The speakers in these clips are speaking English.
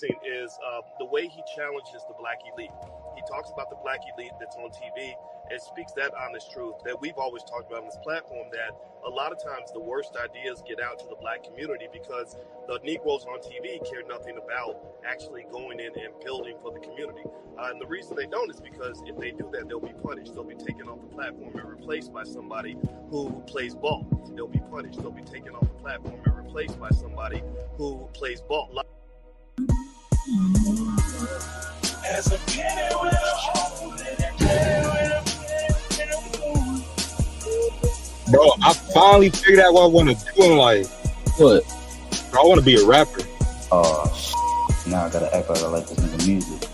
is the way he challenges the black elite. He talks about the black elite that's on TV and speaks that honest truth that we've always talked about on this platform, that a lot of times the worst ideas get out to the black community because the Negroes on TV care nothing about actually going in and building for the community. And the reason they don't is because if they do that, they'll be punished. They'll be taken off the platform and replaced by somebody who plays ball. They'll be punished. They'll be taken off the platform and replaced by somebody who plays ball. As a penny with a hole in it. Bro, I finally figured out what I want to do in life. What? Bro, I want to be a rapper. Now I gotta act like I like this nigga music.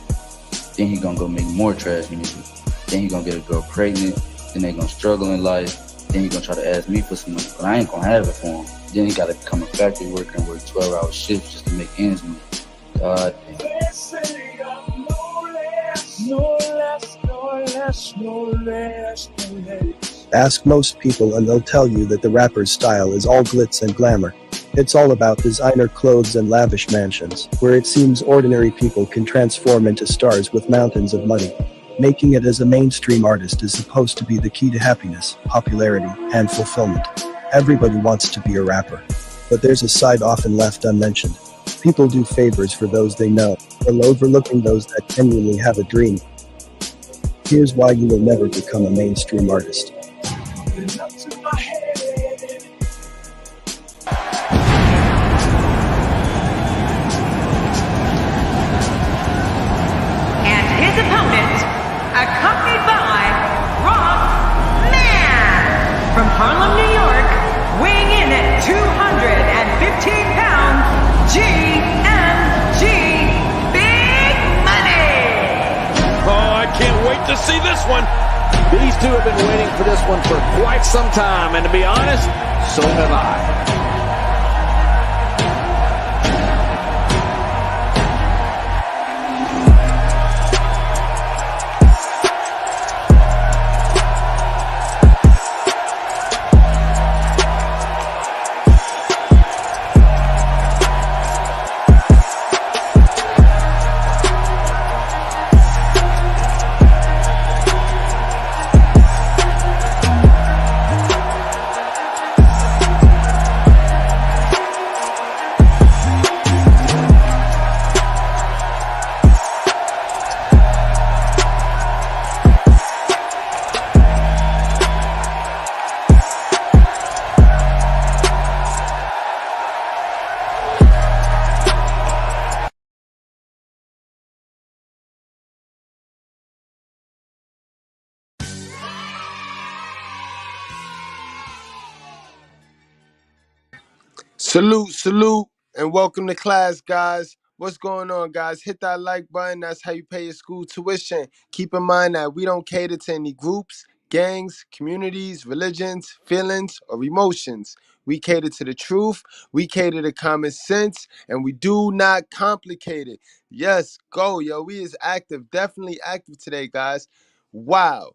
Then he gonna go make more trash music. Then he gonna get a girl pregnant. Then they gonna struggle in life. Then he gonna try to ask me for some money, but I ain't gonna have it for him. Then he gotta become a factory worker and work 12-hour shifts just to make ends meet. God damn. No less. Ask most people and they'll tell you that the rapper's style is all glitz and glamour. It's all about designer clothes and lavish mansions, where it seems ordinary people can transform into stars with mountains of money. Making it as a mainstream artist is supposed to be the key to happiness, popularity, and fulfillment. Everybody wants to be a rapper. But there's a side often left unmentioned. People do favors for those they know, while overlooking those that genuinely have a dream. Here's why you will never become a mainstream artist. And his opponent, accompanied by Rock Man, from Harlem, New York, weighing in at 215 pounds, GMG Big Money. Oh, I can't wait to see this one. These two have been waiting for this one for quite some time, and to be honest, so have I. Salute, and welcome to class, guys. What's going on, guys? Hit that like button. That's how you pay your school tuition. Keep in mind that we don't cater to any groups, gangs, communities, religions, feelings, or emotions. We cater to the truth, we cater to common sense, and we do not complicate it. Yes, go, yo. We is active, definitely active today, guys. Wow.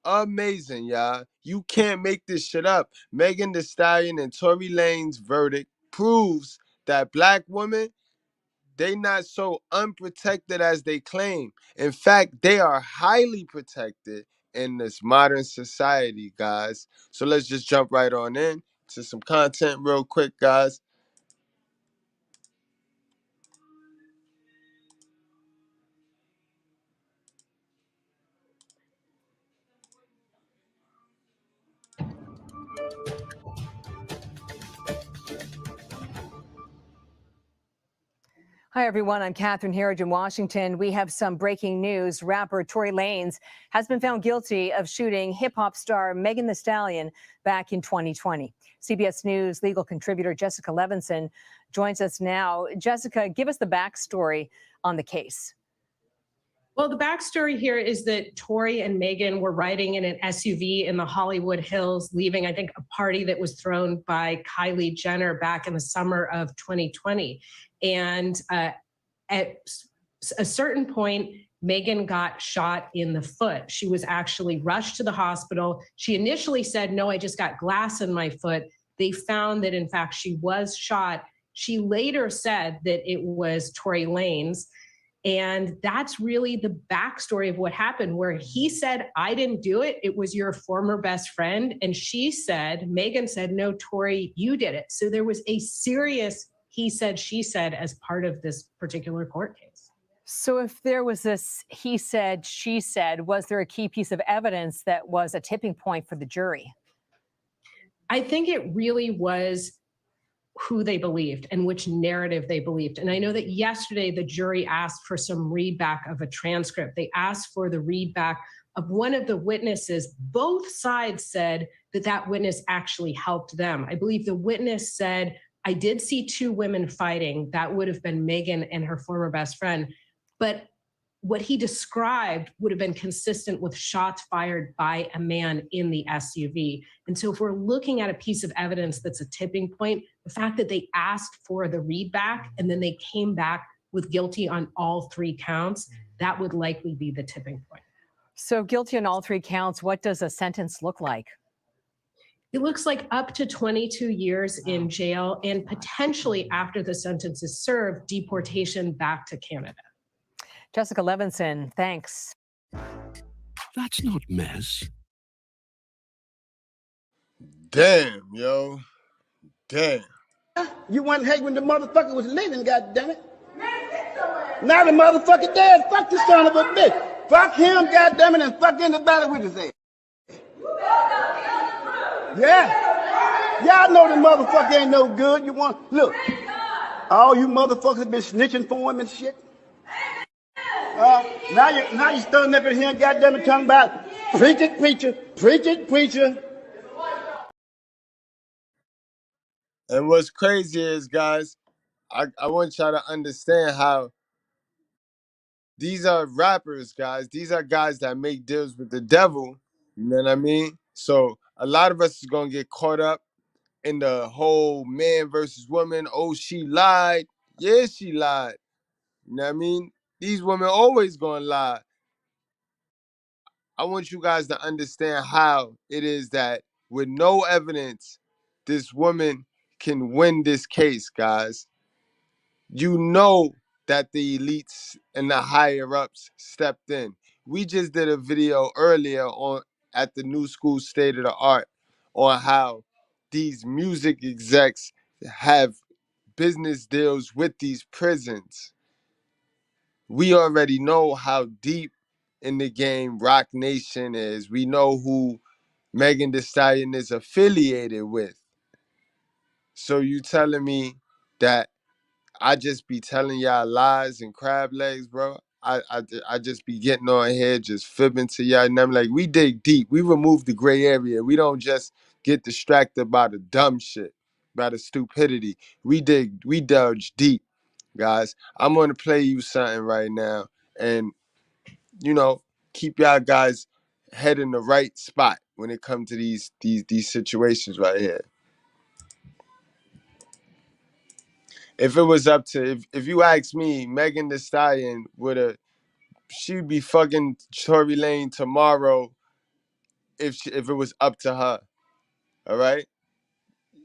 Amazing, y'all. You can't make this shit up. Megan Thee Stallion and Tory Lanez verdict proves that black women, they not so unprotected as they claim. In fact, they are highly protected in this modern society, guys. So let's just jump right on in to some content real quick, guys. Hi, everyone. I'm Catherine Herridge in Washington. We have some breaking news. Rapper Tory Lanez has been found guilty of shooting hip-hop star Megan Thee Stallion back in 2020. CBS News legal contributor Jessica Levinson joins us now. Jessica, give us the backstory on the case. Well, the backstory here is that Tory and Megan were riding in an SUV in the Hollywood Hills, leaving, I think, a party that was thrown by Kylie Jenner back in the summer of 2020. And at a certain point, Megan got shot in the foot. She was actually rushed to the hospital. She initially said, no, I just got glass in my foot. They found that, in fact, she was shot She later said that it was Tory Lanez. And that's really the backstory of what happened, where he said, I didn't do it. It was your former best friend. And she said, Megan said, no, Tory, you did it. So there was a serious he said, she said as part of this particular court case. So if there was this he said, she said, was there a key piece of evidence that was a tipping point for the jury? I think it really was who they believed and which narrative they believed. And I know that yesterday the jury asked for some readback of a transcript. They asked for the readback of one of the witnesses. Both sides said that that witness actually helped them. I believe the witness said, I did see two women fighting. That would have been Megan and her former best friend. But what he described would have been consistent with shots fired by a man in the SUV. And so if we're looking at a piece of evidence that's a tipping point, the fact that they asked for the readback and then they came back with guilty on all three counts, that would likely be the tipping point. So guilty on all three counts, what does a sentence look like? It looks like up to 22 years in jail and potentially after the sentence is served, deportation back to Canada. Jessica Levinson, thanks. That's not mess. Damn, yo. Damn. You wasn't hate when the motherfucker was living, goddammit. Now the motherfucker dead. Fuck the son of a bitch. Fuck him, goddammit, and fuck anybody with his ass. Yeah. Y'all know the motherfucker ain't no good. You want, look. All you motherfuckers been snitching for him and shit. Now you standing up in here and goddammit talking about preach it, preacher, preach it, preacher. And what's crazy is, guys, I want y'all to understand how these are rappers, guys. These are guys that make deals with the devil. You know what I mean? So a lot of us is going to get caught up in the whole man versus woman. Oh, she lied. Yeah, she lied. You know what I mean? These women always going to lie. I want you guys to understand how it is that with no evidence, this woman can win this case, guys. You know that the elites and the higher ups stepped in. We just did a video earlier on at the New School State of the Art on how these music execs have business deals with these prisons. We already know how deep in the game Rock Nation is. We know who Megan Thee Stallion is affiliated with. So you telling me that I just be telling y'all lies and crab legs, bro? I just be getting on here just fibbing to y'all, and I'm like, we dig deep. We remove the gray area. We don't just get distracted by the dumb shit, by the stupidity. We delve deep, guys. I'm gonna play you something right now, and you know, keep y'all guys head in the right spot when it comes to these situations right here. If it was up to, if you ask me, Megan Thee Stallion she'd be fucking Tory Lanez tomorrow if it was up to her. All right?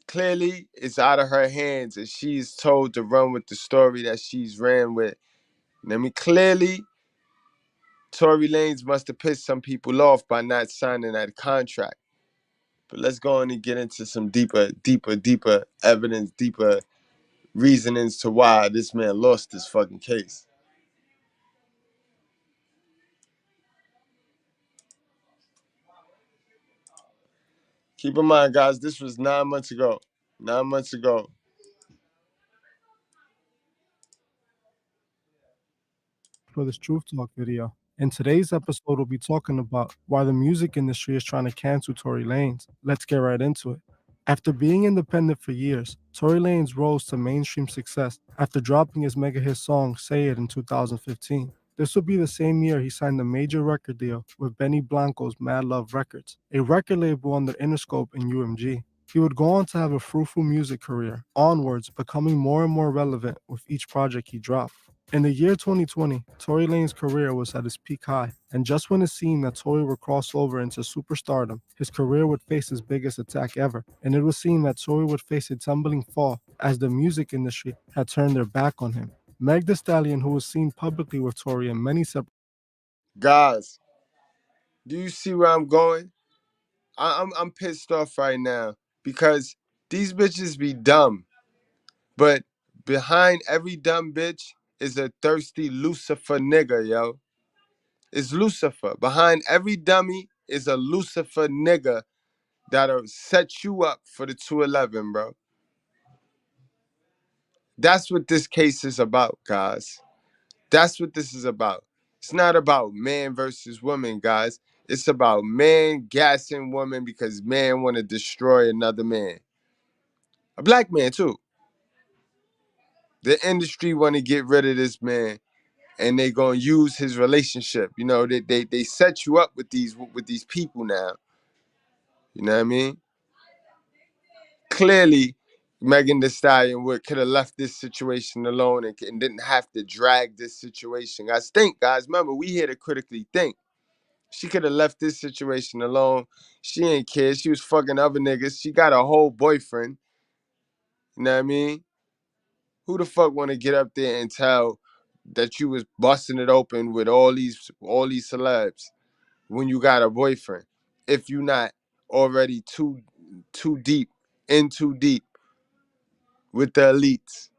Clearly, it's out of her hands and she's told to run with the story that she's ran with. I mean, clearly, Tory Lanez must have pissed some people off by not signing that contract. But let's go on and get into some deeper evidence, deeper reasonings to why this man lost this fucking case. Keep in mind, guys, this was 9 months ago. 9 months ago. For this Truth Talk video. In today's episode, we'll be talking about why the music industry is trying to cancel Tory Lanez. Let's get right into it. After being independent for years, Tory Lanez rose to mainstream success after dropping his mega hit song Say It in 2015. This would be the same year he signed a major record deal with Benny Blanco's Mad Love Records, a record label under Interscope and UMG. He would go on to have a fruitful music career, onwards becoming more and more relevant with each project he dropped. In the year 2020, Tory Lanez's career was at its peak high, and just when it seemed that Tory would cross over into superstardom, his career would face his biggest attack ever, and it would seem that Tory would face a tumbling fall as the music industry had turned their back on him. Meg Thee Stallion, who was seen publicly with Tory in many separate... Guys, do you see where I'm going? I'm pissed off right now because these bitches be dumb, but behind every dumb bitch is a thirsty Lucifer nigga, yo. It's Lucifer. Behind every dummy is a Lucifer nigga that'll set you up for the 211, bro. That's what this case is about, guys. That's what this is about. It's not about man versus woman, guys. It's about man gassing woman because man want to destroy another man. A black man, too. The industry want to get rid of this man, and they gonna use his relationship. You know, they set you up with these people now. You know what I mean? Clearly, Megan Thee Stallion could have left this situation alone and didn't have to drag this situation. Guys, remember, we here to critically think. She could have left this situation alone. She ain't care. She was fucking other niggas. She got a whole boyfriend. You know what I mean? Who the fuck want to get up there and tell that you was busting it open with all these celebs when you got a boyfriend? If you not already too deep with the elites,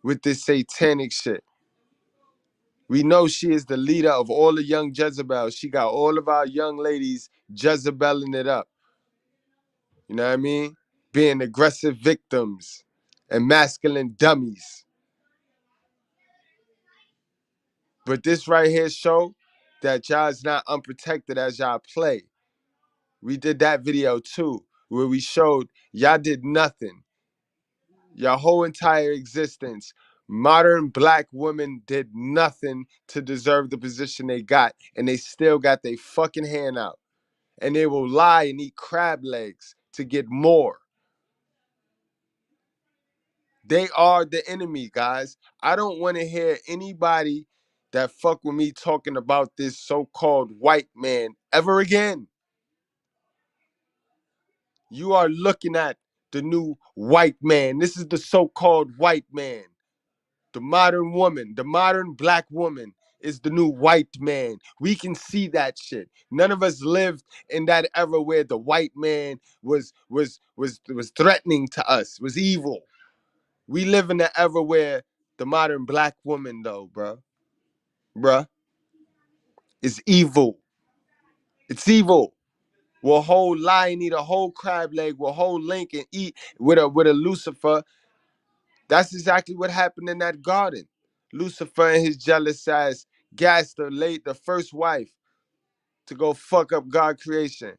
with this satanic shit. We know she is the leader of all the young Jezebels. She got all of our young ladies Jezebeling it up. You know what I mean? Being aggressive victims and masculine dummies. But this right here show that y'all's not unprotected as y'all play. We did that video too, where we showed y'all did nothing. Your whole entire existence, modern black women did nothing to deserve the position they got, and they still got their fucking hand out. And they will lie and eat crab legs to get more. They are the enemy, guys. I don't want to hear anybody that fuck with me talking about this so-called white man ever again. You are looking at the new white man. This is the so-called white man. The modern woman, the modern black woman is the new white man. We can see that shit. None of us lived in that era where the white man was threatening to us, was evil. We live in the era where the modern black woman, though, bruh, is evil. It's evil. Will whole lie and eat a whole crab leg, will whole link and eat with a Lucifer. That's exactly what happened in that garden. Lucifer and his jealous ass gassed the first wife to go fuck up God's creation.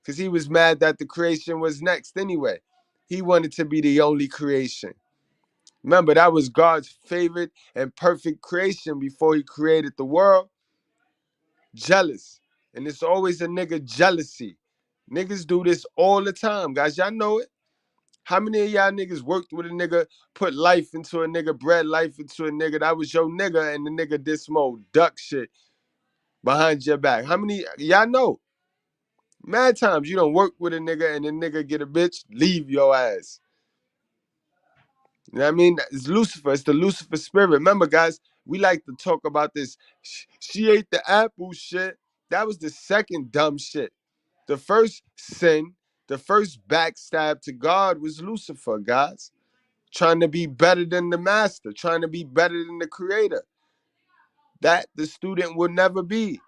Because he was mad that the creation was next anyway. He wanted to be the only creation. Remember, that was God's favorite and perfect creation before he created the world. Jealous. And it's always a nigga jealousy. Niggas do this all the time, guys. Y'all know it. How many of y'all niggas worked with a nigga, put life into a nigga, bred life into a nigga? That was your nigga, and the nigga did some old duck shit behind your back. How many y'all know? Mad times you don't work with a nigga and the nigga get a bitch, leave your ass. You know what I mean? It's Lucifer. It's the Lucifer spirit. Remember, guys, we like to talk about this. She ate the apple shit. That was the second dumb shit. The first sin, the first backstab to God was Lucifer, guys. Trying to be better than the master, trying to be better than the creator. That the student will never be.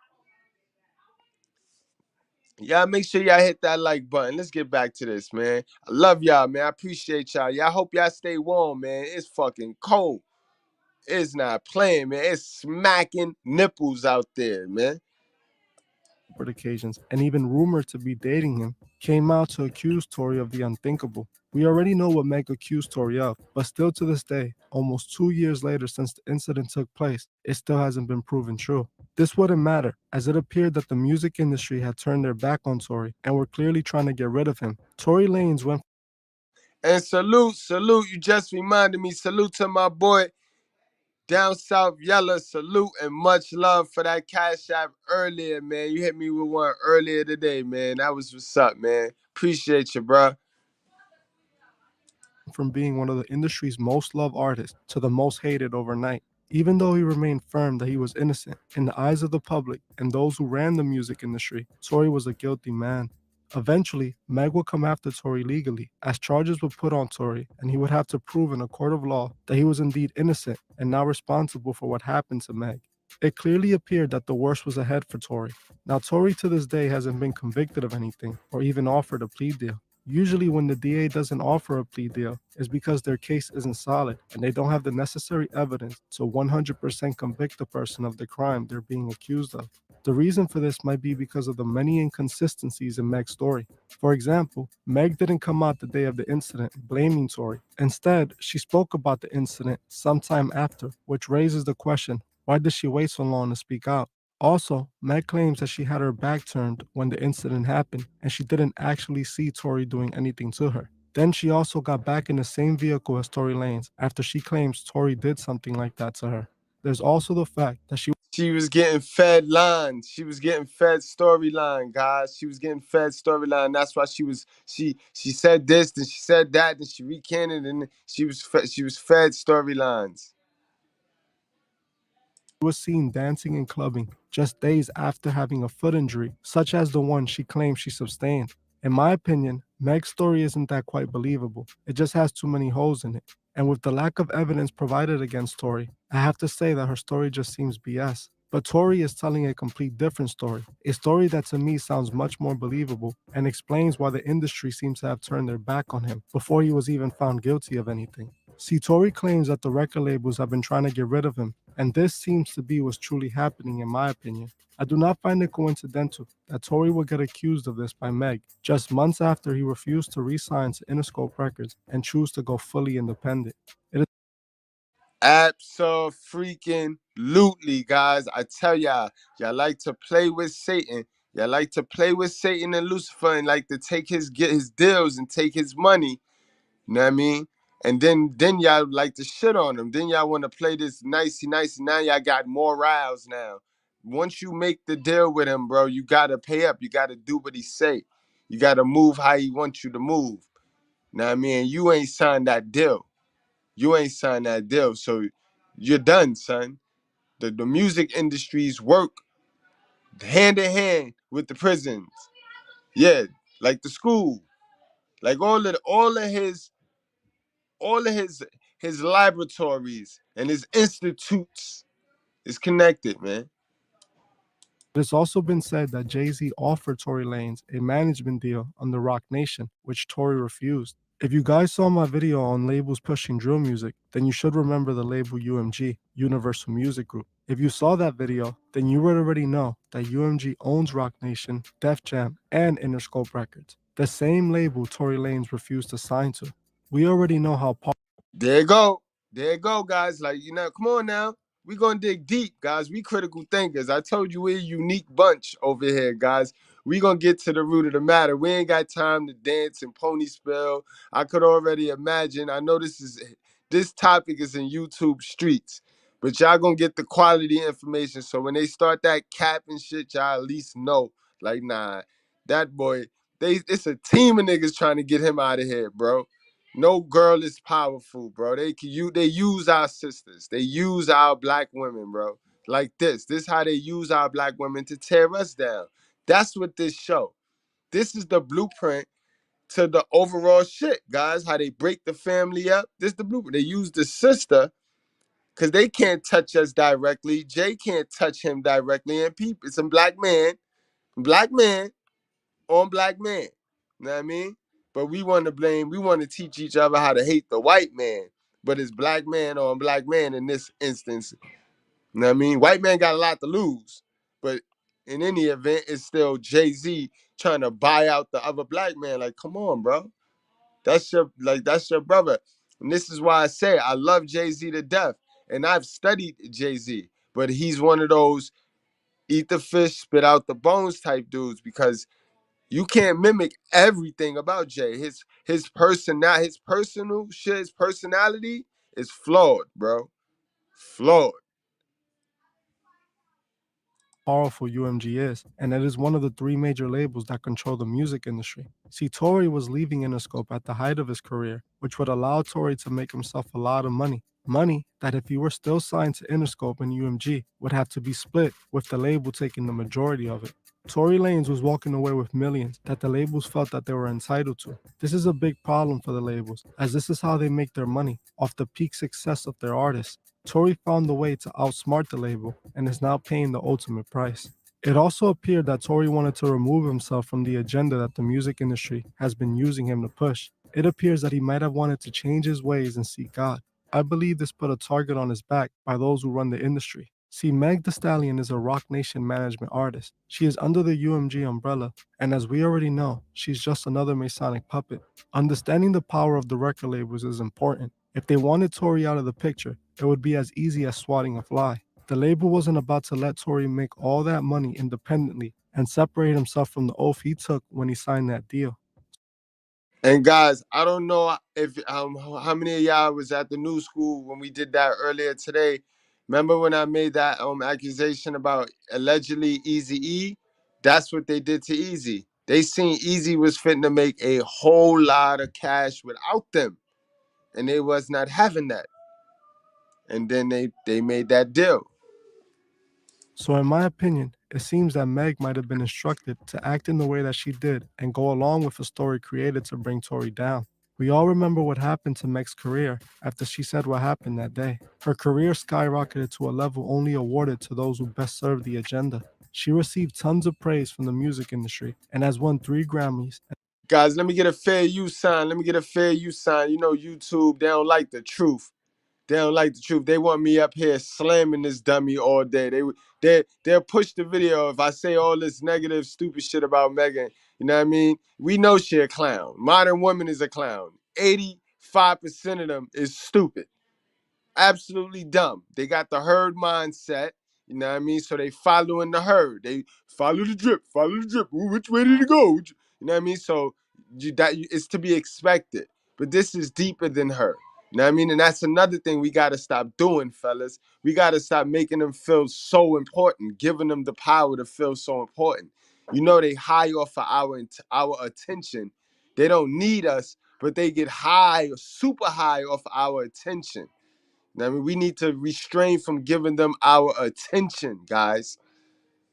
Y'all make sure y'all hit that like button. Let's get back to this, man. I love y'all, man. I appreciate y'all. Y'all hope y'all stay warm, man. It's fucking cold. It's not playing, man. It's smacking nipples out there, man. occasions, and even rumored to be dating him, came out to accuse Tory of the unthinkable. We already know what Meg accused Tory of, but still to this day, almost 2 years later since the incident took place, it still hasn't been proven true. This wouldn't matter, as it appeared that the music industry had turned their back on Tory and were clearly trying to get rid of him. Tory Lanez went... And salute, you just reminded me, salute to my boy Down South Yella, salute and much love for that Cash App earlier, man. You hit me with one earlier today, man. That was what's up, man. Appreciate you, bro. From being one of the industry's most loved artists to the most hated overnight. Even though he remained firm that he was innocent, in the eyes of the public and those who ran the music industry, Tory was a guilty man. Eventually, Meg would come after Tory legally, as charges were put on Tory, and he would have to prove in a court of law that he was indeed innocent and not responsible for what happened to Meg. It clearly appeared that the worst was ahead for Tory. Now, Tory to this day hasn't been convicted of anything or even offered a plea deal. Usually when the DA doesn't offer a plea deal, it's because their case isn't solid and they don't have the necessary evidence to 100% convict the person of the crime they're being accused of. The reason for this might be because of the many inconsistencies in Meg's story. For example, Meg didn't come out the day of the incident blaming Tory. Instead, she spoke about the incident sometime after, which raises the question, why did she wait so long to speak out? Also, Meg claims that she had her back turned when the incident happened and she didn't actually see Tory doing anything to her. Then she also got back in the same vehicle as Tory Lanez after she claims Tory did something like that to her. There's also the fact that she was getting fed lines. She was getting fed storyline, guys. She was getting fed storyline. That's why she said this, then she said that, then she recanted, and she was fed storylines. was seen dancing and clubbing just days after having a foot injury, such as the one she claims she sustained. In my opinion, Meg's story isn't that quite believable. It just has too many holes in it. And with the lack of evidence provided against Tory, I have to say that her story just seems BS. But Tory is telling a complete different story, a story that to me sounds much more believable and explains why the industry seems to have turned their back on him before he was even found guilty of anything. See, Tory claims that the record labels have been trying to get rid of him, and this seems to be what's truly happening in my opinion. I do not find it coincidental that Tory would get accused of this by Meg just months after he refused to re-sign to Interscope Records and choose to go fully independent. Absolutely, guys. I tell y'all like to play with Satan. Y'all like to play with Satan and Lucifer and like to take get his deals and take his money. You know what I mean? And then y'all like to shit on him. Then y'all want to play this nicey. Now y'all got morals now. Once you make the deal with him, bro, you got to pay up. You got to do what he say. You got to move how he wants you to move. You know what I mean? You ain't signed that deal. So you're done, son. The music industries work hand in hand with the prisons. Yeah, like the school. Like all of his laboratories and his institutes is connected, man. It has also been said that Jay-Z offered Tory Lanez a management deal on the Rock Nation, which Tory refused. If you guys saw my video on labels pushing drill music, then you should remember the label UMG, Universal Music Group. If you saw that video, then you would already know that UMG owns Rock Nation, Def Jam, and Interscope Records, the same label Tory Lanez refused to sign to. We already know how There you go, guys. Like, come on now. We gonna dig deep, guys. We critical thinkers. I told you we're a unique bunch over here, guys. We gonna get to the root of the matter. We ain't got time to dance and pony spell. I could already imagine. I know this topic is in YouTube streets, but y'all gonna get the quality information. So when they start that cap and shit, y'all at least know. Like, nah, that boy, it's a team of niggas trying to get him out of here, bro. No girl is powerful, bro. They use our sisters. They use our black women, bro. Like this. This how they use our black women to tear us down. That's what this show. This is the blueprint to the overall shit, guys. How they break the family up. This is the blueprint. They use the sister because they can't touch us directly. Jay can't touch him directly. And people, it's a black man on black man. You know what I mean? But we want to teach each other how to hate the white man. But it's black man on black man in this instance. You know what I mean? White man got a lot to lose. But in any event, it's still Jay-Z trying to buy out the other black man. Like, come on, bro. That's your brother. And this is why I say I love Jay-Z to death. And I've studied Jay-Z. But he's one of those eat the fish, spit out the bones type dudes because you can't mimic everything about Jay. His personality is flawed, bro. flawed. Powerful UMG is, and it is one of the three major labels that control the music industry. See, Tory was leaving Interscope at the height of his career, which would allow Tory to make himself a lot of money. Money that, if he were still signed to Interscope and UMG, would have to be split, with the label taking the majority of it. Tory Lanez was walking away with millions that the labels felt that they were entitled to. This is a big problem for the labels, as this is how they make their money, off the peak success of their artists. Tory found a way to outsmart the label and is now paying the ultimate price. It also appeared that Tory wanted to remove himself from the agenda that the music industry has been using him to push. It appears that he might have wanted to change his ways and seek God. I believe this put a target on his back by those who run the industry. See, Meg Thee Stallion is a Rock Nation management artist. She is under the UMG umbrella, and as we already know, she's just another Masonic puppet. Understanding the power of the record labels is important. If they wanted Tory out of the picture, it would be as easy as swatting a fly. The label wasn't about to let Tory make all that money independently and separate himself from the oath he took when he signed that deal. And guys, I don't know if how many of y'all was at the new school when we did that earlier today. Remember when I made that accusation about allegedly Eazy-E? That's what they did to Eazy. They seen Eazy was fitting to make a whole lot of cash without them, and they was not having that. And then they made that deal. So in my opinion, it seems that Meg might have been instructed to act in the way that she did and go along with a story created to bring Tory down. We all remember what happened to Meg's career after she said what happened that day. Her career skyrocketed to a level only awarded to those who best served the agenda. She received tons of praise from the music industry and has won 3 Grammys. Guys, let me get a fair use sign. Let me get a fair use sign. You know, YouTube, they don't like the truth. They don't like the truth. They want me up here slamming this dummy all day. They'll push the video if I say all this negative, stupid shit about Megan. You know what I mean? We know she a clown. Modern Woman is a clown. 85% of them is stupid. Absolutely dumb. They got the herd mindset. You know what I mean? So they following the herd. They follow the drip. Follow the drip. Ooh, which way did it go? You know what I mean? So it's to be expected. But this is deeper than her. You know what I mean? And that's another thing we got to stop doing, fellas. We got to stop making them feel so important, giving them the power to feel so important. You know, they high off of our attention. They don't need us, but they get high, super high off our attention. I mean, we need to restrain from giving them our attention, guys.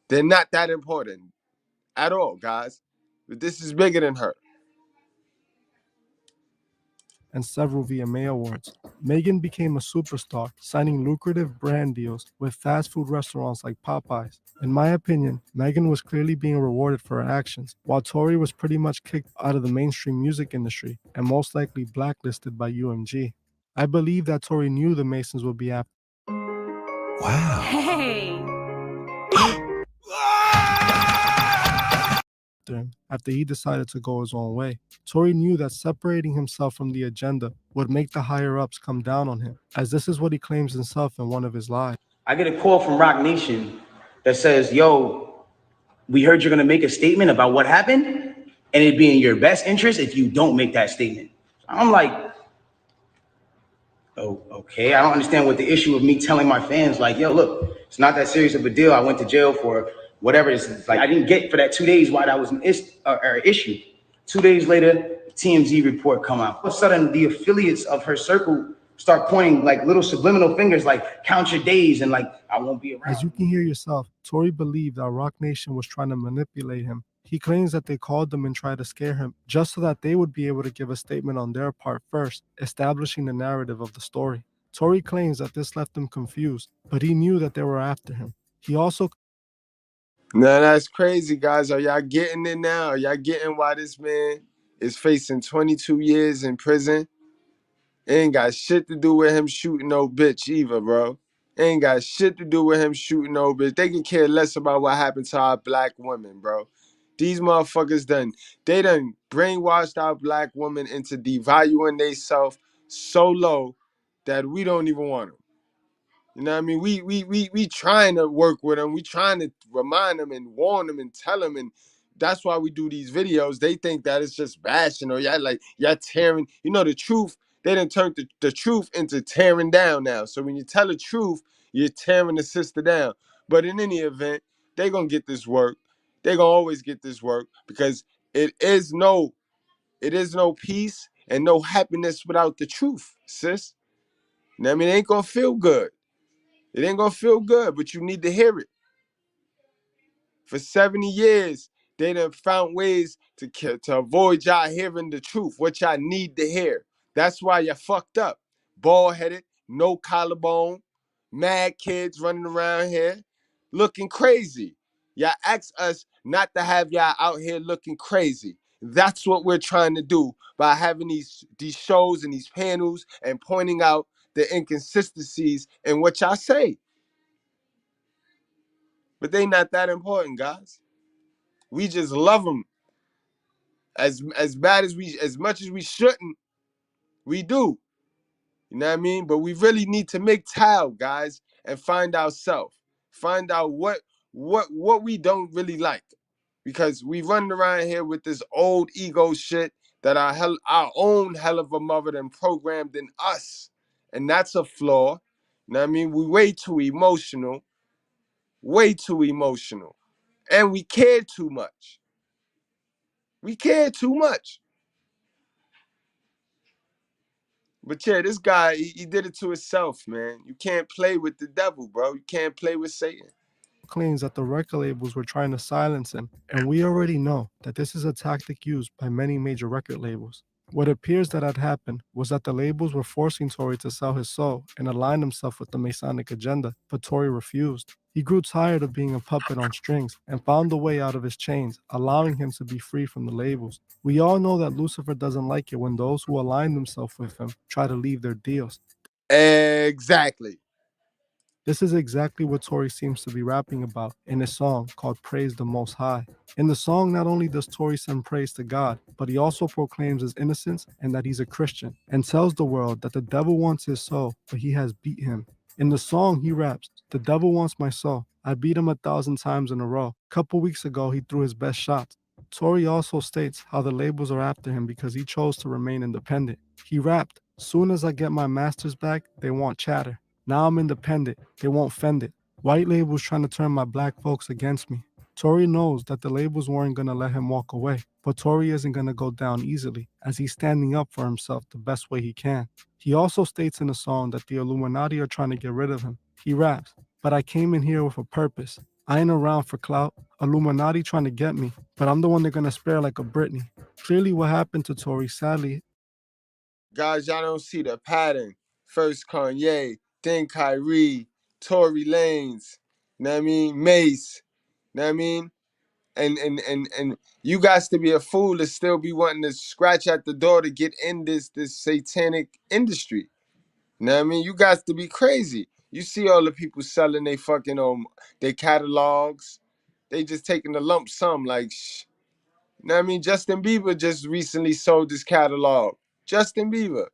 They're not that important at all, guys. But this is bigger than her. And several VMA awards. Megan became a superstar, signing lucrative brand deals with fast food restaurants like Popeyes. In my opinion, Megan was clearly being rewarded for her actions, while Tory was pretty much kicked out of the mainstream music industry and most likely blacklisted by UMG. I believe that Tory knew the Masons would be after. Wow. Hey! him after he decided to go his own way. Tory knew that separating himself from the agenda would make the higher-ups come down on him, as this is what he claims himself in one of his lies. I get a call from Rock Nation that says, yo, we heard you're going to make a statement about what happened, and it'd be in your best interest if you don't make that statement. I'm like, oh, okay. I don't understand what the issue of me telling my fans, like, yo, look, it's not that serious of a deal. I went to jail for whatever. It's like, I didn't get for that 2 days why that was an issue. 2 days later, the TMZ report come out. All of a sudden, the affiliates of her circle start pointing like little subliminal fingers, like count your days, and like, I won't be around. As you can hear yourself, Tory believed that Rock Nation was trying to manipulate him. He claims that they called them and tried to scare him just so that they would be able to give a statement on their part first, establishing the narrative of the story. Tory claims that this left him confused, but he knew that they were after him. He also... Now that's crazy, guys. Are y'all getting it now? Are y'all getting why this man is facing 22 years in prison? Ain't got shit to do with him shooting no bitch either, bro. Ain't got shit to do with him shooting no bitch. They can care less about what happened to our black women, bro. These motherfuckers done brainwashed our black women into devaluing themselves so low that we don't even want them. You know what I mean? We trying to work with them. We trying to remind them and warn them and tell them, and that's why we do these videos. They think that it's just bashing or y'all tearing. You know, the truth They done turned the truth into tearing down now. So when you tell the truth, you're tearing the sister down. But in any event, they gonna get this work. They gonna always get this work because it is no peace and no happiness without the truth, sis. You know what I mean? It ain't gonna feel good. It ain't gonna feel good, but you need to hear it. For 70 years, they done found ways to avoid y'all hearing the truth, what y'all need to hear. That's why you're fucked up. Bald-headed, no collarbone, mad kids running around here looking crazy. Y'all ask us not to have y'all out here looking crazy. That's what we're trying to do by having these shows and these panels and pointing out the inconsistencies in what y'all say. But they not that important, guys. We just love them as much as we shouldn't. We do, you know what I mean? But we really need to make towel, guys, and find ourselves, find out what we don't really like, because we running around here with this old ego shit that our own hell of a mother done programmed in us, and that's a flaw. You know what I mean? We way too emotional, and we care too much. We care too much. But yeah, this guy, he did it to himself, man. You can't play with the devil, bro. You can't play with Satan. Claims that the record labels were trying to silence him, and we already know that this is a tactic used by many major record labels. What appears that had happened was that the labels were forcing Tory to sell his soul and align himself with the Masonic agenda, but Tory refused. He grew tired of being a puppet on strings and found a way out of his chains, allowing him to be free from the labels. We all know that Lucifer doesn't like it when those who align themselves with him try to leave their deals. Exactly. This is exactly what Tory seems to be rapping about in his song called Praise the Most High. In the song, not only does Tory send praise to God, but he also proclaims his innocence and that he's a Christian, and tells the world that the devil wants his soul, but he has beat him. In the song, he raps, "The devil wants my soul. I beat him 1,000 times in a row. Couple weeks ago, he threw his best shots." Tory also states how the labels are after him because he chose to remain independent. He rapped, "Soon as I get my masters back, they want chatter. Now I'm independent, they won't fend it. White labels trying to turn my black folks against me." Tory knows that the labels weren't going to let him walk away, but Tory isn't going to go down easily, as he's standing up for himself the best way he can. He also states in the song that the Illuminati are trying to get rid of him. He raps, "But I came in here with a purpose. I ain't around for clout. Illuminati trying to get me, but I'm the one they're going to spare like a Britney." Clearly what happened to Tory, sadly. Guys, y'all don't see the pattern. First Kanye, then Kyrie, Tory Lanez, you know what I mean? Mace, you know what I mean? And you guys to be a fool to still be wanting to scratch at the door to get in this satanic industry. You know what I mean? You guys to be crazy. You see all the people selling they fucking their catalogs. They just taking the lump sum like you know what I mean? Justin Bieber just recently sold his catalog. Justin Bieber.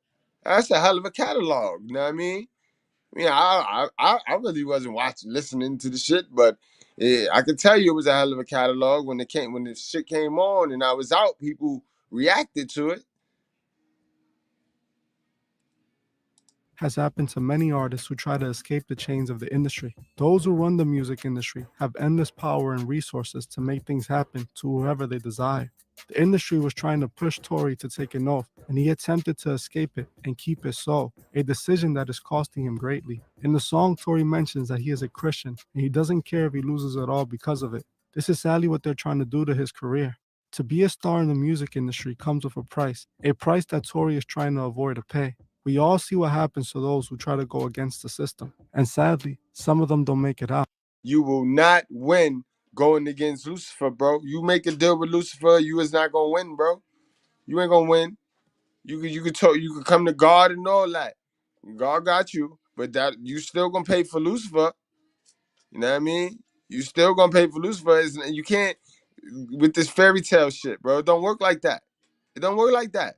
That's a hell of a catalog, you know what I mean? I really wasn't listening to the shit, but I could tell you it was a hell of a catalog when the shit came on and I was out. People reacted to it. Has happened to many artists who try to escape the chains of the industry. Those who run the music industry have endless power and resources to make things happen to whoever they desire. The industry was trying to push Tory to take an oath, and he attempted to escape it and keep his soul, a decision that is costing him greatly. In the song, Tory mentions that he is a Christian, and he doesn't care if he loses it all because of it. This is sadly what they're trying to do to his career. To be a star in the music industry comes with a price that Tory is trying to avoid to pay. We all see what happens to those who try to go against the system, and sadly, some of them don't make it out. You will not win going against Lucifer, bro. You make a deal with Lucifer, you is not gonna win, bro. You ain't gonna win. You could come to God and all that. God got you, but that you still gonna pay for Lucifer. You know what I mean? You still gonna pay for Lucifer. You can't with this fairy tale shit, bro. It don't work like that. It don't work like that.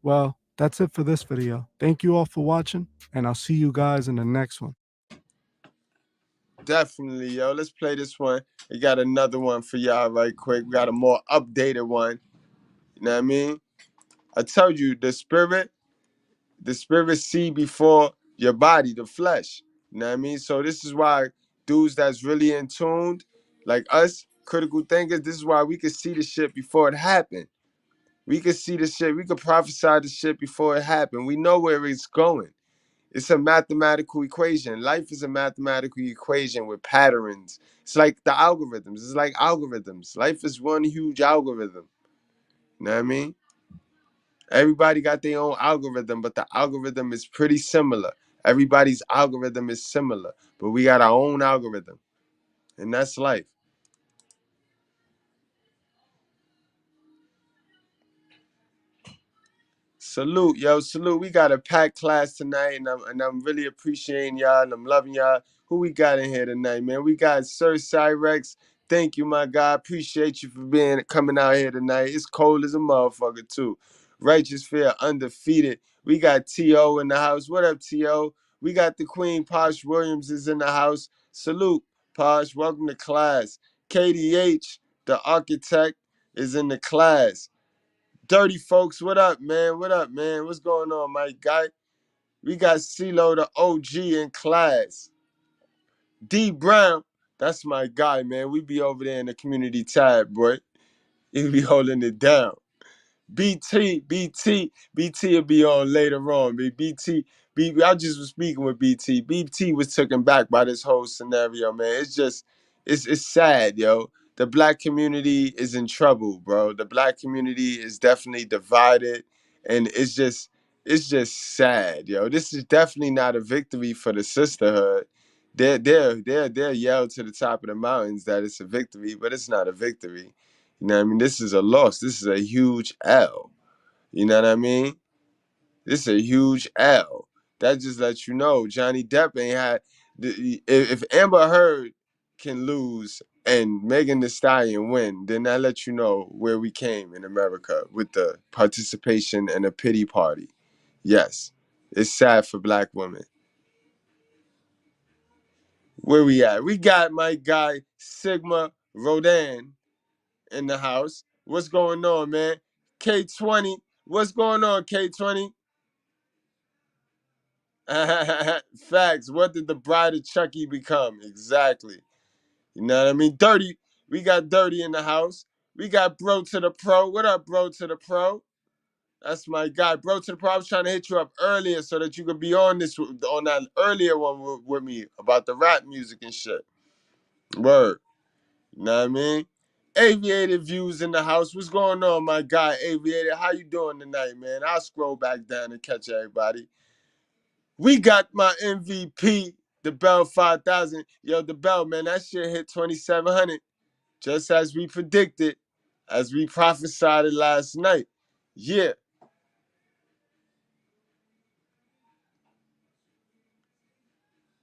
Well, that's it for this video. Thank you all for watching, and I'll see you guys in the next one. Definitely, yo. Let's play this one. We got another one for y'all right quick. We got a more updated one. You know what I mean? I tell you, the spirit see before your body, the flesh. You know what I mean? So this is why dudes that's really in tuned, like us, critical thinkers, this is why we could see the shit before it happened. We could see the shit, we could prophesy the shit before it happened. We know where it's going. It's a mathematical equation. Life is a mathematical equation with patterns. It's like the algorithms. It's like algorithms. Life is one huge algorithm. You know what I mean? Everybody got their own algorithm, but the algorithm is pretty similar. Everybody's algorithm is similar, but we got our own algorithm. And that's life. Salute, yo, salute. We got a packed class tonight, and I'm really appreciating y'all, and I'm loving y'all. Who we got in here tonight, man? We got Sir Cyrex. Thank you, my guy. Appreciate you for coming out here tonight. It's cold as a motherfucker, too. Righteous Fear, undefeated. We got T.O. in the house. What up, T.O.? We got the Queen, Posh Williams, is in the house. Salute, Posh. Welcome to class. KDH, the architect, is in the class. Dirty folks, what up, man? What up, man? What's going on, my guy? We got CeeLo, the OG in class. D Brown, that's my guy, man. We be over there in the community tab, boy. He be holding it down. BT will be on later on. I just was speaking with BT. BT was taken back by this whole scenario, man. It's sad, yo. The black community is in trouble, bro. The black community is definitely divided, and it's just sad, yo. This is definitely not a victory for the sisterhood. They're yelled to the top of the mountains that it's a victory, but it's not a victory. You know what I mean? This is a loss. This is a huge L. You know what I mean? This is a huge L. That just lets you know Johnny Depp ain't had. If Amber Heard can lose and Megan Thee Stallion win, then that lets you know where we came in America with the participation and a pity party. Yes, it's sad for black women. Where we at? We got my guy Sigma Rodan in the house. What's going on, man? K20. What's going on, K20? Facts. What did the bride of Chucky become? Exactly. You know what I mean? Dirty. We got Dirty in the house. We got Bro to the Pro. What up, Bro to the Pro? That's my guy. Bro to the Pro. I was trying to hit you up earlier so that you could be on that earlier one with me about the rap music and shit. Word. You know what I mean? Aviator Views in the house. What's going on, my guy, Aviator? How you doing tonight, man? I'll scroll back down and catch everybody. We got my MVP, the Bell 5000. Yo, the Bell, man, that shit hit 2,700. Just as we predicted, as we prophesied it last night. Yeah.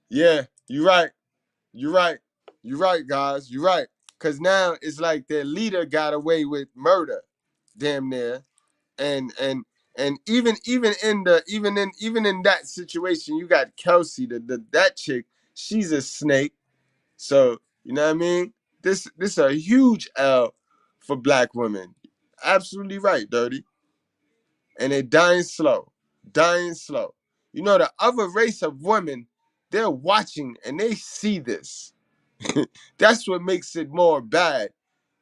Yeah, you're right. You're right. You're right, guys. You're right. Because now it's like their leader got away with murder, damn near. And even in that situation, you got Kelsey, that chick, she's a snake. So, you know what I mean? This is a huge L for black women. Absolutely right, Dirty. And they're dying slow. Dying slow. You know, the other race of women, they're watching and they see this. That's what makes it more bad.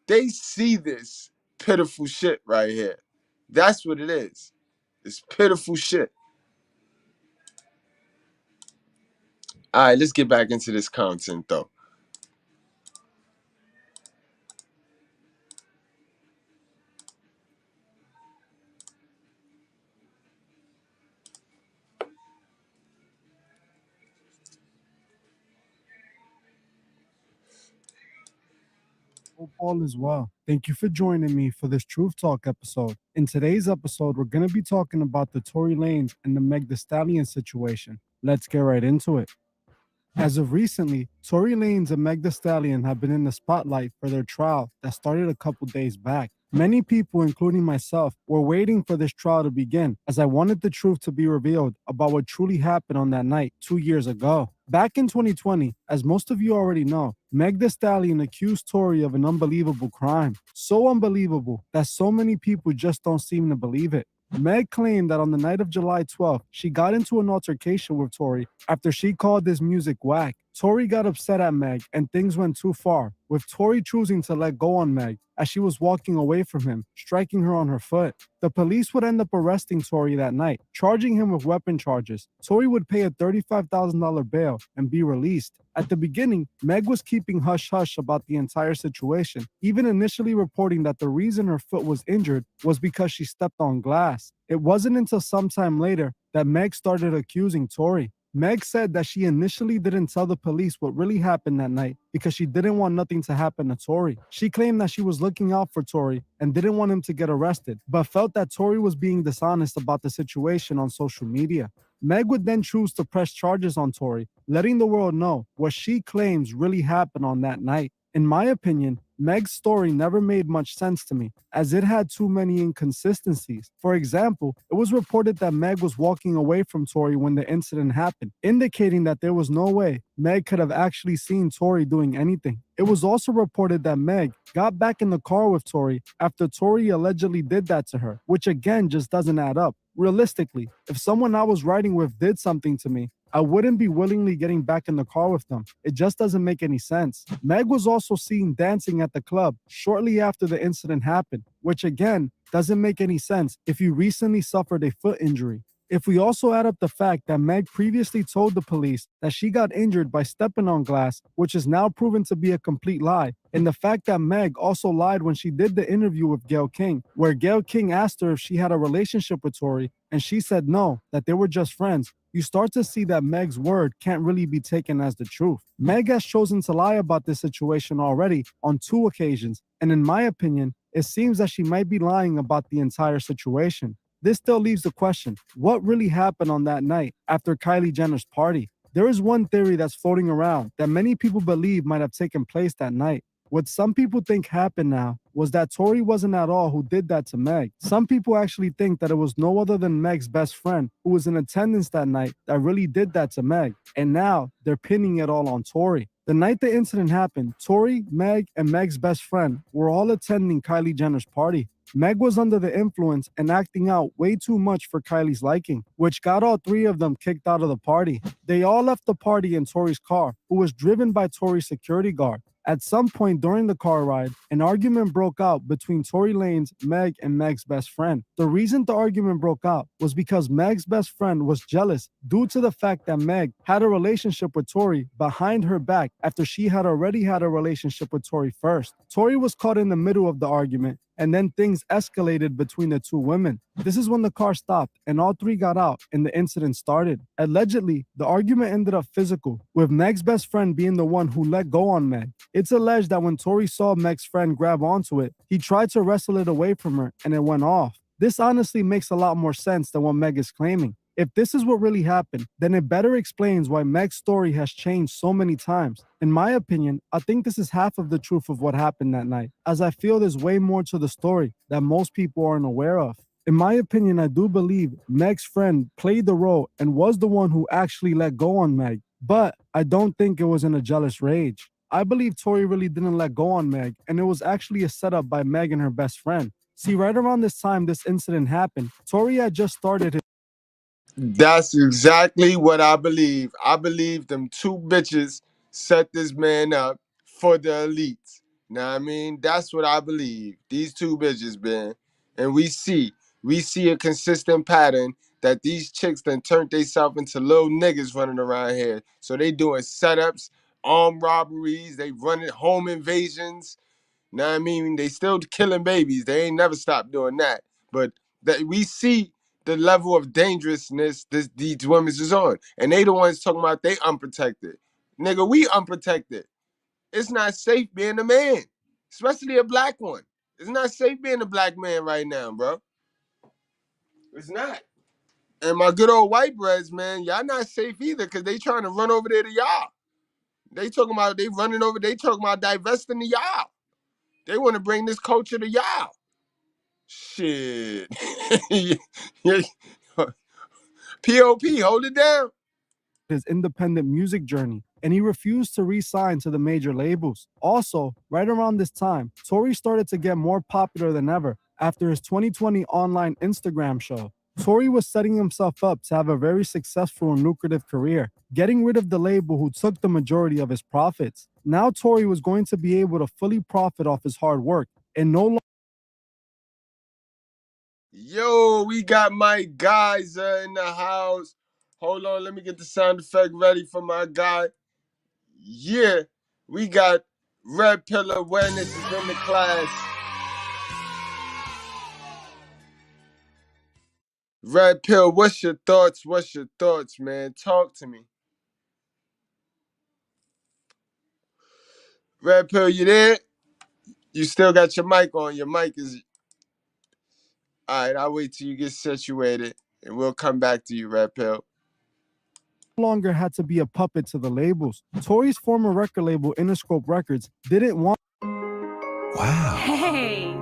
They see this pitiful shit right here. That's what it is. It's pitiful shit. All right, let's get back into this content, though. Hope all is well. Thank you for joining me for this Truth Talk episode. In today's episode, we're going to be talking about the Tory Lanez and the Meg Thee Stallion situation. Let's get right into it. As of recently, Tory Lanez and Meg Thee Stallion have been in the spotlight for their trial that started a couple days back. Many people, including myself, were waiting for this trial to begin, as I wanted the truth to be revealed about what truly happened on that night 2 years ago. Back in 2020, as most of you already know, Meg Thee Stallion accused Tory of an unbelievable crime. So unbelievable that so many people just don't seem to believe it. Meg claimed that on the night of July 12th, she got into an altercation with Tory after she called his music whack. Tory got upset at Meg and things went too far, with Tory choosing to let go on Meg as she was walking away from him, striking her on her foot. The police would end up arresting Tory that night, charging him with weapon charges. Tory would pay a $35,000 bail and be released. At the beginning, Meg was keeping hush-hush about the entire situation, even initially reporting that the reason her foot was injured was because she stepped on glass. It wasn't until sometime later that Meg started accusing Tory. Meg said that she initially didn't tell the police what really happened that night because she didn't want nothing to happen to Tory. She claimed that she was looking out for Tory and didn't want him to get arrested, but felt that Tory was being dishonest about the situation on social media. Meg would then choose to press charges on Tory, letting the world know what she claims really happened on that night. In my opinion, Meg's story never made much sense to me, as it had too many inconsistencies. For example, it was reported that Meg was walking away from Tory when the incident happened, indicating that there was no way Meg could have actually seen Tory doing anything. It was also reported that Meg got back in the car with Tory after Tory allegedly did that to her, which again just doesn't add up. Realistically, if someone I was riding with did something to me, I wouldn't be willingly getting back in the car with them. It just doesn't make any sense. Meg was also seen dancing at the club shortly after the incident happened, which again doesn't make any sense if you recently suffered a foot injury. If we also add up the fact that Meg previously told the police that she got injured by stepping on glass, which is now proven to be a complete lie, and the fact that Meg also lied when she did the interview with Gayle King, where Gayle King asked her if she had a relationship with Tory, and she said no, that they were just friends, you start to see that Meg's word can't really be taken as the truth. Meg has chosen to lie about this situation already on 2 occasions, and in my opinion, it seems that she might be lying about the entire situation. This still leaves the question, what really happened on that night after Kylie Jenner's party? There is one theory that's floating around that many people believe might have taken place that night. What some people think happened now was that Tory wasn't at all who did that to Meg. Some people actually think that it was no other than Meg's best friend who was in attendance that night that really did that to Meg. And now they're pinning it all on Tory. The night the incident happened, Tory, Meg, and Meg's best friend were all attending Kylie Jenner's party. Meg was under the influence and acting out way too much for Kylie's liking, which got all 3 of them kicked out of the party. They all left the party in Tory's car, who was driven by Tory's security guard. At some point during the car ride, an argument broke out between Tory Lanez, Meg, and Meg's best friend. The reason the argument broke out was because Meg's best friend was jealous due to the fact that Meg had a relationship with Tory behind her back after she had already had a relationship with Tory first. Tory was caught in the middle of the argument, and then things escalated between the 2 women. This is when the car stopped and all 3 got out and the incident started. Allegedly, the argument ended up physical, with Meg's best friend being the one who let go on Meg. It's alleged that when Tory saw Meg's friend grab onto it, he tried to wrestle it away from her and it went off. This honestly makes a lot more sense than what Meg is claiming. If this is what really happened, then it better explains why Meg's story has changed so many times. In my opinion, I think this is half of the truth of what happened that night, as I feel there's way more to the story that most people aren't aware of. In my opinion, I do believe Meg's friend played the role and was the one who actually let go on Meg, but I don't think it was in a jealous rage. I believe Tory really didn't let go on Meg, and it was actually a setup by Meg and her best friend. See, right around this time this incident happened, Tory had just started his That's exactly what I believe. I believe them 2 bitches set this man up for the elites. Now, I mean, that's what I believe. These 2 bitches, man. And we see a consistent pattern that these chicks done turned themselves into little niggas running around here. So they doing setups, armed robberies, they running home invasions. Now, I mean, they still killing babies. They ain't never stopped doing that. But that we see the level of dangerousness these women is on. And they the ones talking about they unprotected. Nigga, we unprotected. It's not safe being a man, especially a black one. It's not safe being a black man right now, bro. It's not. And my good old white breads, man, y'all not safe either because they trying to run over there to y'all. They talking about they running over, they talking about divesting to y'all. They want to bring this culture to y'all. Shit. POP, hold it down. His independent music journey, and he refused to re-sign to the major labels. Also, right around this time, Tory started to get more popular than ever, after his 2020 online Instagram show. Tory was setting himself up to have a very successful and lucrative career, getting rid of the label who took the majority of his profits. Now Tory was going to be able to fully profit off his hard work and no longer. Yo, we got my guys in the house. Hold on, let me get the sound effect ready for my guy. Yeah, we got Red Pill Awareness is in the class. Red Pill, what's your thoughts? What's your thoughts, man? Talk to me. Red Pill, you there? You still got your mic on. Your mic is... All right, I'll wait till you get situated, and we'll come back to you, Red Pill. Longer had to be a puppet to the labels. Tory's former record label, Interscope Records, didn't want... Wow. Hey!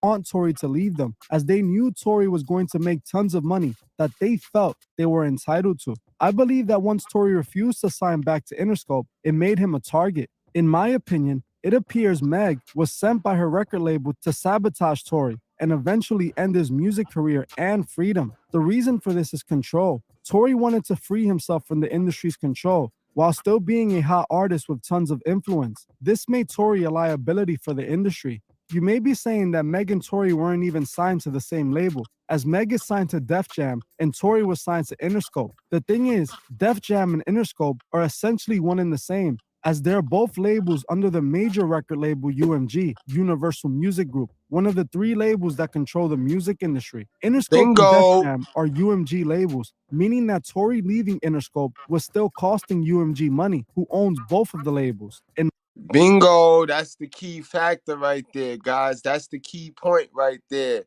want Tory to leave them, as they knew Tory was going to make tons of money that they felt they were entitled to. I believe that once Tory refused to sign back to Interscope, it made him a target. In my opinion, it appears Meg was sent by her record label to sabotage Tory and eventually end his music career and freedom. The reason for this is control. Tory wanted to free himself from the industry's control while still being a hot artist with tons of influence. This made Tory a liability for the industry. You may be saying that Meg and Tory weren't even signed to the same label, as Meg is signed to Def Jam and Tory was signed to Interscope. The thing is, Def Jam and Interscope are essentially one and the same, as they're both labels under the major record label UMG, Universal Music Group, one of the 3 labels that control the music industry. Interscope and Def Jam are UMG labels, meaning that Tory leaving Interscope was still costing UMG money, who owns both of the labels. And bingo, that's the key factor right there, guys. That's the key point right there.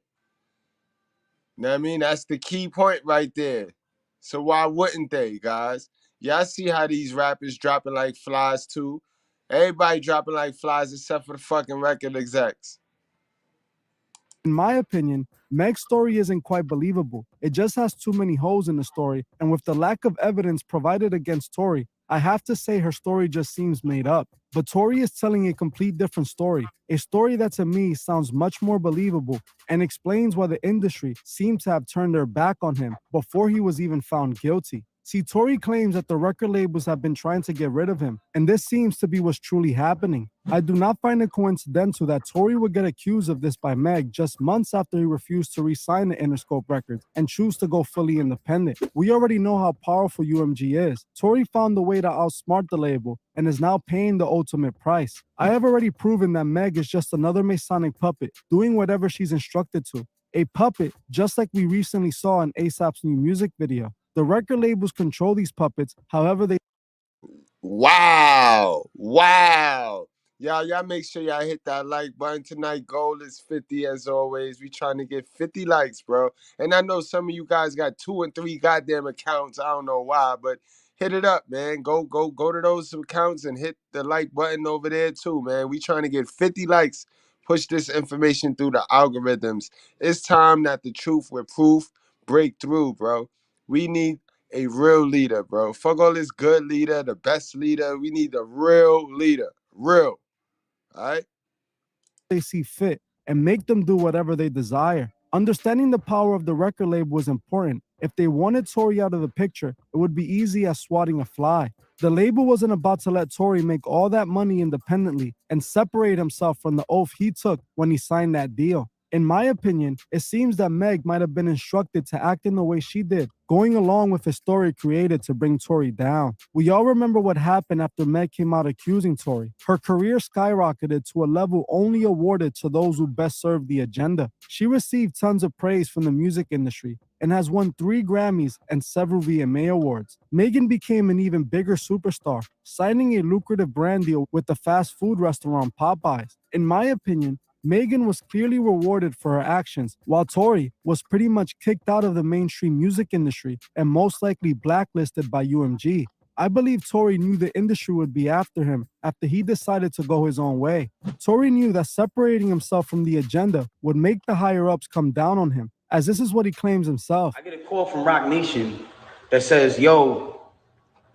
You know what I mean? That's the key point right there. So why wouldn't they, guys? Y'all see how these rappers dropping like flies too? Everybody dropping like flies except for the fucking record execs. in my opinion, Meg's story isn't quite believable. It just has too many holes in the story, and with the lack of evidence provided against Tory, I have to say her story just seems made up. But Tory is telling a complete different story, a story that to me sounds much more believable and explains why the industry seems to have turned their back on him before he was even found guilty. See, Tory claims that the record labels have been trying to get rid of him, and this seems to be what's truly happening. I do not find it coincidental that Tory would get accused of this by Meg just months after he refused to re-sign to Interscope Records and choose to go fully independent. We already know how powerful UMG is. Tory found a way to outsmart the label and is now paying the ultimate price. I have already proven that Meg is just another Masonic puppet, doing whatever she's instructed to. A puppet, just like we recently saw in ASAP's new music video. The record labels control these puppets, however they... Wow. Wow. Y'all make sure y'all hit that like button tonight. Goal is 50 as always. We trying to get 50 likes, bro. And I know some of you guys got 2 and 3 goddamn accounts. I don't know why, but hit it up, man. Go to those accounts and hit the like button over there too, man. We trying to get 50 likes. Push this information through the algorithms. It's time that the truth with proof break through, bro. We need a real leader, bro. Fuck all this good leader, the best leader. We need a real leader. Real. All right? They see fit and make them do whatever they desire. Understanding the power of the record label is important. If they wanted Tory out of the picture, it would be easy as swatting a fly. The label wasn't about to let Tory make all that money independently and separate himself from the oath he took when he signed that deal. In my opinion, it seems that Meg might have been instructed to act in the way she did, going along with the story created to bring Tory down. We all remember what happened after Meg came out accusing Tory. Her career skyrocketed to a level only awarded to those who best served the agenda. She received tons of praise from the music industry and has won 3 Grammys and several VMA awards. Megan became an even bigger superstar, signing a lucrative brand deal with the fast food restaurant Popeyes. In my opinion, Megan was clearly rewarded for her actions, while Tory was pretty much kicked out of the mainstream music industry and most likely blacklisted by UMG. I believe Tory knew the industry would be after him after he decided to go his own way. Tory knew that separating himself from the agenda would make the higher-ups come down on him, as this is what he claims himself. I get a call from Rock Nation that says, yo,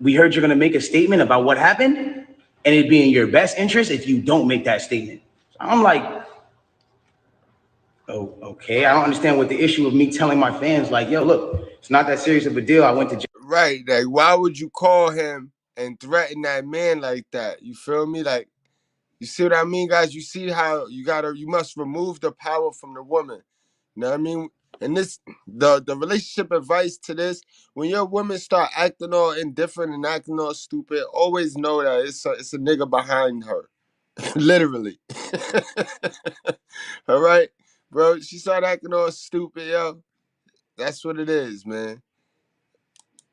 we heard you're going to make a statement about what happened. and it be in your best interest if you don't make that statement. So I'm like, oh, okay. I don't understand what the issue of me telling my fans, like, yo, look, it's not that serious of a deal. I went to jail. Right, like why would you call him and threaten that man like that? You feel me? Like, you see what I mean, guys? You see how you must remove the power from the woman. You know what I mean? And this, the relationship advice to this, when your women start acting all indifferent and acting all stupid, always know that it's a nigga behind her. Literally. All right? Bro, she started acting all stupid, yo. That's what it is, man.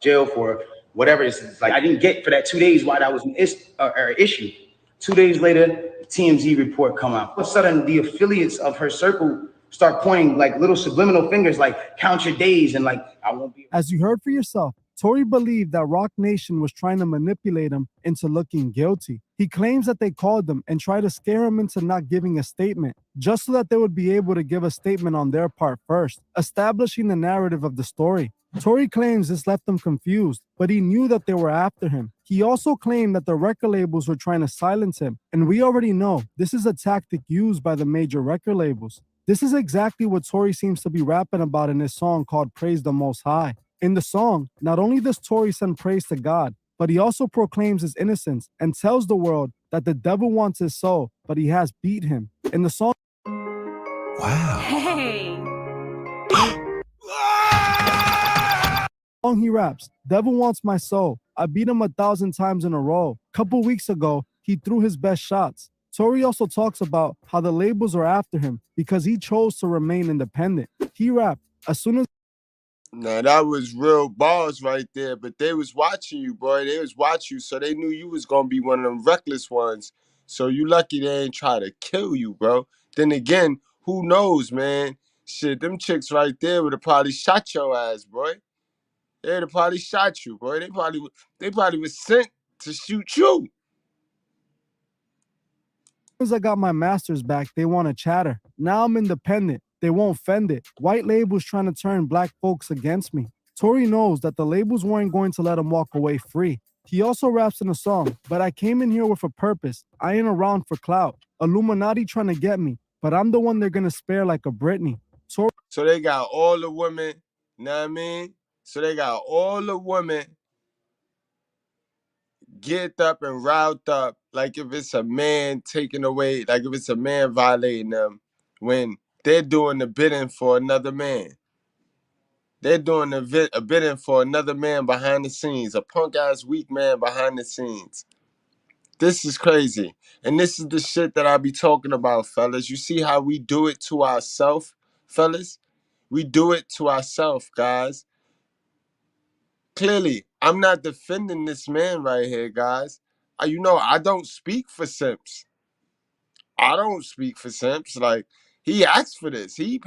Jail for whatever it's like. I didn't get for that 2 days why that was an issue. 2 days later, the TMZ report come out. All of a sudden, the affiliates of her circle start pointing like little subliminal fingers, like count your days, and like I won't be. As you heard for yourself, Tory believed that Roc Nation was trying to manipulate him into looking guilty. He claims that they called him and tried to scare him into not giving a statement, just so that they would be able to give a statement on their part first, establishing the narrative of the story. Tory claims this left him confused, but he knew that they were after him. He also claimed that the record labels were trying to silence him, and we already know this is a tactic used by the major record labels. This is exactly what Tory seems to be rapping about in his song called Praise the Most High. In the song, not only does Tory send praise to God, but he also proclaims his innocence and tells the world that the devil wants his soul, but he has beat him. In the song, Wow. Hey. he raps, "Devil wants my soul. I beat him 1,000 times in a row. Couple weeks ago, he threw his best shots." Tory also talks about how the labels are after him because he chose to remain independent. He rapped, "As soon as..." Now that was real balls right there, but they was watching you, boy. They was watching you, so they knew you was gonna be one of them reckless ones. So you lucky they ain't try to kill you, bro. Then again, who knows, man? Shit, them chicks right there would have probably shot your ass, boy. They'd have probably shot you, boy. They probably was sent to shoot you. As I got my master's back, they want to chatter. Now I'm independent. They won't fend it. White labels trying to turn black folks against me. Tory knows that the labels weren't going to let him walk away free. He also raps in a song, "But I came in here with a purpose. I ain't around for clout. Illuminati trying to get me, but I'm the one they're going to spare like a Britney." So they got all the women, you know what I mean? So they got all the women get up and riled up like if it's a man taking away, like if it's a man violating them when they're doing the bidding for another man. They're doing a bidding for another man behind the scenes, a punk-ass weak man behind the scenes. This is crazy. And this is the shit that I be talking about, fellas. You see how we do it to ourselves, fellas? We do it to ourselves, guys. Clearly, I'm not defending this man right here, guys. You know, I don't speak for simps. I don't speak for simps. Like, he asked for this. He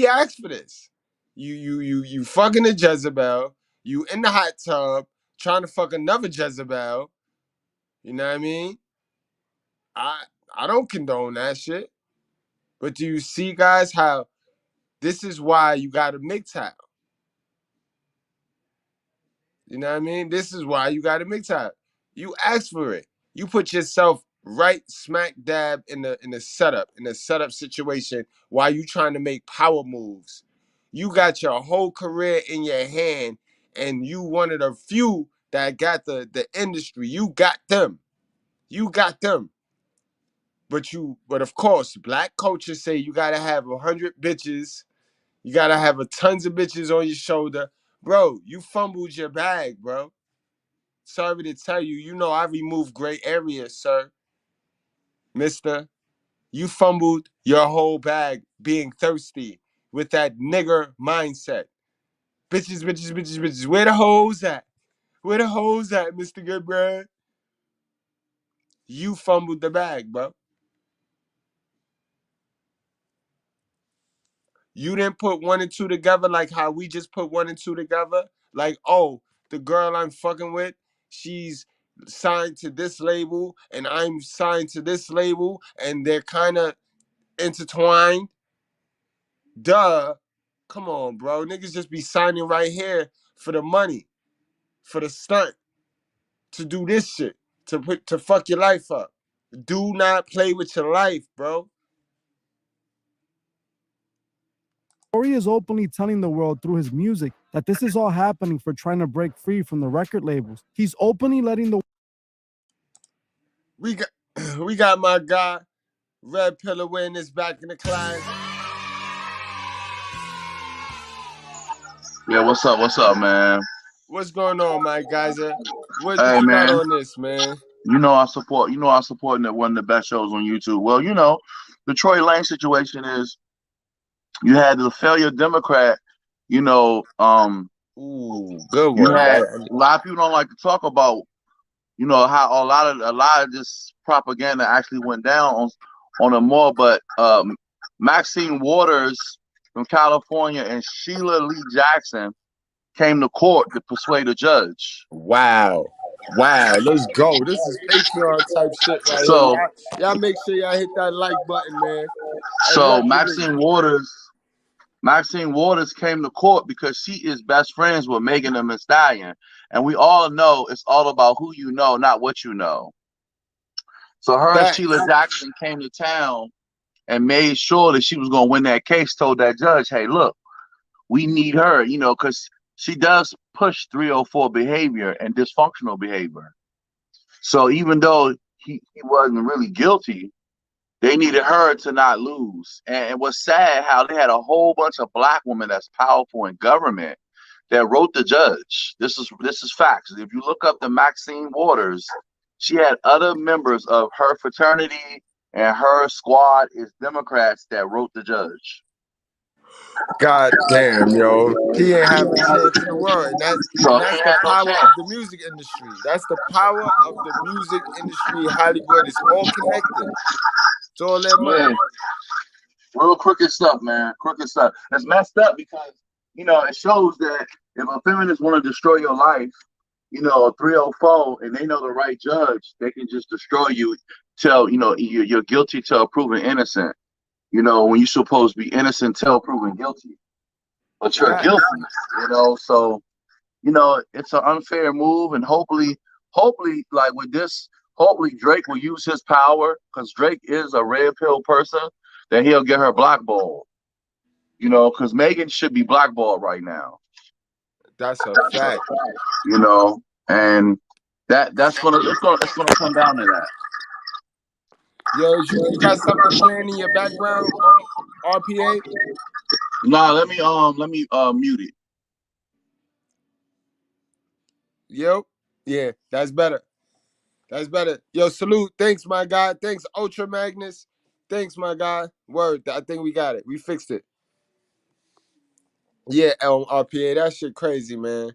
asked for this. You fucking a Jezebel. You in the hot tub trying to fuck another Jezebel. You know what I mean? I don't condone that shit. But do you see, guys, how this is why you got a mgtow? You know what I mean? This is why you got a mgtow. You asked for it. You put yourself right smack dab in the setup situation while you trying to make power moves. You got your whole career in your hand, and you one of the few that got the industry. You got them. You got them. But of course, black culture say you gotta have 100 bitches. You gotta have tons of bitches on your shoulder. Bro, you fumbled your bag, bro. Sorry to tell you, you know I removed gray areas, sir. Mister, you fumbled your whole bag being thirsty with that nigger mindset. Bitches, bitches, bitches, bitches. Where the hoes at? Where the hoes at, Mr. Goodbread? You fumbled the bag, bro. You didn't put 1 and 2 together like how we just put 1 and 2 together. Like, oh, the girl I'm fucking with, she's signed to this label and I'm signed to this label and they're kind of intertwined. Duh. Come on, bro. Niggas just be signing right here for the money, for the stunt, to do this shit. to fuck your life up. Do not play with your life, bro. Tory is openly telling the world through his music that this is all happening for trying to break free from the record labels. He's openly letting the we got my guy Red Pillar Witness back in the class. Yeah, what's up, man? What's going on, my guys? What Hey, you got man. on this, man? I support one of the best shows on YouTube. Well, the Tory Lanez situation is you had the failure Democrat, Ooh, good you one. had a lot of people don't like to talk about, how a lot of this propaganda actually went down on the more, but Maxine Waters from California and Sheila Lee Jackson came to court to persuade a judge. Wow, let's go. This is Patreon type shit right here. Y'all make sure y'all hit that like button, man. So Maxine Waters came to court because she is best friends with Megan Thee Stallion. And we all know it's all about who you know, not what you know. So her and Sheila Jackson came to town and made sure that she was going to win that case, told that judge, hey, look, we need her, because she does push 304 behavior and dysfunctional behavior. So even though he wasn't really guilty, they needed her to not lose. And it was sad how they had a whole bunch of black women that's powerful in government that wrote the judge. This is facts. If you look up the Maxine Waters, she had other members of her fraternity and her squad is Democrats that wrote the judge. God damn, yo. He ain't have a chance in the world. And that's the power of the music industry. That's the power of the music industry. Hollywood is all connected. It's all that money. Real crooked stuff, man. Crooked stuff. It's messed up because, it shows that if a feminist want to destroy your life, a 304, and they know the right judge, they can just destroy you till, you're guilty till proven innocent. When you're supposed to be innocent till proven guilty. But you're guilty, so, it's an unfair move. And hopefully, like with this, hopefully Drake will use his power because Drake is a red pill person, that he'll get her blackballed. Because Megan should be blackballed right now. That's a fact. And it's gonna come down to that. Yo, you got something playing in your background, RPA? Nah, let me mute it. Yo, yeah, that's better. That's better. Yo, salute. Thanks, my guy. Thanks, Ultra Magnus. Thanks, my guy. Word. I think we got it. We fixed it. Yeah, RPA, that shit crazy, man.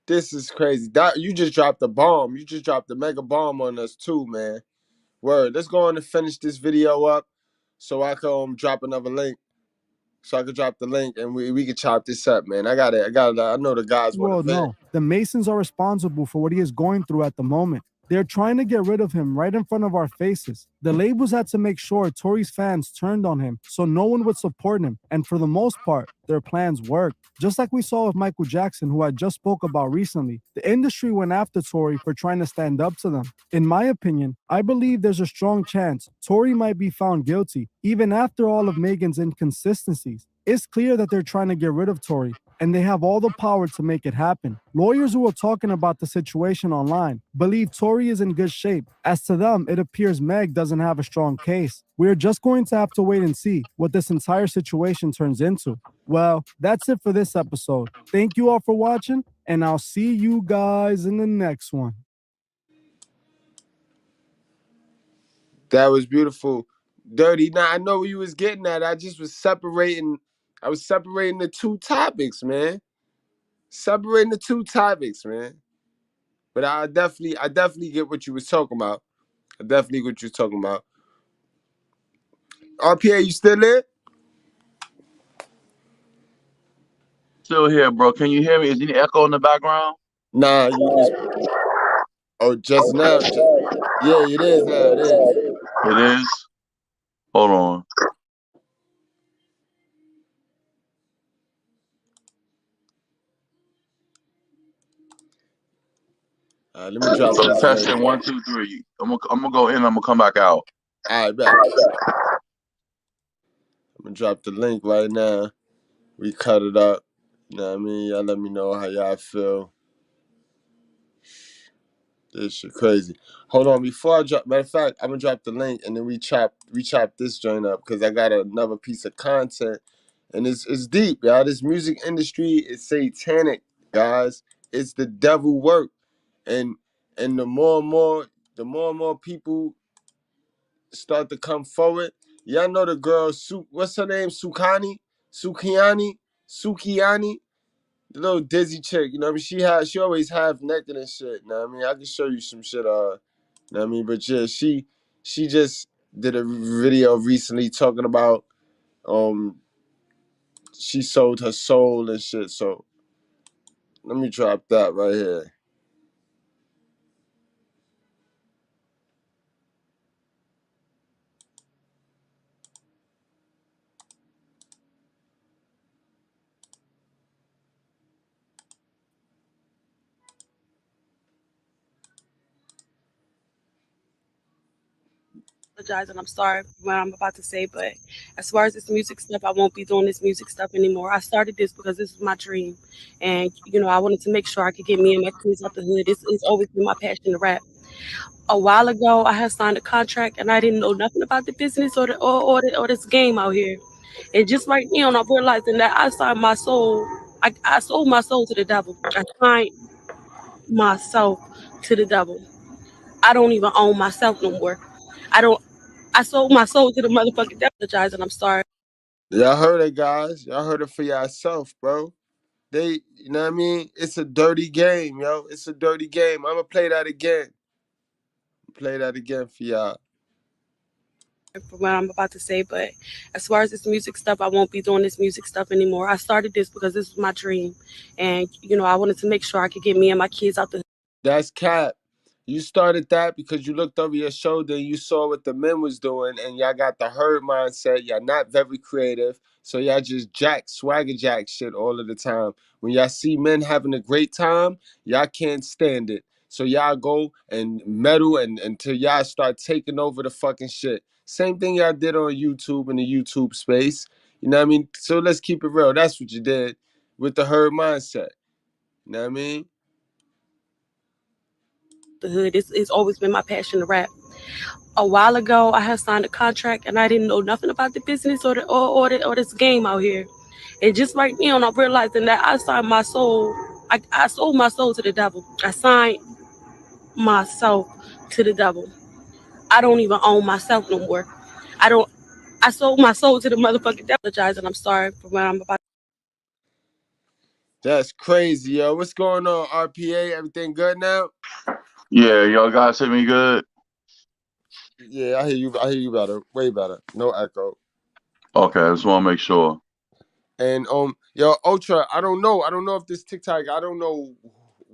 This is crazy. You just dropped a bomb. You just dropped a mega bomb on us too, man. Word. Let's go on and finish this video up so I can drop another link. So I could drop the link and we could chop this up, man. I know the guys want to vent. no, the Masons are responsible for what he is going through at the moment. They're trying to get rid of him right in front of our faces. The labels had to make sure Tory's fans turned on him so no one would support him. And for the most part, their plans worked. Just like we saw with Michael Jackson, who I just spoke about recently. The industry went after Tory for trying to stand up to them. In my opinion, I believe there's a strong chance Tory might be found guilty, even after all of Megan's inconsistencies. It's clear that they're trying to get rid of Tory, and they have all the power to make it happen. Lawyers who are talking about the situation online believe Tory is in good shape. As to them, it appears Meg doesn't have a strong case. We're just going to have to wait and see what this entire situation turns into. Well, that's it for this episode. Thank you all for watching, and I'll see you guys in the next one. That was beautiful. Dirty. Now, I know what you was getting at. I was separating the two topics, man. Separating the two topics, man. But I definitely get what you was talking about. I definitely get what you're talking about. RPA, you still there? Still here, bro. Can you hear me? Is any echo in the background? Nah, just now. Yeah, it is now. It is. It is? Hold on. All right, let me drop So this testing link. 1, 2, 3. I'm gonna go in. I'm gonna come back out. All right, bet. I'm gonna drop the link right now. We cut it up. You know what I mean? Y'all let me know how y'all feel. This shit crazy. Hold on, before I drop. Matter of fact, I'm gonna drop the link and then we chop this joint up because I got another piece of content, and it's deep, y'all. This music industry is satanic, guys. It's the devil work, and the more and more people start to come forward. Y'all know the girl, what's her name? Sukiani? The little dizzy chick, you know what I mean? She always half naked and shit, you know what I mean? I can show you some shit, you know what I mean? But yeah, she just did a video recently talking about she sold her soul and shit. So let me drop that right here. Apologize, and I'm sorry for what I'm about to say, but as far as this music stuff, I won't be doing this music stuff anymore. I started this because this was my dream, and I wanted to make sure I could get me and my kids out the hood. It's always been my passion to rap. A while ago, I had signed a contract, and I didn't know nothing about the business or this game out here. And just right now, I'm realizing that I signed my soul. I sold my soul to the devil. I signed myself to the devil. I don't even own myself no more. I don't. I sold my soul to the motherfucking devil. Apologize, and I'm sorry. Y'all heard it, guys. Y'all heard it for yourself, bro. You know what I mean? It's a dirty game, yo. It's a dirty game. I'm gonna play that again. Play that again for y'all. For what I'm about to say, but as far as this music stuff, I won't be doing this music stuff anymore. I started this because this was my dream, and I wanted to make sure I could get me and my kids out the. That's cap. You started that because you looked over your shoulder and you saw what the men was doing, and y'all got the herd mindset. Y'all not very creative, so y'all just swagger jack shit all of the time. When y'all see men having a great time, y'all can't stand it. So y'all go and meddle and until y'all start taking over the fucking shit. Same thing y'all did on YouTube in the YouTube space. You know what I mean? So let's keep it real. That's what you did with the herd mindset. You know what I mean? The hood. It's always been my passion to rap. A while ago, I had signed a contract, and I didn't know nothing about the business or this game out here. And just right now, I'm realizing that I signed my soul. I sold my soul to the devil. I signed myself to the devil. I don't even own myself no more. I don't. I sold my soul to the motherfucking devil. Apologize, and I'm sorry for what I'm about. That's crazy, yo. What's going on, RPA? Everything good now? Yeah, y'all guys hear me good? Yeah, I hear you. I hear you better. Way better. No echo. Okay, I just want to make sure. And yo, Ultra, I don't know. I don't know if this TikTok, I don't know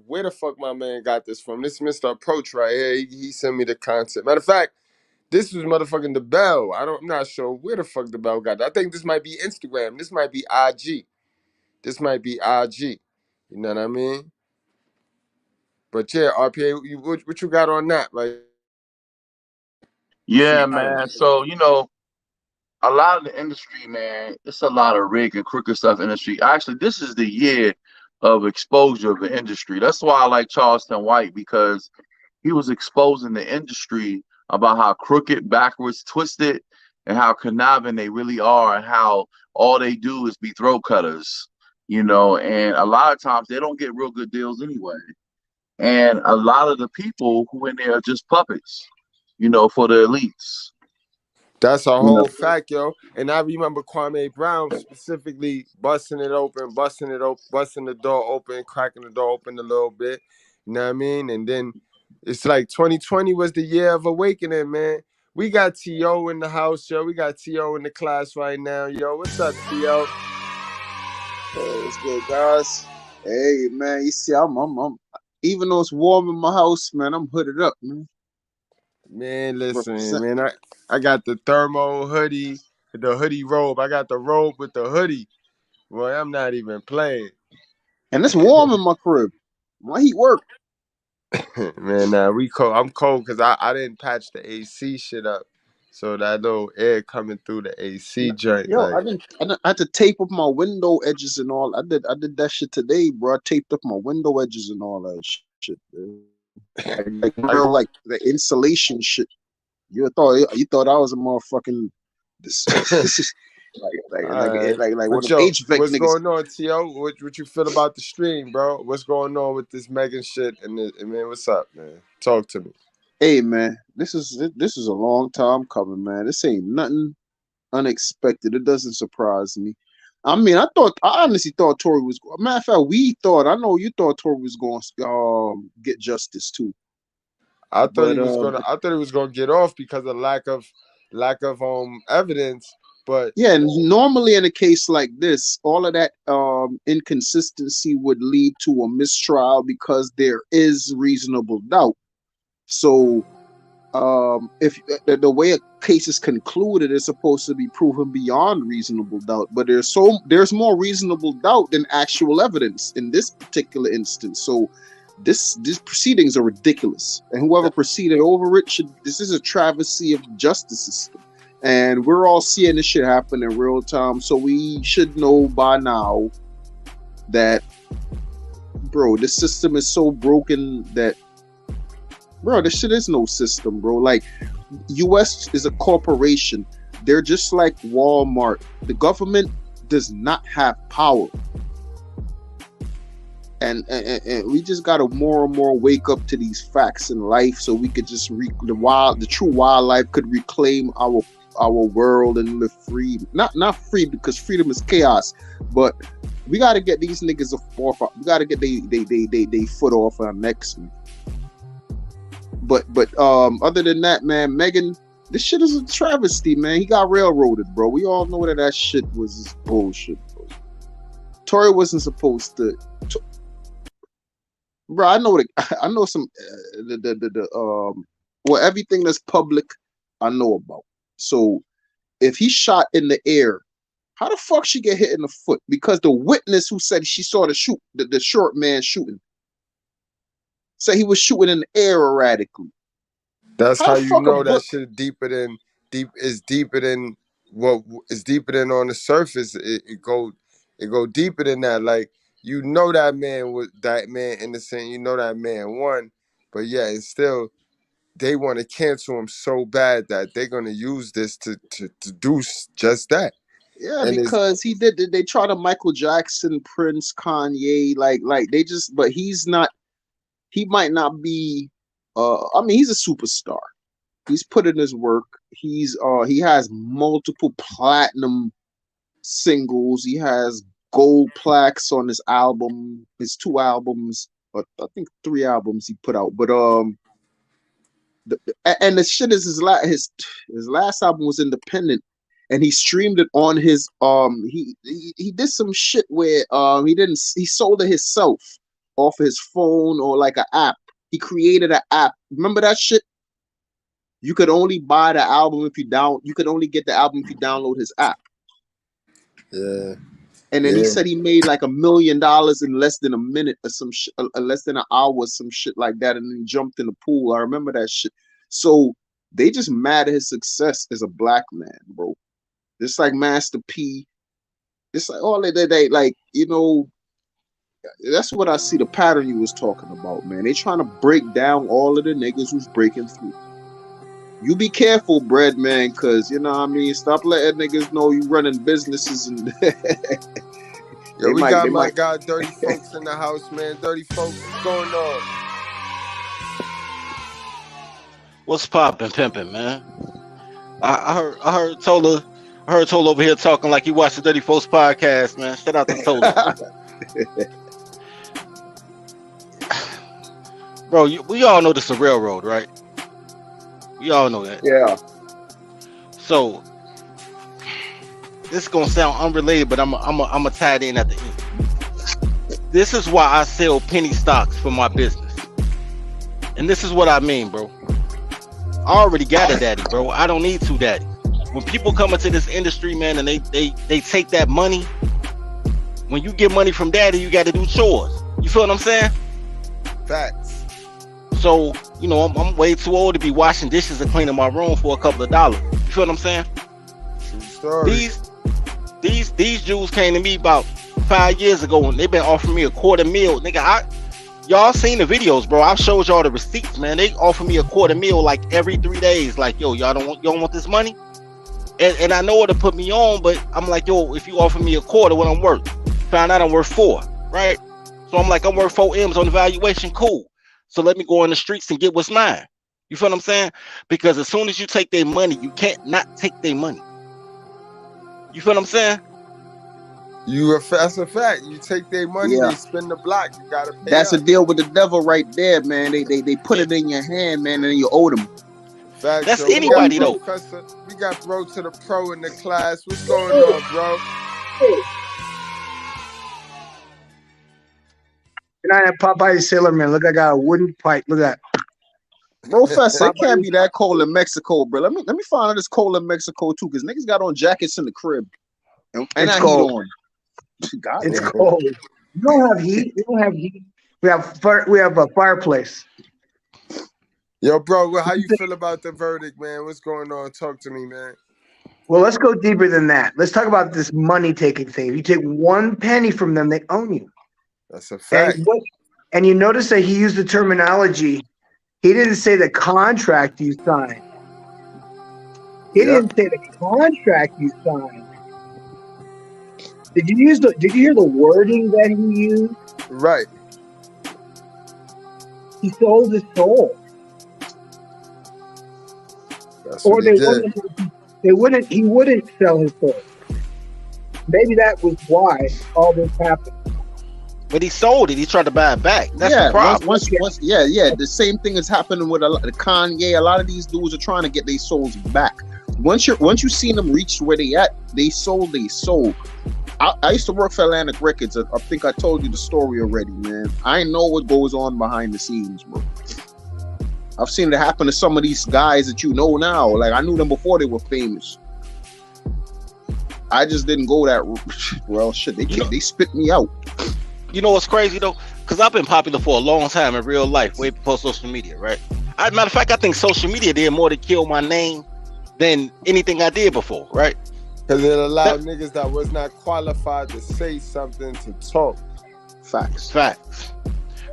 where the fuck my man got this from. This Mr. Approach right here. He sent me the concept. Matter of fact, this was motherfucking the Bell. I'm not sure where the fuck the Bell got that. I think this might be Instagram. This might be IG. This might be IG. You know what I mean? But yeah, RPA, what you got on that? Like, Yeah, man. So, a lot of the industry, man, it's a lot of rig and crooked stuff in the industry. Actually, this is the year of exposure of the industry. That's why I like Charleston White, because he was exposing the industry about how crooked, backwards, twisted, and how conniving they really are, and how all they do is be throat cutters, and a lot of times they don't get real good deals anyway. And a lot of the people who in there are just puppets, for the elites. That's a whole fact, yo. And I remember Kwame Brown specifically busting the door open, cracking the door open a little bit. You know what I mean? And then it's like 2020 was the year of awakening, man. We got T.O. in the house, yo. We got T.O. in the class right now, yo. What's up, T.O.? Hey, what's good, guys? Hey, man, you see, I'm even though it's warm in my house, man, I'm hooded up, man. Man, listen, man, I got the thermo hoodie, the hoodie robe. I got the robe with the hoodie. Boy, I'm not even playing. And it's warm in my crib. My heat work. Man, we cold. I'm cold because I didn't patch the AC shit up, so that little air coming through the AC joint. Yo, Like, I had to tape up my window edges and all. I did that shit today, bro. I taped up my window edges and all that shit. Like the insulation shit. You thought I was a motherfucking like one of HVAC what's niggas. going on, T.O.? What you feel about the stream, bro? What's going on with this Megan shit? And man, what's up, man? Talk to me. Hey, man, this is a long time coming, man. This ain't nothing unexpected. It doesn't surprise me. I mean, I honestly thought Tory was. Matter of fact, I know you thought Tory was going to get justice too. I thought he was gonna get off because of lack of evidence. But yeah, and normally in a case like this, all of that inconsistency would lead to a mistrial because there is reasonable doubt. So if the way a case is concluded is supposed to be proven beyond reasonable doubt, but there's more reasonable doubt than actual evidence in this particular instance. So these proceedings are ridiculous, and whoever proceeded over it this is a travesty of the justice system, and we're all seeing this shit happen in real time. So we should know by now that, bro, this system is so broken that, bro, this shit is no system, bro. Like, U.S. is a corporation. They're just like Walmart. The government does not have power. And we just gotta more and more wake up to these facts in life, so we could just the true wildlife could reclaim our world and live free. Not free because freedom is chaos, but we gotta get these niggas off. We gotta get they foot off our necks, man. But other than that, man, Megan, this shit is a travesty, man. He got railroaded, bro. We all know that shit was bullshit, bro. Tory wasn't supposed to. Bro, I know some everything that's public, I know about. So if he shot in the air, how the fuck she get hit in the foot? Because the witness who said she saw the short man shooting, said he was shooting in the air erratically. That's how you know that shit is deeper than what is deeper than on the surface. It go deeper than that. Like, you know that man innocent. You know that man won, but yeah, it's still they want to cancel him so bad that they're gonna use this to do just that. Yeah, and because he did. They try to Michael Jackson, Prince, Kanye, like they just. But he's not. He might not be. I mean, he's a superstar. He's put in his work. He has multiple platinum singles. He has gold plaques on his album, his 2 albums, or I think 3 albums he put out. But and the shit is his last album was independent, and he streamed it on his he did some shit where he sold it himself off his phone or like an app. He created an app. Remember that shit? You could only buy the album you could only get the album if you download his app. Yeah. And then he said he made like $1 million in less than a minute or some shit, less than an hour or some shit like that. And then he jumped in the pool. I remember that shit. So they just mad at his success as a black man, bro. Just like Master P. It's like all they like, you know, that's what I see the pattern you was talking about, man. They trying to break down all of the niggas who's breaking through. You be careful, Bread, man, because, you know what I mean? Stop letting niggas know you running businesses. And Yo, we got my guy Dirty Folks in the house, man. Dirty Folks, what's going on? What's poppin', pimpin', man? I heard Tola over here talking like he watched the Dirty Folks podcast, man. Shout out to Tola. Bro, we all know this is a railroad, right? We all know that. Yeah. So this is gonna sound unrelated, but I'm tie it in at the end. This is why I sell penny stocks for my business, and this is what I mean, bro. I already got a daddy, bro. I don't need 2 daddies. When people come into this industry, man, and they take that money. When you get money from daddy, you got to do chores. You feel what I'm saying? Facts. So, you know, I'm way too old to be washing dishes and cleaning my room for a couple of dollars. You feel what I'm saying? These Jews came to me about 5 years ago and they've been offering me $250,000. Nigga, y'all seen the videos, bro. I've showed y'all the receipts, man. They offer me $250,000 like every 3 days. Like, yo, y'all don't want this money? And I know it'll put me on, but I'm like, yo, if you offer me $250,000, what I'm worth? Found out I'm worth 4, right? So I'm like, I'm worth 4 M's on the valuation. Cool. So let me go in the streets and get what's mine. You feel what I'm saying? Because as soon as you take their money, you can't not take their money. You feel what I'm saying? That's a fact. You take their money, they spin the block. You gotta pay. That's a deal with the devil right there, man. They put it in your hand, man, and you owe them. Fact, that's anybody though. We got Bro to the Pro in the class. What's going on, bro? And I have Popeye Sailor Man. Look, I got a wooden pipe. Look at that. Bro, Fessa, it can't be that cold in Mexico, bro. Let me find out it's cold in Mexico too, because niggas got on jackets in the crib. And it's cold. Heat on. It's cold. We don't have heat. We have a fireplace. Yo, bro, how you feel about the verdict, man? What's going on? Talk to me, man. Well, let's go deeper than that. Let's talk about this money taking thing. If you take 1 penny from them, they own you. That's a fact. And you notice that he used the terminology. He didn't say the contract you signed. He didn't say the contract you signed. Did you hear the wording that he used? Right. He sold his soul. That's what he wouldn't sell his soul. Maybe that was why all this happened. But he sold it. He tried to buy it back. That's the problem. The same thing is happening with Kanye. A lot of these dudes are trying to get their souls back. Once you seen them reach where they at, they sold their soul. I used to work for Atlantic Records. I think I told you the story already, man. I know what goes on behind the scenes, bro. I've seen it happen to some of these guys that you know now. Like, I knew them before they were famous. I just didn't go that route. Well, shit, they spit me out. You know what's crazy though? Because I've been popular for a long time in real life, way before social media, right? Matter of fact, I think social media did more to kill my name than anything I did before, right? Because it allowed niggas that was not qualified to say something to talk. Facts.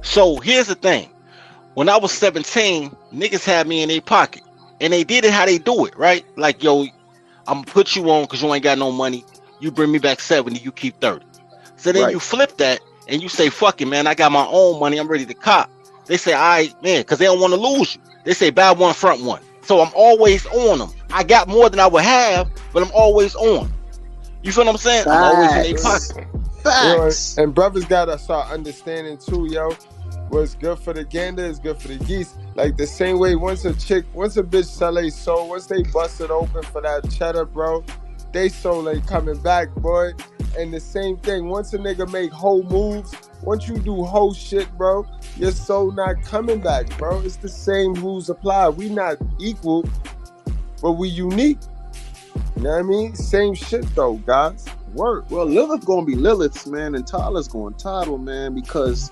So here's the thing. When I was 17, niggas had me in their pocket. And they did it how they do it, right? Like, yo, I'm gonna put you on because you ain't got no money. You bring me back 70, you keep 30. So then you flip that and you say, fuck it, man, I got my own money, I'm ready to cop. They say, all right, man, because they don't want to lose you. They say, buy one, front one. So I'm always on them. I got more than I would have, but I'm always on. You feel what I'm saying? Facts. I'm always in their pocket. Facts. Yo, and brothers gotta start understanding too, yo. What's good for the gander is good for the geese. Like the same way, once a bitch sell a soul, once they bust it open for that cheddar, bro, they soul ain't coming back, boy. And the same thing, once a nigga make whole moves, once you do whole shit, bro, your soul not coming back, bro. It's the same rules apply. We not equal, but we unique. You know what I mean? Same shit though, guys. Work. Well, Lilith gonna be Lilith's, man, and Toddler's gonna toddle, man, because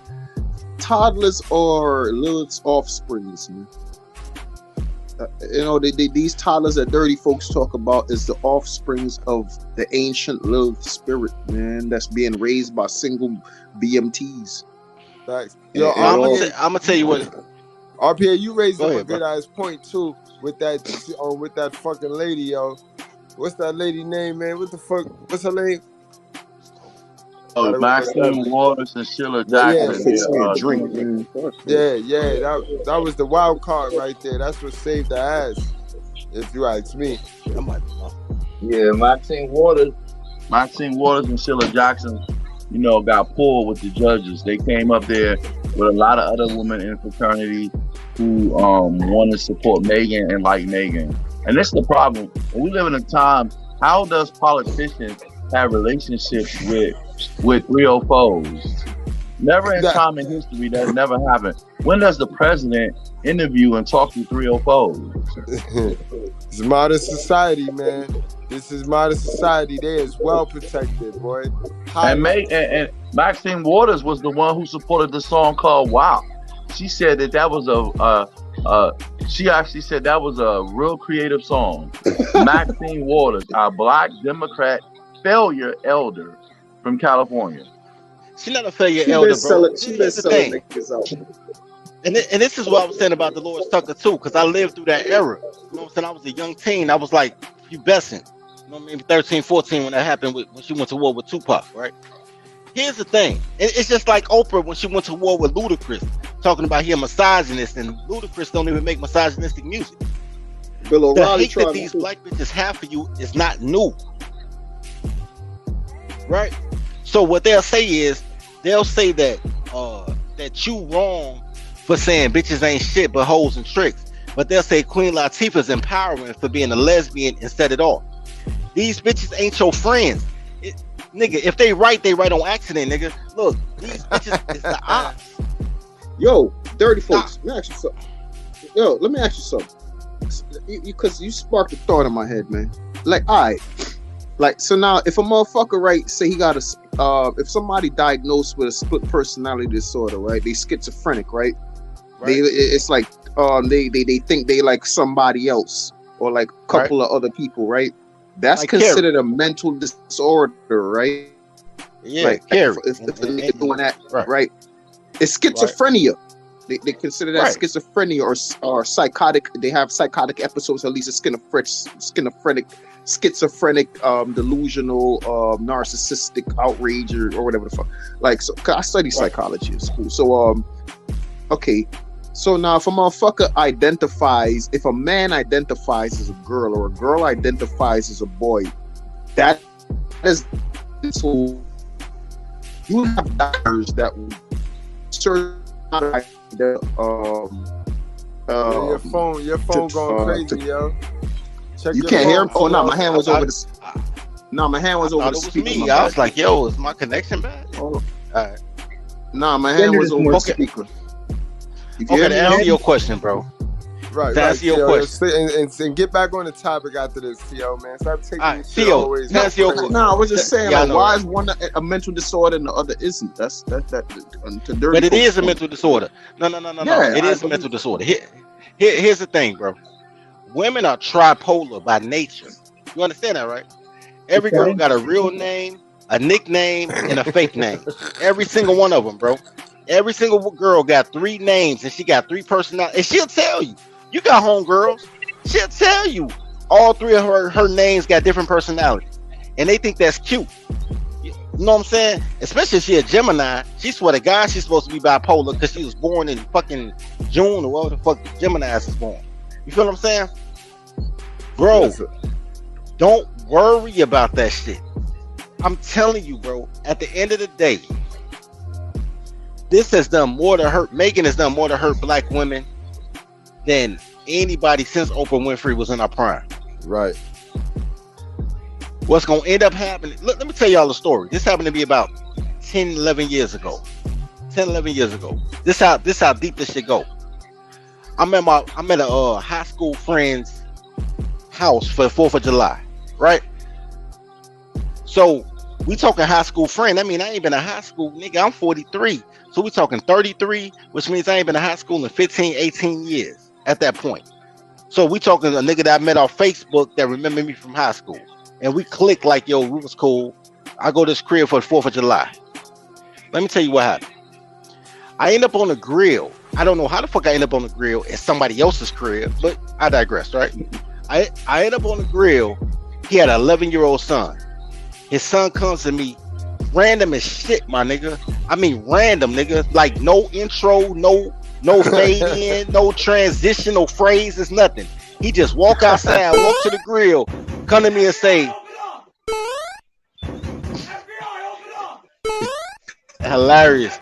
toddlers are Lilith's offsprings, man. You know, these toddlers that dirty folks talk about is the offsprings of the ancient Lilith spirit, man, that's being raised by single BMTs. Thanks. Yo, I'm gonna tell you what. RPA, you raised up a good ass point too with that fucking lady, yo. What's that lady name, man? What the fuck? What's her name? Oh, Maxine Waters and Sheila Jackson. That was the wild card right there. That's what saved the ass, if you ask me. Yeah, Maxine Waters and Sheila Jackson, you know, got pulled with the judges. They came up there with a lot of other women in fraternity who want to support Megan and like Megan. And this is the problem. When we live in a time, how does politicians have relationships with 304s? Never in time in history that never happened. When does the president interview and talk to 304s? It's modern society, man. This is modern society. They is well protected, boy. And Maxine Waters was the one who supported the song called "Wow." She said that was she actually said that was a real creative song. Maxine Waters, our Black Democrat failure elder from California. She's not a failure elder, bro. She's been selling niggas out. And this is what I was saying about Dolores Tucker too, because I lived through that era. You know what I'm saying? I was a young teen. I was like pubescent. You know what I mean? 13, 14 when that happened when she went to war with Tupac, right? Here's the thing. It's just like Oprah when she went to war with Ludacris, talking about he a misogynist, and Ludacris don't even make misogynistic music. Bill The O'Reilly hate that these black bitches have for you is not new. Right? So what they'll say is, they'll say that that you wrong for saying bitches ain't shit but hoes and tricks. But they'll say Queen Latifah's empowering for being a lesbian and set it off. These bitches ain't your friends. Nigga, if they write on accident, nigga. Look, these bitches is the ops. Yo, dirty folks, let me ask you something. Let me ask you something. Because you sparked a thought in my head, man. Like, all right. Like, so now, if a motherfucker, right, say he got if somebody diagnosed with a split personality disorder, right, they schizophrenic, right? It's like, they think they like somebody else or like a couple of other people, right? That's like considered a mental disorder, right? Yeah, like, if the nigga doing that, right? It's schizophrenia. They consider that schizophrenia or psychotic. They have psychotic episodes, at least a schizophrenic, delusional, narcissistic outrage or whatever the fuck. Like, so I study psychology in school. So, okay. So now if a motherfucker if a man identifies as a girl or a girl identifies as a boy, that is, so you have doctors that will search your phone going crazy, yo. Check you can't hear him? Oh no, my hand was over the. No, my hand was over the speaker. Me. I was like, yo, is my connection bad? All right. Nah, my hand was over the speaker. Okay, to answer your question, bro. Right, to answer your question. And get back on the topic after this, Theo, man. Stop taking Theo, always. To answer your question. No, I was just saying, like, why is one a mental disorder and the other isn't? That's that. But it is a mental disorder. No. It is a mental disorder. Here's the thing, bro. Women are tripolar by nature. You understand that, right? Every girl got a real name, a nickname, and a fake name. Every single one of them, bro. Every single girl got 3 names and she got 3 personalities. And she'll tell you. You got homegirls. She'll tell you. All 3 of her names got different personalities. And they think that's cute. You know what I'm saying? Especially if she a Gemini. She swear to God she's supposed to be bipolar because she was born in fucking June or whatever the fuck Geminis is born. You feel what I'm saying? Bro, don't worry about that shit. I'm telling you, bro, at the end of the day, this has done more to hurt. Megan has done more to hurt black women than anybody since Oprah Winfrey was in our prime. Right. What's going to end up happening? Look, let me tell y'all a story. This happened to me about 10, 11 years ago. 10, 11 years ago. This how deep this shit go. I'm at a high school friend's house for the 4th of July, right? So we talking high school friend. I mean, I ain't been to high school, nigga. I'm 43. So we talking 33, which means I ain't been to high school in 15, 18 years at that point. So we talking a nigga that I met on Facebook that remember me from high school. And we click like, yo, we was cool. I go to this crib for the 4th of July. Let me tell you what happened. I end up on the grill. I don't know how the fuck I end up on the grill at somebody else's crib, but I digress, right? I end up on the grill. He had an 11-year-old son. His son comes to me, random as shit, my nigga. I mean, random, nigga. Like, no intro, no fade in, no transition, no phrases, nothing. He just walk outside, walk to the grill, come to me and say, hilarious.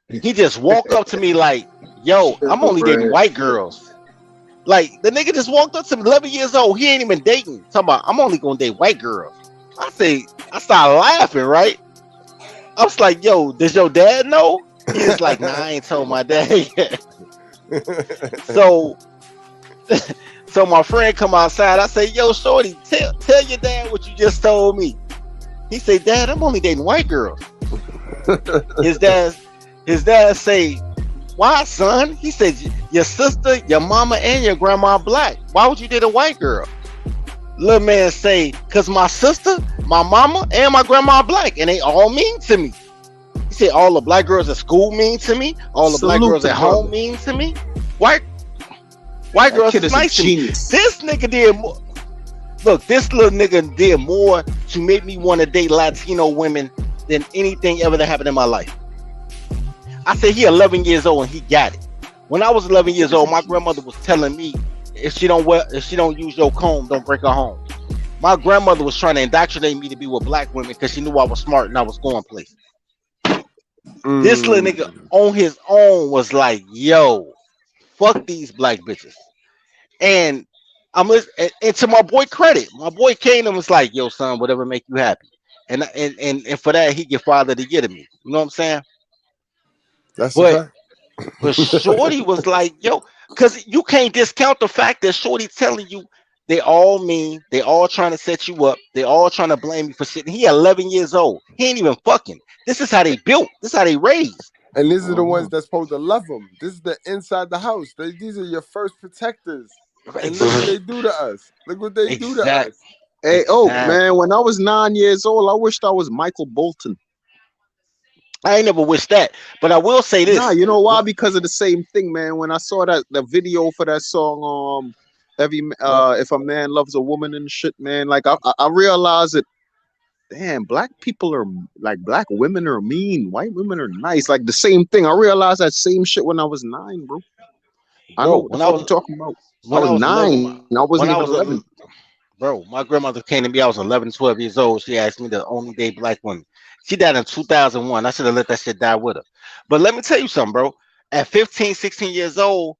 He just walk up to me like, yo, I'm only dating white girls. Like, the nigga just walked up to me, 11 years old. He ain't even dating. Talking about, I'm only gonna date white girls. I started laughing, right? I was like, yo, does your dad know? He was like, nah, I ain't told my dad yet. So my friend come outside. I say, yo, shorty, tell your dad what you just told me. He say, Dad, I'm only dating white girls. His dad His dad say, "Why, son?" He said, "Your sister, your mama, and your grandma black. Why would you date a white girl?" Little man say, "Cause my sister, my mama, and my grandma black, and they all mean to me." He said, "All the black girls at school mean to me. All the black girls at home mean to me. White girls is nice to me." This nigga did more. Look, this little nigga did more to make me want to date Latino women than anything ever that happened in my life. I said he 11 years old and he got it. When I was 11 years old, my grandmother was telling me if she don't use your comb, don't break her home. My grandmother was trying to indoctrinate me to be with black women because she knew I was smart and I was going places. This little nigga on his own was like, "Yo, fuck these black bitches." And I'm listening, and to my boy credit, my boy came and was like, "Yo, son, whatever make you happy." And for that he get father to get at me. You know what I'm saying? That's a But fact. But Shorty was like, "Yo," because you can't discount the fact that Shorty telling you they all mean, they all trying to set you up, they all trying to blame you for shit. And he 11 years old. He ain't even fucking. This is how they built. This is how they raised. And these are the ones that's supposed to love them. This is the inside the house. These are your first protectors. And look what they do to us. Look what they do to us. Hey, man, when I was 9 years old, I wished I was Michael Bolton. I ain't never wished that, but I will say this. Nah, you know why? Because of the same thing, man. When I saw the video for that song, if a man loves a woman and shit, man, like I realized that, damn, black people are like, black women are mean, white women are nice, like the same thing. I realized that same shit when I was 9, bro. I know what the fuck you talking about. I was 9. I wasn't even 11. Bro, my grandmother came to me. I was 11, 12 years old. She asked me to only date black women. She died in 2001. I should have let that shit die with her. But let me tell you something, bro. At 15, 16 years old,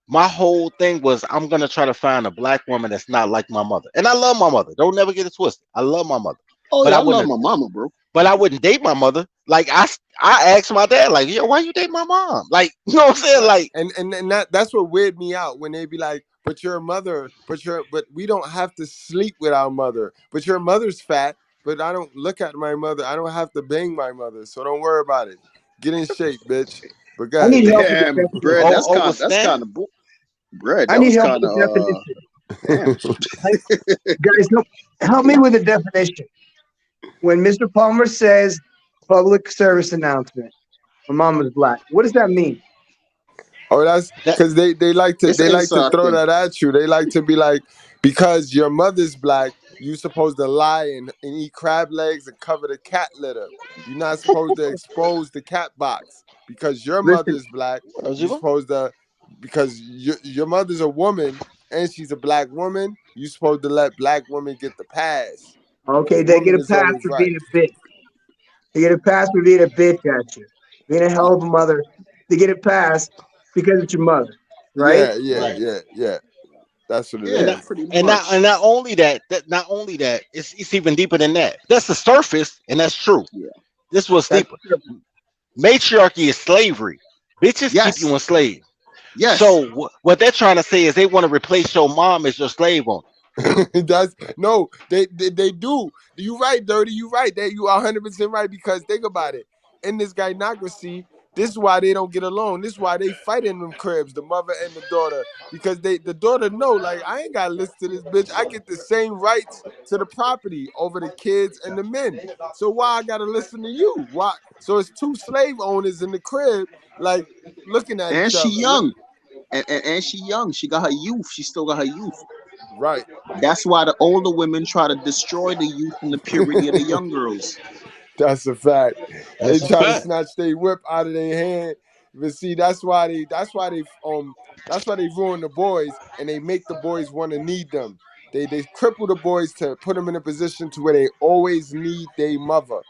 my whole thing was I'm going to try to find a black woman that's not like my mother. And I love my mother. Don't never get it twisted. I love my mother. Oh, yeah, I love my mama, bro. But I wouldn't date my mother. Like, I asked my dad, like, "Yo, why you date my mom?" Like, you know what I'm saying? Like, and that's what weirded me out when they be like, but your mother, but we don't have to sleep with our mother. But your mother's fat, but I don't look at my mother. I don't have to bang my mother, so don't worry about it. Get in shape, bitch. But I need help with damn, the Brad, that's kind of Brad. I need help with the definition. Guys, help me with the definition. When Mr. Palmer says public service announcement, my mom is black, what does that mean? Oh, that's because they like to throw that at you. They like to be like, because your mother's black, you supposed to lie and eat crab legs and cover the cat litter. You're not supposed to expose the cat box because your mother's black. You're supposed to, because your mother's a woman and she's a black woman. You're supposed to let black women get the pass. Okay, they get a pass for being a bitch. They get a pass for being a bitch at you. Being a hell of a mother. They get a pass because it's your mother, right? Yeah. That's what it is. Pretty much. And not only that, it's even deeper than that. That's the surface, and that's true. Yeah. This was deeper. Matriarchy is slavery. Bitches keep you enslaved. Yes. So what they're trying to say is they want to replace your mom as your slave owner. They do. You right, Dirty. You right. You are 100% right, because think about it. In this gynocracy, this is why they don't get along. This is why they fight in them cribs, the mother and the daughter, because the daughter know, like, I ain't got to listen to this bitch. I get the same rights to the property over the kids and the men. So why I got to listen to you? Why? So it's two slave owners in the crib, like, looking at each other. And she young. And she young. She got her youth. She still got her youth. Right. That's why the older women try to destroy the youth and the purity of the young girls. That's a fact. They try to snatch their whip out of their hand. But see, that's why they ruin the boys, and they make the boys want to need them. They cripple the boys to put them in a position to where they always need their mother.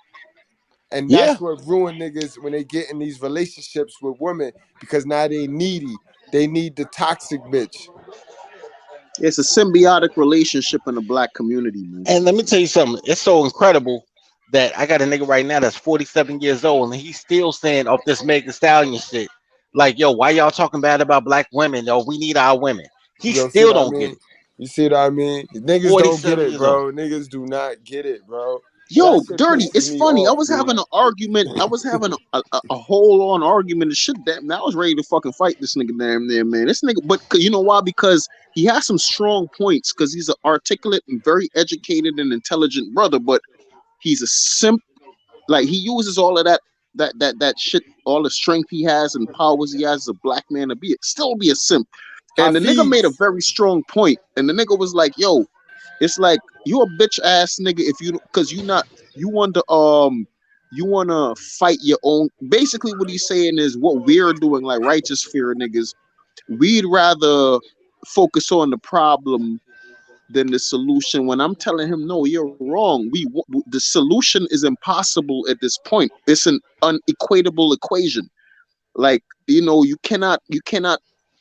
And that's what ruin niggas when they get in these relationships with women, because now they needy. They need the toxic bitch. It's a symbiotic relationship in the black community, man. And let me tell you something. It's so incredible that I got a nigga right now that's 47 years old, and he's still saying off this Megan Thee Stallion shit, like, "Yo, why y'all talking bad about black women? Yo, we need our women." He still don't get it. You see what I mean? Niggas don't get it, bro. Niggas do not get it, bro. Yo, shit Dirty, pisses it's me funny. I off, was dude. having an argument. I was having a whole on argument and shit. Damn, I was ready to fucking fight this nigga damn there, man. This nigga, but you know why? Because he has some strong points. Because he's an articulate and very educated and intelligent brother. But he's a simp. Like he uses all of that shit, all the strength he has and powers he has as a black man to still be a simp. And the nigga made a very strong point. And the nigga was like, yo, it's like you a bitch ass nigga if you because you want to fight your own. Basically what he's saying is what we're doing, like righteous fear niggas, we'd rather focus on the problem than the solution. When I'm telling him, no, you're wrong. The solution is impossible at this point. It's an unequatable equation. Like, you cannot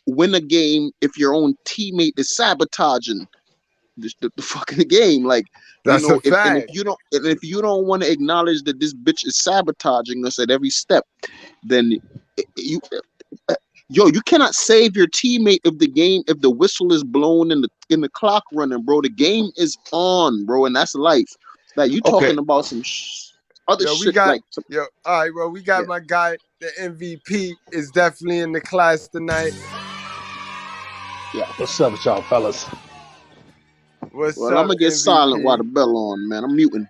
win a game if your own teammate is sabotaging the fucking game. Like, that's a fact. If you don't want to acknowledge that this bitch is sabotaging us at every step, then you cannot save your teammate if the whistle is blown and the clock running, bro. The game is on, bro, and that's life. Like you talking about some other shit. All right, bro. We got my guy, the MVP, is definitely in the class tonight. Yeah, what's up with y'all, fellas? What's up? I'm gonna get silent while the bell on, man. I'm muting.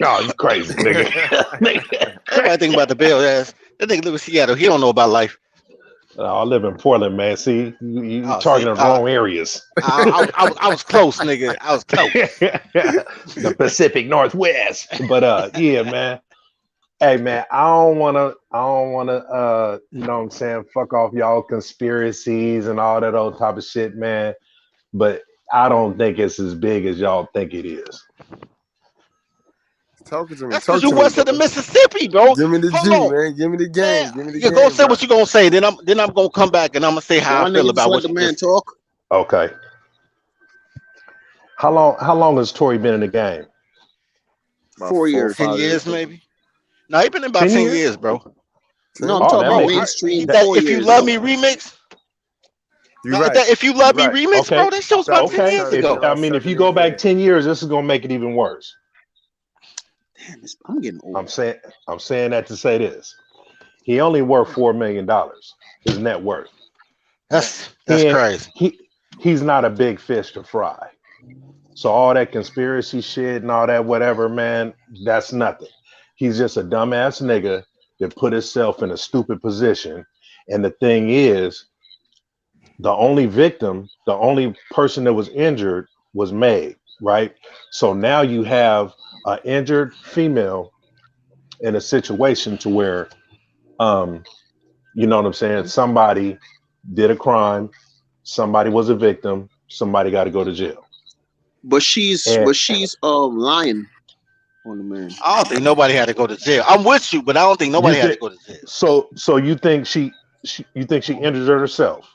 Oh, you crazy, nigga. Everybody think about the bell ass. That nigga live in Seattle. He don't know about life. I live in Portland, man. See, you targeting the wrong areas. I was close, nigga. I was close. The Pacific Northwest. But yeah, man. Hey, man, I don't wanna, you know what I'm saying, fuck off y'all conspiracies and all that old type of shit, man. But I don't think it's as big as y'all think it is. Talking to me. That's because you west of the Mississippi, bro. Give me the G, man. Give me the game. Give me the game. Go say what you gonna say. Then I'm gonna come back and I'm gonna say how I feel about what the man talk. Okay. How long has Tory been in the game? About 4 years. 10 years, maybe. No, he been in about 10 years, bro. No, I'm talking about mainstream. If you love me remix. If you love me remix, bro, that show's about 10 years ago. If you go back 10 years, this is gonna make it even worse. Damn, I'm getting old. I'm saying that to say this. He only worth $4 million. His net worth. That's crazy. He's not a big fish to fry. So all that conspiracy shit and all that whatever, man, that's nothing. He's just a dumbass nigga that put himself in a stupid position. And the thing is, the only victim, the only person that was injured was Meg, right? So now you have an injured female in a situation to where, you know what I'm saying? Somebody did a crime, somebody was a victim, somebody got to go to jail. But she's lying on the man. I don't think nobody had to go to jail. I'm with you, but I don't think nobody had to go to jail. So you think she injured herself?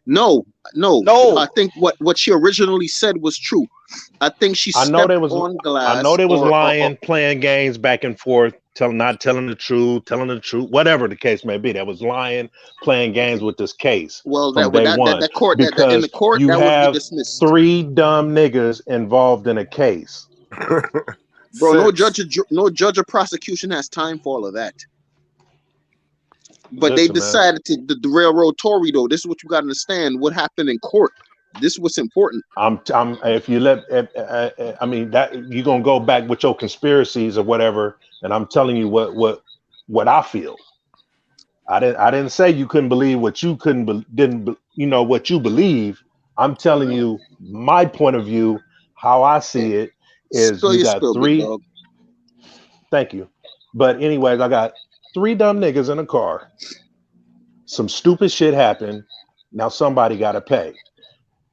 No. I think what she originally said was true. I think she stepped on glass. I know they was lying, playing games back and forth, not telling the truth, whatever the case may be. That was lying, playing games with this case. Well, in the court, you have 3 dumb niggas involved in a case. Bro, no judge or prosecution has time for all of that. But they decided to railroad Tory, though. This is what you got to understand. What happened in court? This is what's important. If you that you're gonna go back with your conspiracies or whatever, and I'm telling you what I feel. I didn't say you couldn't believe what you what you believe. I'm telling you my point of view, how I see it is you got 3. Thank you. But anyways, I got 3 dumb niggas in a car. Some stupid shit happened. Now somebody got to pay.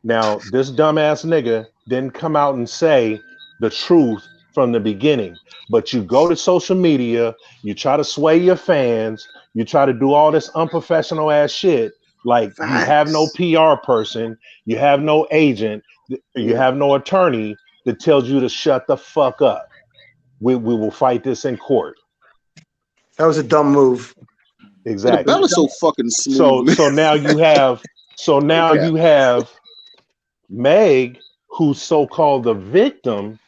Now this dumbass nigga didn't come out and say the truth from the beginning. But you go to social media, you try to sway your fans, you try to do all this unprofessional ass shit. Like you have no PR person, you have no agent, you have no attorney that tells you to shut the fuck up. We will fight this in court. That was a dumb move. Exactly. That was so fucking smooth. So now you have you have Meg, who's so-called the victim,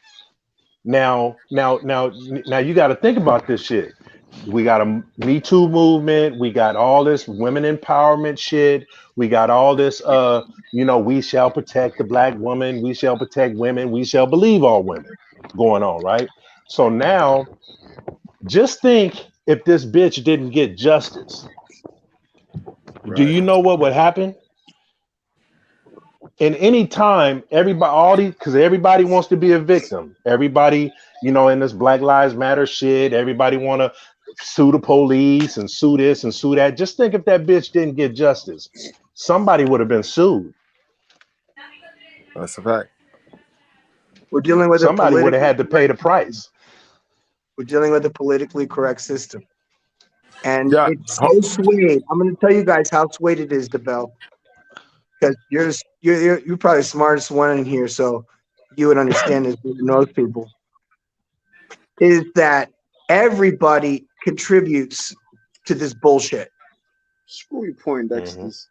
Now you got to think about this shit. We got a Me Too movement. We got all this women empowerment shit. We got all this, we shall protect the black woman. We shall protect women. We shall believe all women going on, right? So now just think if this bitch didn't get justice. Do you know what would happen? In any time, everybody wants to be a victim. Everybody, in this Black Lives Matter shit, everybody want to sue the police and sue this and sue that. Just think if that bitch didn't get justice, somebody would have been sued. That's a fact. We're dealing with somebody would have had to pay the price. We're dealing with a politically correct system, and it's so swayed. I'm going to tell you guys how swayed it is, DeBell, because you're probably the smartest one in here, so you would understand this better than most people. Is that everybody contributes to this bullshit? Screw your Poindexters.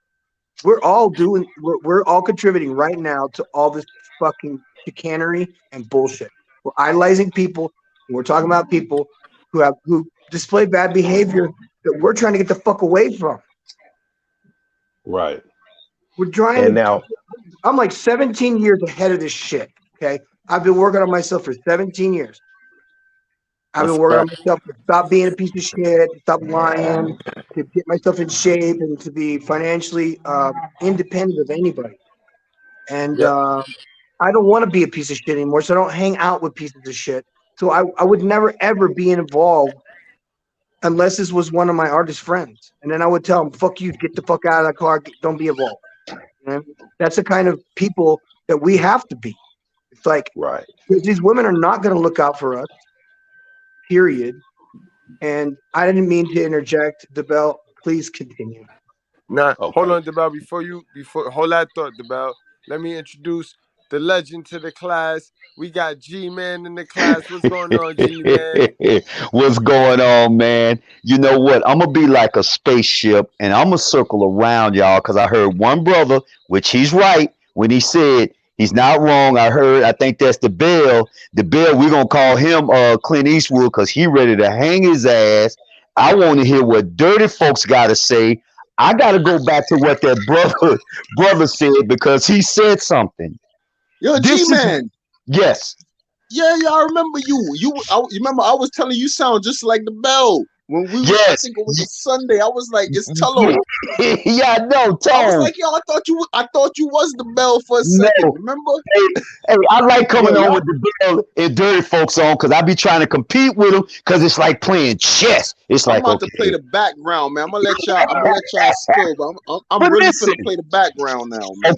We're all contributing right now to all this fucking chicanery and bullshit. We're idolizing people, and we're talking about people who display bad behavior that we're trying to get the fuck away from. Right. We're trying. And now, I'm like 17 years ahead of this shit. Okay, I've been working on myself for 17 years. I've been working on myself to stop being a piece of shit, to stop lying, to get myself in shape, and to be financially independent of anybody. And I don't want to be a piece of shit anymore, so I don't hang out with pieces of shit. So I would never, ever be involved unless this was one of my artist friends. And then I would tell him, fuck you, get the fuck out of that car, don't be involved. And that's the kind of people that we have to be. It's like, these women are not going to look out for us. Period. And I didn't mean to interject. DeBell, please continue. Hold on, DeBell. Before hold that thought, DeBell. Let me introduce the legend to the class. We got G-Man in the class. What's going on, G-Man? What's going on, man? You know what? I'm going to be like a spaceship, and I'm going to circle around, y'all, because I heard one brother, which he's right, when he said, he's not wrong. I think that's the Bill. The Bill, we're going to call him Clint Eastwood because he ready to hang his ass. I want to hear what dirty folks got to say. I got to go back to what that brother said because he said something. Yo, G-Man. Yes. Yeah, I remember you. You remember I was telling you sound just like the Bell. When we were, I think it was a Sunday, I was like, it's Tello. Yeah, no, Tone. I was like, yo, I thought you was the Bell for a second. Remember? Hey, I like coming on with the Bell and dirty folks on because I be trying to compete with them because it's like playing chess. It's like I'm about to play the background, man. I'm gonna let y'all spill, but I'm really gonna play the background now, man.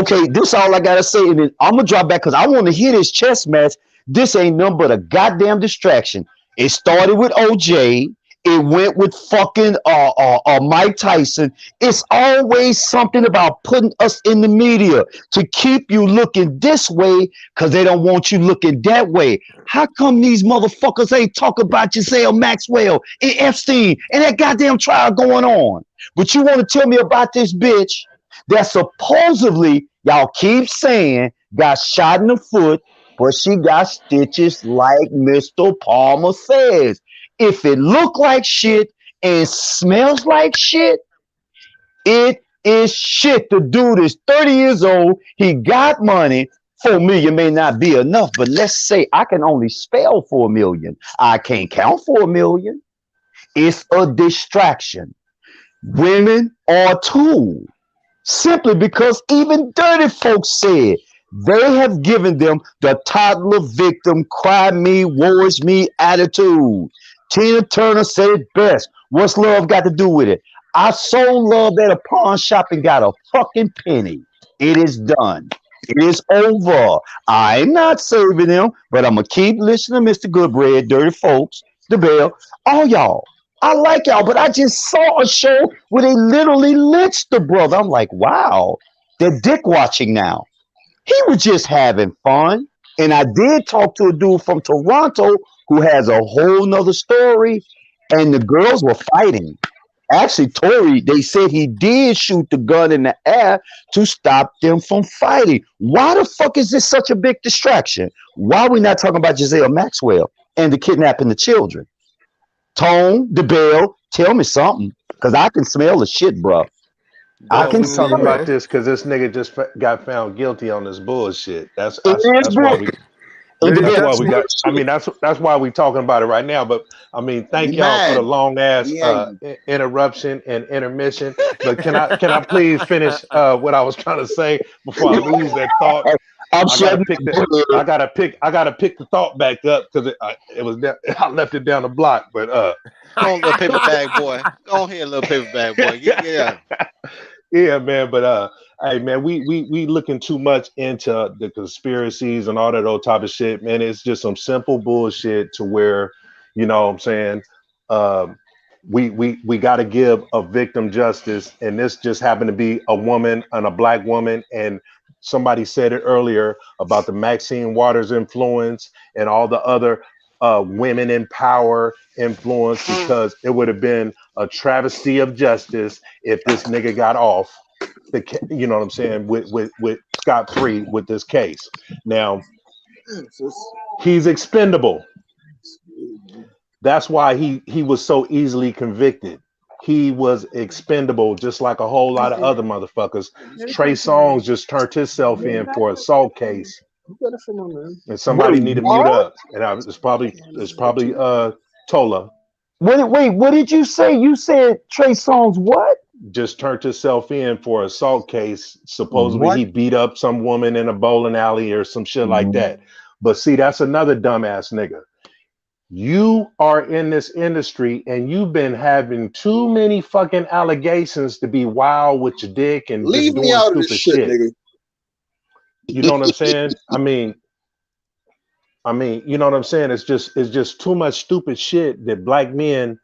Okay. This all I gotta say, and then I'm gonna drop back because I want to hear this chess match. This ain't nothing but a goddamn distraction. It started with OJ. It went with fucking Mike Tyson. It's always something about putting us in the media to keep you looking this way because they don't want you looking that way. How come these motherfuckers ain't talk about Giselle Maxwell and Epstein and that goddamn trial going on? But you want to tell me about this bitch that supposedly, y'all keep saying, got shot in the foot, but she got stitches like Mr. Palmer says. If it look like shit and smells like shit, it is shit. The dude is 30 years old. He got money. 4 million may not be enough, but let's say I can only spell 4 million. I can't count 4 million. It's a distraction. Women are a tool. Simply because even dirty folks said they have given them the toddler victim, cry me, woe is me attitude. Tina Turner said it best. What's love got to do with it? I sold love at a pawn shop and got a fucking penny. It is done. It is over. I'm not saving them, but I'm going to keep listening to Mr. Goodbread, dirty folks, the Bell, all y'all. I like y'all, but I just saw a show where they literally lynched the brother. I'm like, wow, they're dick watching now. He was just having fun. And I did talk to a dude from Toronto who has a whole nother story, and the girls were fighting Actually, Tory, they said he did shoot the gun in the air to stop them from fighting. Why the fuck is this such a big distraction? Why are we not talking about Giselle Maxwell and the kidnapping the children? Tone, the bell, tell me something, because I can smell the shit, bro. I can We smell talking about it. this because this nigga just got found guilty on this bullshit. That's It is why we. And the That's bell why we got. I shit. mean, that's why we talking about it right now. But I mean, We thank y'all for the mad. long ass We angry. interruption and intermission. But can I please finish what I was trying to say before I lose that thought? I'm I gotta shutting pick up. I gotta pick the thought back up because it was I left it down the block. But Go on, little paper bag boy. Go ahead, little paper bag boy. Yeah. yeah, man. But hey, man, we looking too much into the conspiracies and all that old type of shit, man. It's just some simple bullshit to where, you know what I'm saying, we got to give a victim justice, and this just happened to be a woman and a black woman, and somebody said it earlier about the Maxine Waters influence and all the other women in power influence, because it would have been a travesty of justice if this nigga got off you know what I'm saying, with scot free with this case. Now he's expendable. That's why he was so easily convicted. He was expendable, just like a whole lot of other motherfuckers. Trey Songz just turned himself in for assault case, and somebody need to mute up. And it's probably Tola. Wait, what did you say? You said Trey Songz what? Just turned himself in for assault case. Supposedly What? he beat up some woman in a bowling alley or some shit like that. But see, that's another dumbass nigga. You are in this industry and you've been having too many fucking allegations to be wild with your dick and Leave just me doing out of this stupid shit, nigga. You know what I'm saying? I mean, you know what I'm saying? It's just too much stupid shit that black men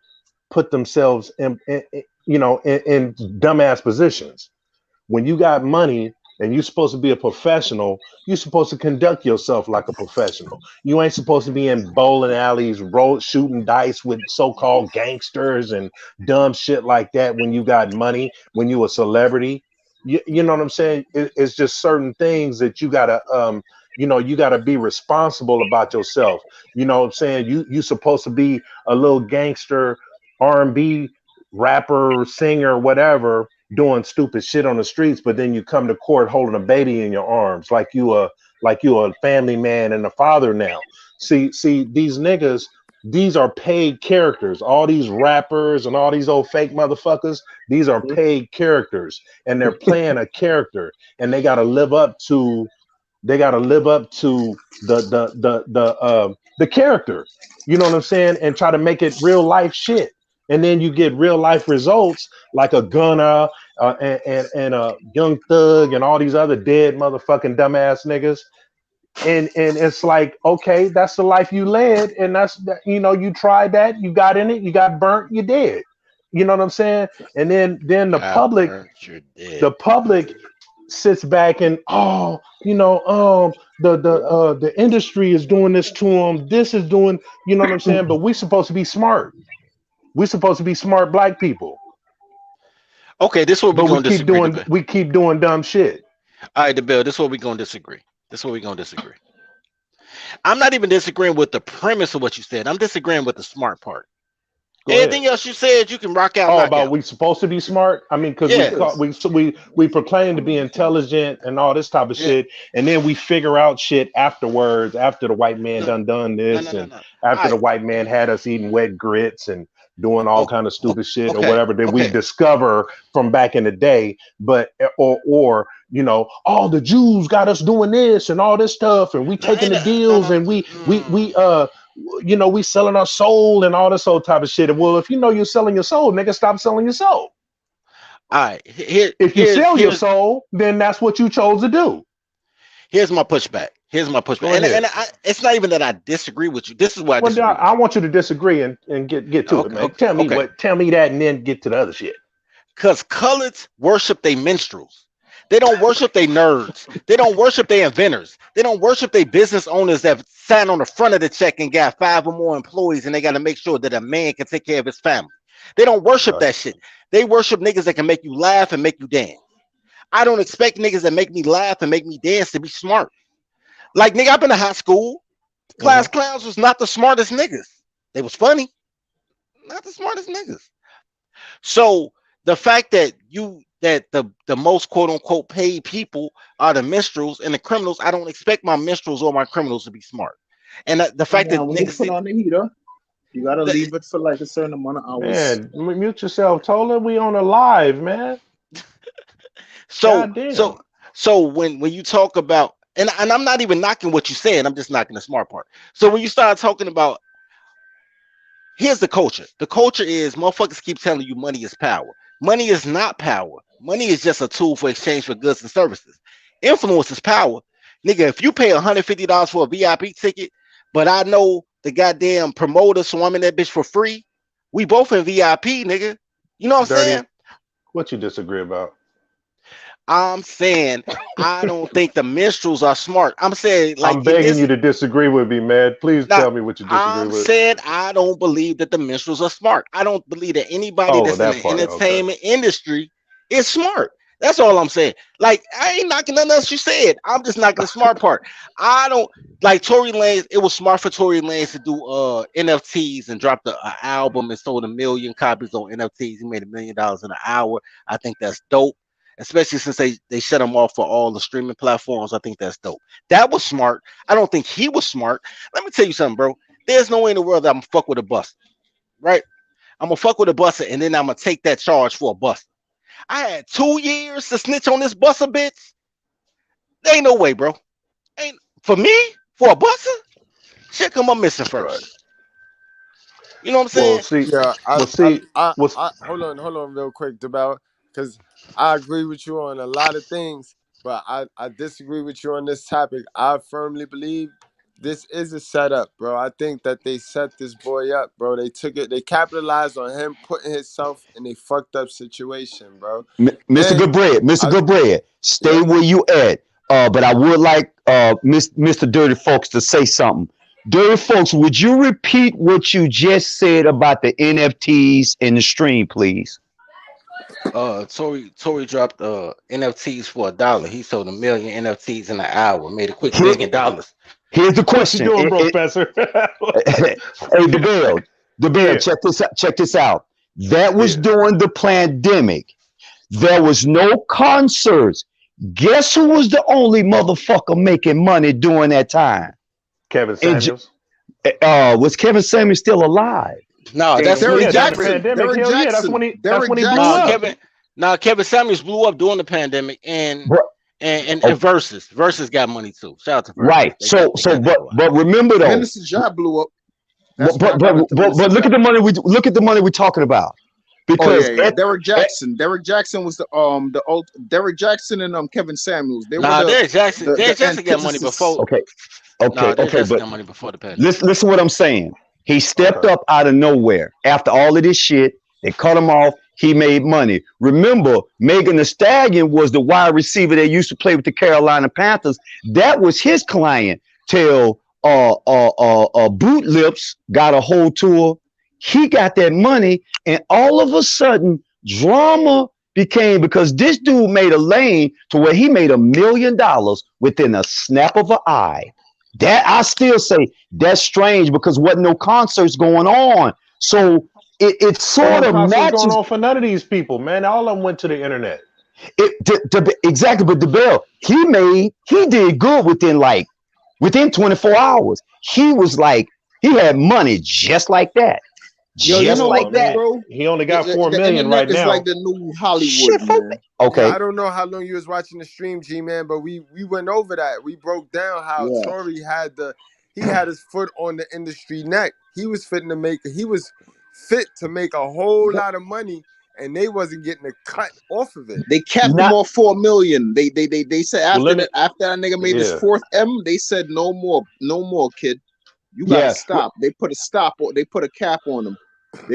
put themselves in dumbass positions. When you got money and you're supposed to be a professional, you're supposed to conduct yourself like a professional. You ain't supposed to be in bowling alleys, shooting dice with so-called gangsters and dumb shit like that when you got money, when you a celebrity. You know what I'm saying? It's just certain things that you gotta you gotta be responsible about yourself. You know what I'm saying? You supposed to be a little gangster R&B rapper, singer, whatever, doing stupid shit on the streets, but then you come to court holding a baby in your arms like you a family man and a father now. See these niggas, these are paid characters. All these rappers and all these old fake motherfuckers, these are paid characters, and they're playing a character, and they gotta live up to the character. You know what I'm saying? And try to make it real life shit. And then you get real life results like a Gunna and a Young Thug and all these other dead motherfucking dumbass niggas. And it's like, okay, that's the life you led, and that's, you tried that, you got in it, you got burnt, you dead. You know what I'm saying? And then the public sits back and the industry is doing this to them. This is doing, you know what I'm saying? But we supposed to be smart. We're supposed to be smart black people. Okay, this is what we're going to disagree. We keep doing dumb shit. All right, DeBell, this is what we're going to disagree. I'm not even disagreeing with the premise of what you said. I'm disagreeing with the smart part. Anything else you said, you can rock out. About we supposed to be smart? I mean, because we proclaim to be intelligent and all this type of shit, and then we figure out shit afterwards, after the white man done this, after the white man had us eating wet grits and doing all kind of stupid shit or whatever that we discover from back in the day. But or the Jews got us doing this and all this stuff, and we taking the deals, and we selling our soul and all this old type of shit. Well, if you're selling your soul, nigga, stop selling your soul. All right. If you sell your soul, then that's what you chose to do. Here's my pushback. And it's not even that I disagree with you. This is why I want you to disagree and get to it, man. Tell me that, and then get to the other shit. Because coloreds worship their minstrels. They don't worship their nerds. They don't worship their inventors. They don't worship their business owners that sign on the front of the check and got 5 or more employees, and they got to make sure that a man can take care of his family. They don't worship that shit. They worship niggas that can make you laugh and make you dance. I don't expect niggas that make me laugh and make me dance to be smart. Like, nigga, I've been to high school. Class clowns was not the smartest niggas. They was funny. Not the smartest niggas. So the fact that the most quote unquote paid people are the minstrels and the criminals, I don't expect my minstrels or my criminals to be smart. And the fact that when you put on the heater, you gotta leave it for like a certain amount of hours. Man, mute yourself. Told her we on a live, man. So when you talk about, and I'm not even knocking what you said, I'm just knocking the smart part. So when you start talking about, here's the culture. The culture is motherfuckers keep telling you money is power. Money is not power. Money is just a tool for exchange for goods and services. Influence is power. Nigga, if you pay $150 for a VIP ticket, but I know the goddamn promoter, so I'm in that bitch for free, we both in VIP, nigga. You know what I'm saying? What you disagree about? I'm saying I don't think the minstrels are smart. I'm saying, like, I'm begging you to disagree with me, man. Please tell me what you disagree with. I'm saying I don't believe that the minstrels are smart. I don't believe that anybody that's in the entertainment industry is smart. That's all I'm saying. Like, I ain't knocking nothing else you said. I'm just knocking the smart part. I don't like Tory Lanez. It was smart for Tory Lanez to do NFTs and drop the album and sold 1 million copies on NFTs. He made $1 million in an hour. I think that's dope. Especially since they shut him off for all the streaming platforms. I think that's dope. That was smart. I don't think he was smart. Let me tell you something, bro. There's no way in the world that I'm gonna fuck with a buster, right? I'm gonna fuck with a buster and then I'm gonna take that charge for a buster. I had 2 years to snitch on this buster, bitch. There ain't no way, bro. Ain't for me, for a buster, shit come up missing first. Right. You know what I'm saying? Hold on real quick, DeBell, because I agree with you on a lot of things, but I disagree with you on this topic. I firmly believe this is a setup, bro. I think that they set this boy up, bro. They took it, they capitalized on him putting himself in a fucked up situation, bro. Mr. Goodbread, stay where you at. But I would like Mr. Dirty Folks to say something. Dirty Folks, would you repeat what you just said about the NFTs in the stream, please? Tory dropped NFTs for $1. He sold 1 million NFTs in an hour, made a quick $1 million. Here's the question. What you doing, Professor? Hey, DeBell, check this out. That was during the pandemic. There was no concerts. Guess who was the only motherfucker making money during that time? Kevin Samuels. Was Kevin Samuels still alive? No, that's Derrick Jackson. That's when he blew up. Kevin Samuels blew up during the pandemic, and Versus got money too. Shout out to Versus. Right. But remember though, Minister Job blew up. But look at the money we're talking about. Because Derrick Jackson was the old Derrick Jackson and Kevin Samuels. Derrick Jackson got money before. Okay. But got money before the pandemic. Listen what I'm saying. He stepped up out of nowhere after all of this shit. They cut him off. He made money. Remember, Megan Thee Stallion was the wide receiver that used to play with the Carolina Panthers. That was his client till Boot Lips got a whole tour. He got that money, and all of a sudden, drama became, because this dude made a lane to where he made $1 million within a snap of an eye. That I still say that's strange because wasn't no concerts going on. So it sort of matches going on for none of these people, man. All of them went to the internet. Exactly, but DeBell, he did good within 24 hours. He was like, he had money just like that. Bro? He only got 4 million right now. It's like the new Hollywood, man. Okay. Yeah, I don't know how long you was watching the stream, G-Man, but we went over that. We broke down how Tory had his foot on the industry neck. He was fit to make a whole lot of money, and they wasn't getting a cut off of it. They capped him off 4 million. They said after that nigga made his 4th M, they said no more, kid. You gotta stop. They put a cap on him.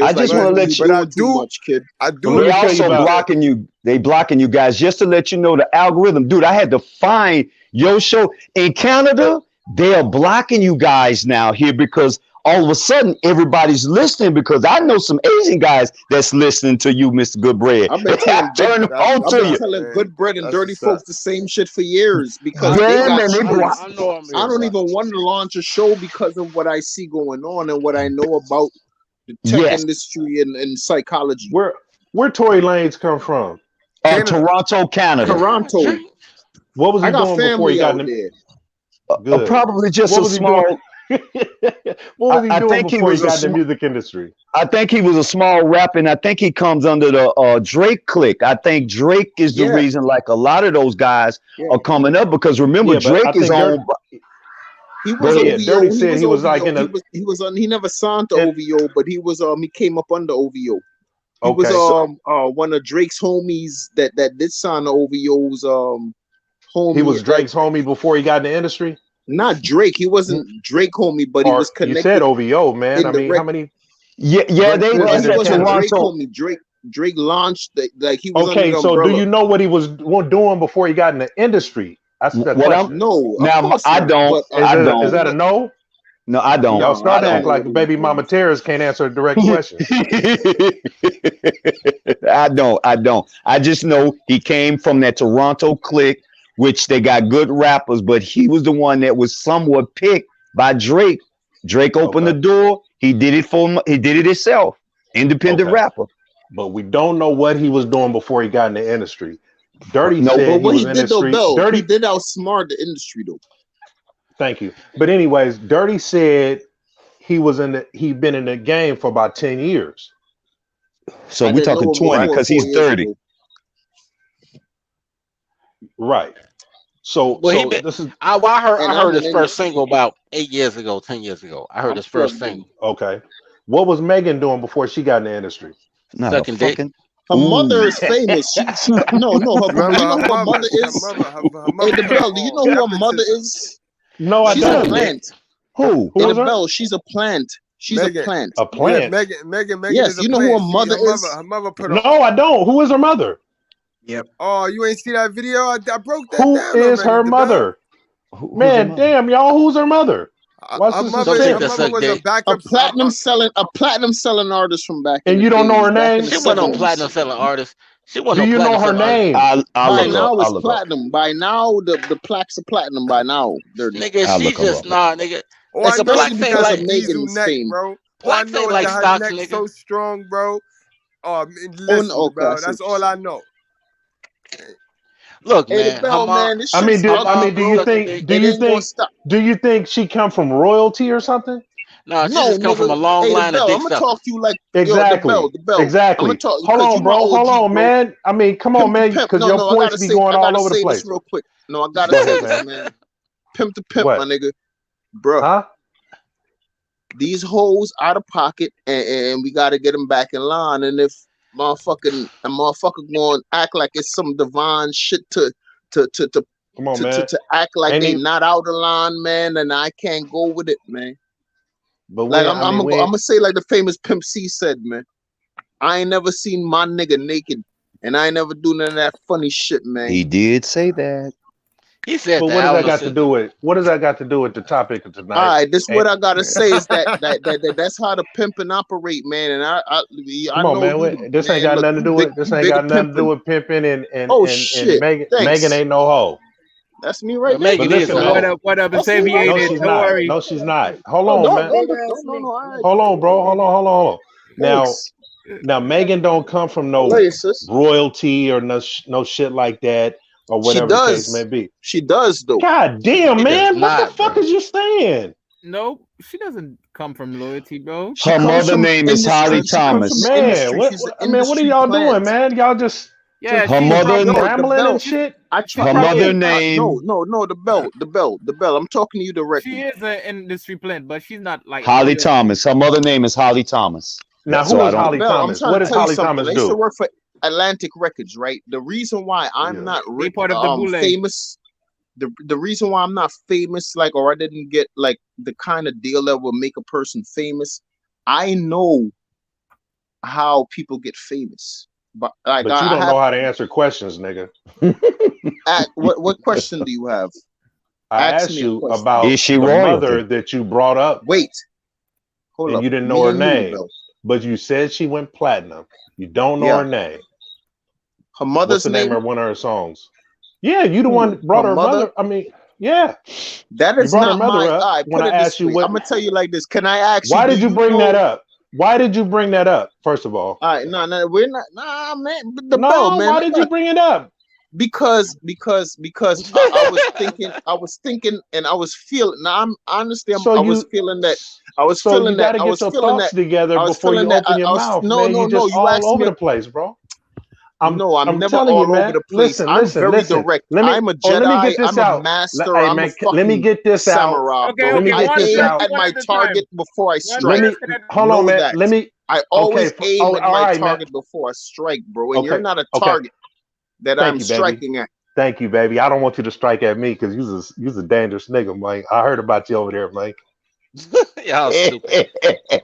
I just want to let you know too much, kid. They also blocking you. They blocking you guys just to let you know the algorithm, dude. I had to find your show in Canada. They are blocking you guys now here because all of a sudden everybody's listening because I know some Asian guys that's listening to you, Mr. Goodbread. I've been telling Turn them on I've to been you. telling Goodbread and Dirty Folks the same shit for years because they Yeah, got man, they shows. I know I'm I don't even want to launch a show because of what I see going on and what I know about the tech industry and psychology. Where Tory Lanez come from? Toronto, Canada. Toronto. What was he I got doing before he family got out in the... there. Good. Probably just What a was he small. doing? What was he I doing think before he was a got in the music industry? I think he was a small rapper, and I think he comes under the Drake clique. I think Drake is the reason, like a lot of those guys are coming up because remember Drake is on. He was OVO. Dirty said he was like in a. He was on. He never signed to OVO, but he was he came up under OVO. He Okay. was one of Drake's homies that did sign to OVO's homie. He was Drake's homie before he got in the industry. Not Drake. He wasn't Drake homie, but he was connected. You said OVO, man. I mean, how many? Yeah, they was Toronto. Drake homie. Drake launched like he was. Okay, so do you know what he was doing before he got in the industry? That's the question. No, now I don't. I don't. Is that a no? No, I don't. Y'all start to act like baby mama terrorists can't answer a direct question. I don't. I just know he came from that Toronto clique, which they got good rappers, but he was the one that was somewhat picked by Drake. Drake opened the door. He did it for him. He did it himself. Independent rapper. But we don't know what he was doing before he got in the industry. Dirty said but what he was he in did the though, street. Bell, Dirty he did outsmart the industry though. Thank you. But anyways, Dirty said he'd been in the game for about 10 years. So we're talking 20 because he's 30. Right. So, this is I heard his first single about 8 years ago, 10 years ago. I heard his first single. Okay. What was Megan doing before she got in the industry? Sucking dick. Her mother is famous. She no. You know who her mother is? Hey, the Bell. Do you know who her mother is? No, I she's don't. A plant. Who? Hey, the Bell. She's a plant. She's Megan. a plant. A plant. Yeah, Megan Yes, is a you know plant. who her mother is? Her mother put her. No, I don't. Who is her mother? Yep. Oh, you ain't see that video? I broke that Who down. is her already, mother? Man, damn, y'all, who's her mother? Her mother was a backup. A platinum selling artist from back. And you don't know her name? She wasn't no platinum selling artist. She wasn't. Do you know her name? By now it's platinum. By now the plaques are platinum. By now, nigga, she just nigga. That's a black especially thing because like of Megan's fame, bro. Black thing like her stocks, neck nigga. so strong, bro. Listen, bro. That's all I know. Look, Hey, man. the Bell, man. This shit's do you think she come from royalty or something? No, she just come from a long line of dick I'm gonna talk to you like exactly. The Bell. Exactly. Hold on, bro. Hold on, man. I mean, come on, man, because your points be going all over the place. Real quick. No, I gotta say this, man. Pimp to pimp, my nigga, bro. Huh? These hoes out of pocket, and we gotta get them back in line. And if motherfucker going to act like it's some divine shit to come on, man. to act like they not out of line, man, and I can't go with it, man. But like I'm gonna say like the famous Pimp C said, man. I ain't never seen my nigga naked, and I ain't never do none of that funny shit, man. He did say that. He said. But what does that got to do with? What does that got to do with the topic of tonight? All right, this what I gotta say is that's how the pimping operate, man. And I come on, know man. This ain't got nothing to do with. This ain't got nothing to do with pimping and shit. Megan ain't no hoe. That's me right there. Megan is what up, Abbreviated? Don't worry. No, she's not. Hold on, man. Hold on, bro. Hold on. Now, Megan don't come from no royalty or no shit like that or whatever the case may be. She does, though. God damn, man. What the fuck is you saying? No, she doesn't come from loyalty, bro. Her mother name is Holly Thomas. Man, what are y'all doing, man? Y'all just... Yeah, her mother rambling and shit. Her mother name. No, the bell. I'm talking to you directly. She is an industry plant, but she's not like Holly Thomas. Her mother name is Holly Thomas. Now, who is Holly Thomas? What does Holly Thomas do? I used to work for Atlantic Records, right? The reason why I'm not famous, the reason why I'm not famous, like, or I didn't get like the kind of deal that will make a person famous. I know how people get famous. But like, you don't know how to answer questions, nigga. What question do you have? I asked you about the mother that you brought up. Wait. and you didn't know her name, but you said she went platinum. You don't know her name. Her mother's What's the name of one of her songs? Yeah, you the one that brought her mother. I mean, yeah. That is not my. I when I asked you what, I'm gonna tell you like this. Can I ask you? Why did you bring that up? Why did you bring that up? First of all, all right, no, we're not. Nah, man, the no, bell, man. Why did you bring it up? Because I was thinking, and I was feeling. Now I understand. So I was feeling that. I was so feeling you that. gotta I get was your feeling thoughts that together before you open your mouth. No, man. no, You just no. You all asked over me. the place, bro. I'm never telling all you, man. over the place. Listen, I'm very direct. I'm a Jedi. Let me get this I'm out. a master. Hey, I'm man, a fucking let me get this samurai, out. bro. Let me get I this aim out. at my target before I strike. Hold on, man. That. Let me. I always aim at my right, target before I strike, bro. And you're not a target that I'm striking at. Thank you, baby. I don't want you to strike at me because you's a dangerous nigga, Mike. I heard about you over there, Mike. Y'all stupid.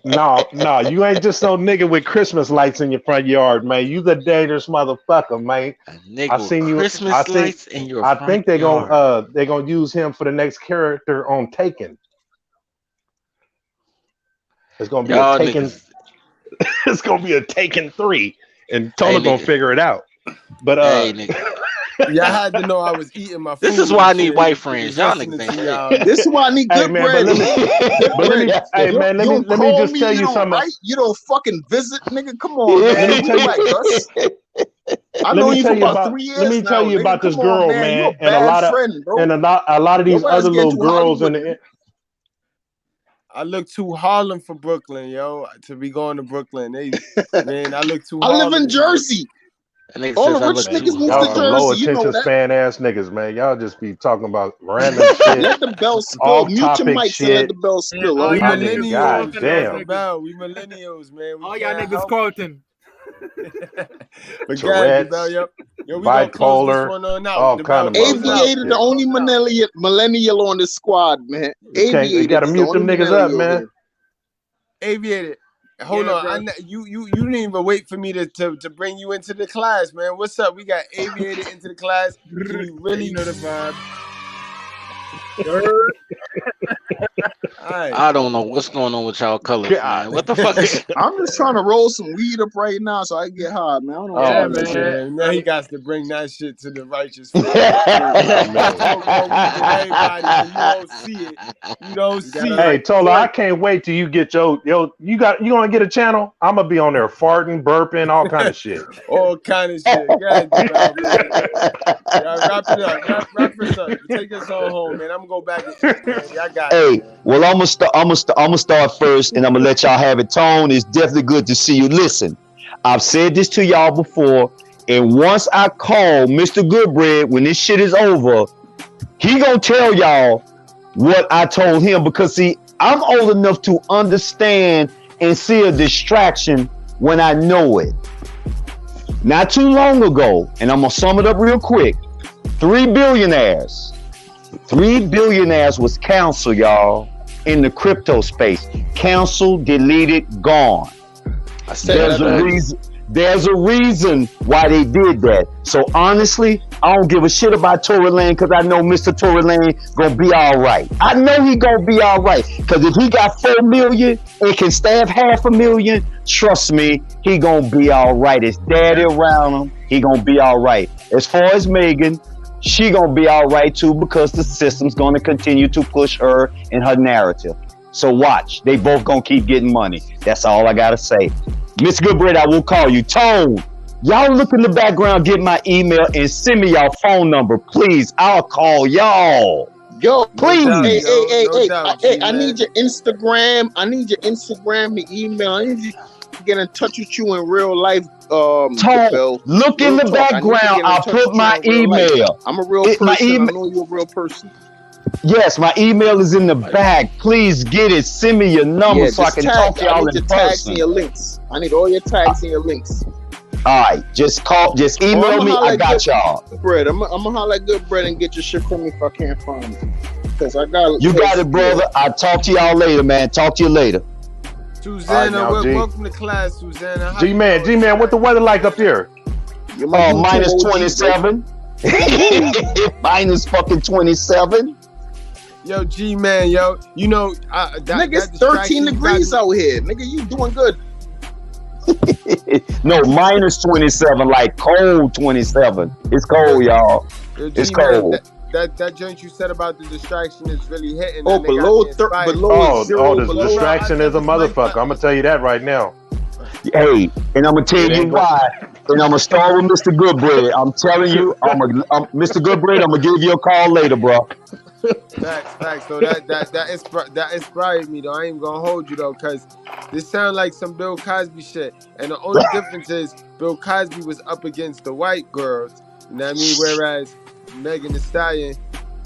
No, you ain't just no nigga with Christmas lights in your front yard, man. You the dangerous motherfucker, man. I seen you. Christmas lights in your I front think they're yard. gonna use him for the next character on Taken. It's gonna be a Taken. It's gonna be a Taken 3, and Tona gonna figure it out. But y'all had to know I was eating my food. This is why I need white friends. Y'all niggas ain't. This is why I need good bread. Let me just tell you something. Right? You don't fucking visit, nigga. Come on, man. Let me tell you. I know you for about 3 years. Let me tell you about this girl, man, and a lot of these other little girls in the. I look too Harlem for Brooklyn, yo. To be going to Brooklyn, man, I look too. I live in Jersey. All the rich niggas move to Jersey. Low You know attention that. span ass niggas, man. Y'all just be talking about random shit. Let the bell spill. Mute your mics and let the bell spill. We millennials. Damn. We millennials, man. All y'all niggas Carlton. But Tourette's, guys, yo, we bipolar, gonna close this one on out. all kind of Aviator, the only millennial on the squad, man. Aviator, you gotta mute them niggas up, man. Aviator. Hold on, you didn't even wait for me to bring you into the class, man. What's up? We got Aviator into the class. Can you really know the vibe? I don't know what's going on with y'all colors, man. What the fuck is I'm just trying to roll some weed up right now so I can get high, man. I don't know man. Now he got to bring that shit to the righteous. You don't see it. Hey, Tola, I can't wait till you get you gonna get a channel? I'm gonna be on there farting, burping, all kind of shit. All kind of shit. Wrap it up. Wrap it up. Take us on home, man. I'm gonna go back and eat, man. Y'all got it. Well, I'm gonna start first, and I'm gonna let y'all have it. Tone, it's definitely good to see you. Listen, I've said this to y'all before, and once I call Mr. Goodbread, when this shit is over, he gonna tell y'all what I told him, because see, I'm old enough to understand and see a distraction when I know it. Not too long ago, and I'm gonna sum it up real quick. 3 billionaires was canceled, y'all, in the crypto space. Canceled, deleted, gone. There's a reason why they did that. So honestly, I don't give a shit about Tory Lanez, because I know Mr. Tory Lanez gonna be all right. I know he gonna be all right, because if he got 4 million and can stab 500,000, trust me, he gonna be all right. His daddy around him, he gonna be all right. As far as Megan, she gonna be all right too, because the system's gonna continue to push her and her narrative. So watch, they both gonna keep getting money. That's all I gotta say. Mr. Goodbread, I will call you. Tone, y'all look in the background, get my email, and send me y'all phone number, please. I'll call y'all. Yo, please. Hey, I need your Instagram. I need your Instagram, your email. I need you to get in touch with you in real life. Tone, look in the background. I'll put my email. I'm a real person. I know you're a real person. Yes, my email is in the back. Please get it. Send me your number so I can talk to y'all in person. Tags and your links. I need all your tags and your links. All right, just email me. I got y'all. Bread. I'm gonna holler at Goodbread and get your shit from me if I can't find it. Because I got. You got it, brother. I'll talk to y'all later, man. Talk to you later. Susanna, welcome to class, Susanna. G-Man, what the weather like up here? Minus 27. Minus fucking 27. Yo, G man, yo, you know, nigga, it's 13 degrees out here. Nigga, you doing good. No, minus 27, like cold 27. It's cold, y'all. Yo, It's G-Man, cold. That joint you said about the distraction is really hitting. Oh, That nigga below got me below inspired. zero, the below distraction is a motherfucker. I'm gonna tell you that right now. Hey, and I'm gonna tell It you ain't why. And I'm gonna start with Mr. Goodbread. I'm telling you, Mr. Goodbread. I'm gonna give you a call later, bro. Facts. So that inspired me though. I ain't gonna hold you though, cause this sound like some Bill Cosby shit. And the only difference is Bill Cosby was up against the white girls. You know what I mean? Whereas Megan Thee Stallion,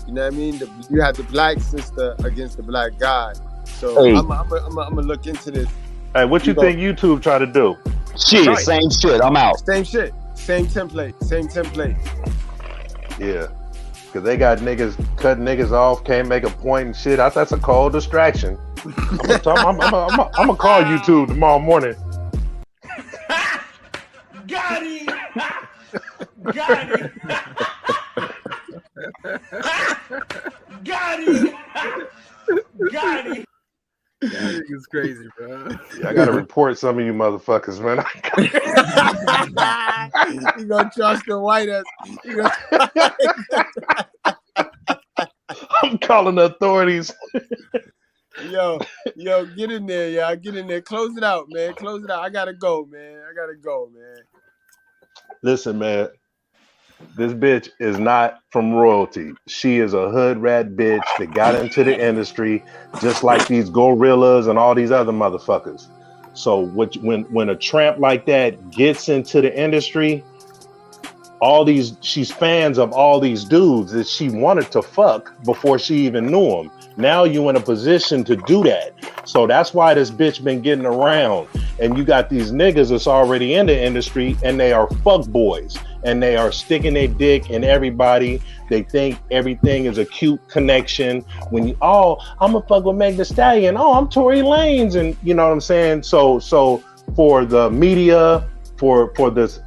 you know what I mean? You had the black sister against the black guy. So Hey. I'm gonna look into this. Hey, what you think YouTube try to do? Shit, Right. same shit. I'm out. Same shit. Same template. Yeah. Cause they got niggas cutting niggas off, can't make a point and shit. That's a cold distraction. I'm gonna call YouTube tomorrow morning. Got him! Got him! Got him! Got him! That nigga's crazy, bro. Yeah, I gotta report some of you motherfuckers, man. You gonna trust the white ass? I'm calling the authorities. Yo, get in there, y'all. Get in there. Close it out, man. Close it out. I gotta go, man. Listen, man. This bitch is not from royalty. She is a hood rat bitch that got into the industry just like these gorillas and all these other motherfuckers. So when a tramp like that gets into the industry, she's fans of all these dudes that she wanted to fuck before she even knew them. Now you in a position to do that. So that's why this bitch been getting around. And you got these niggas that's already in the industry and they are fuck boys. And they are sticking their dick in everybody. They think everything is a cute connection. When I'm gonna fuck with Megan Thee Stallion. Oh, I'm Tory Lanez, and you know what I'm saying. So for the media, for these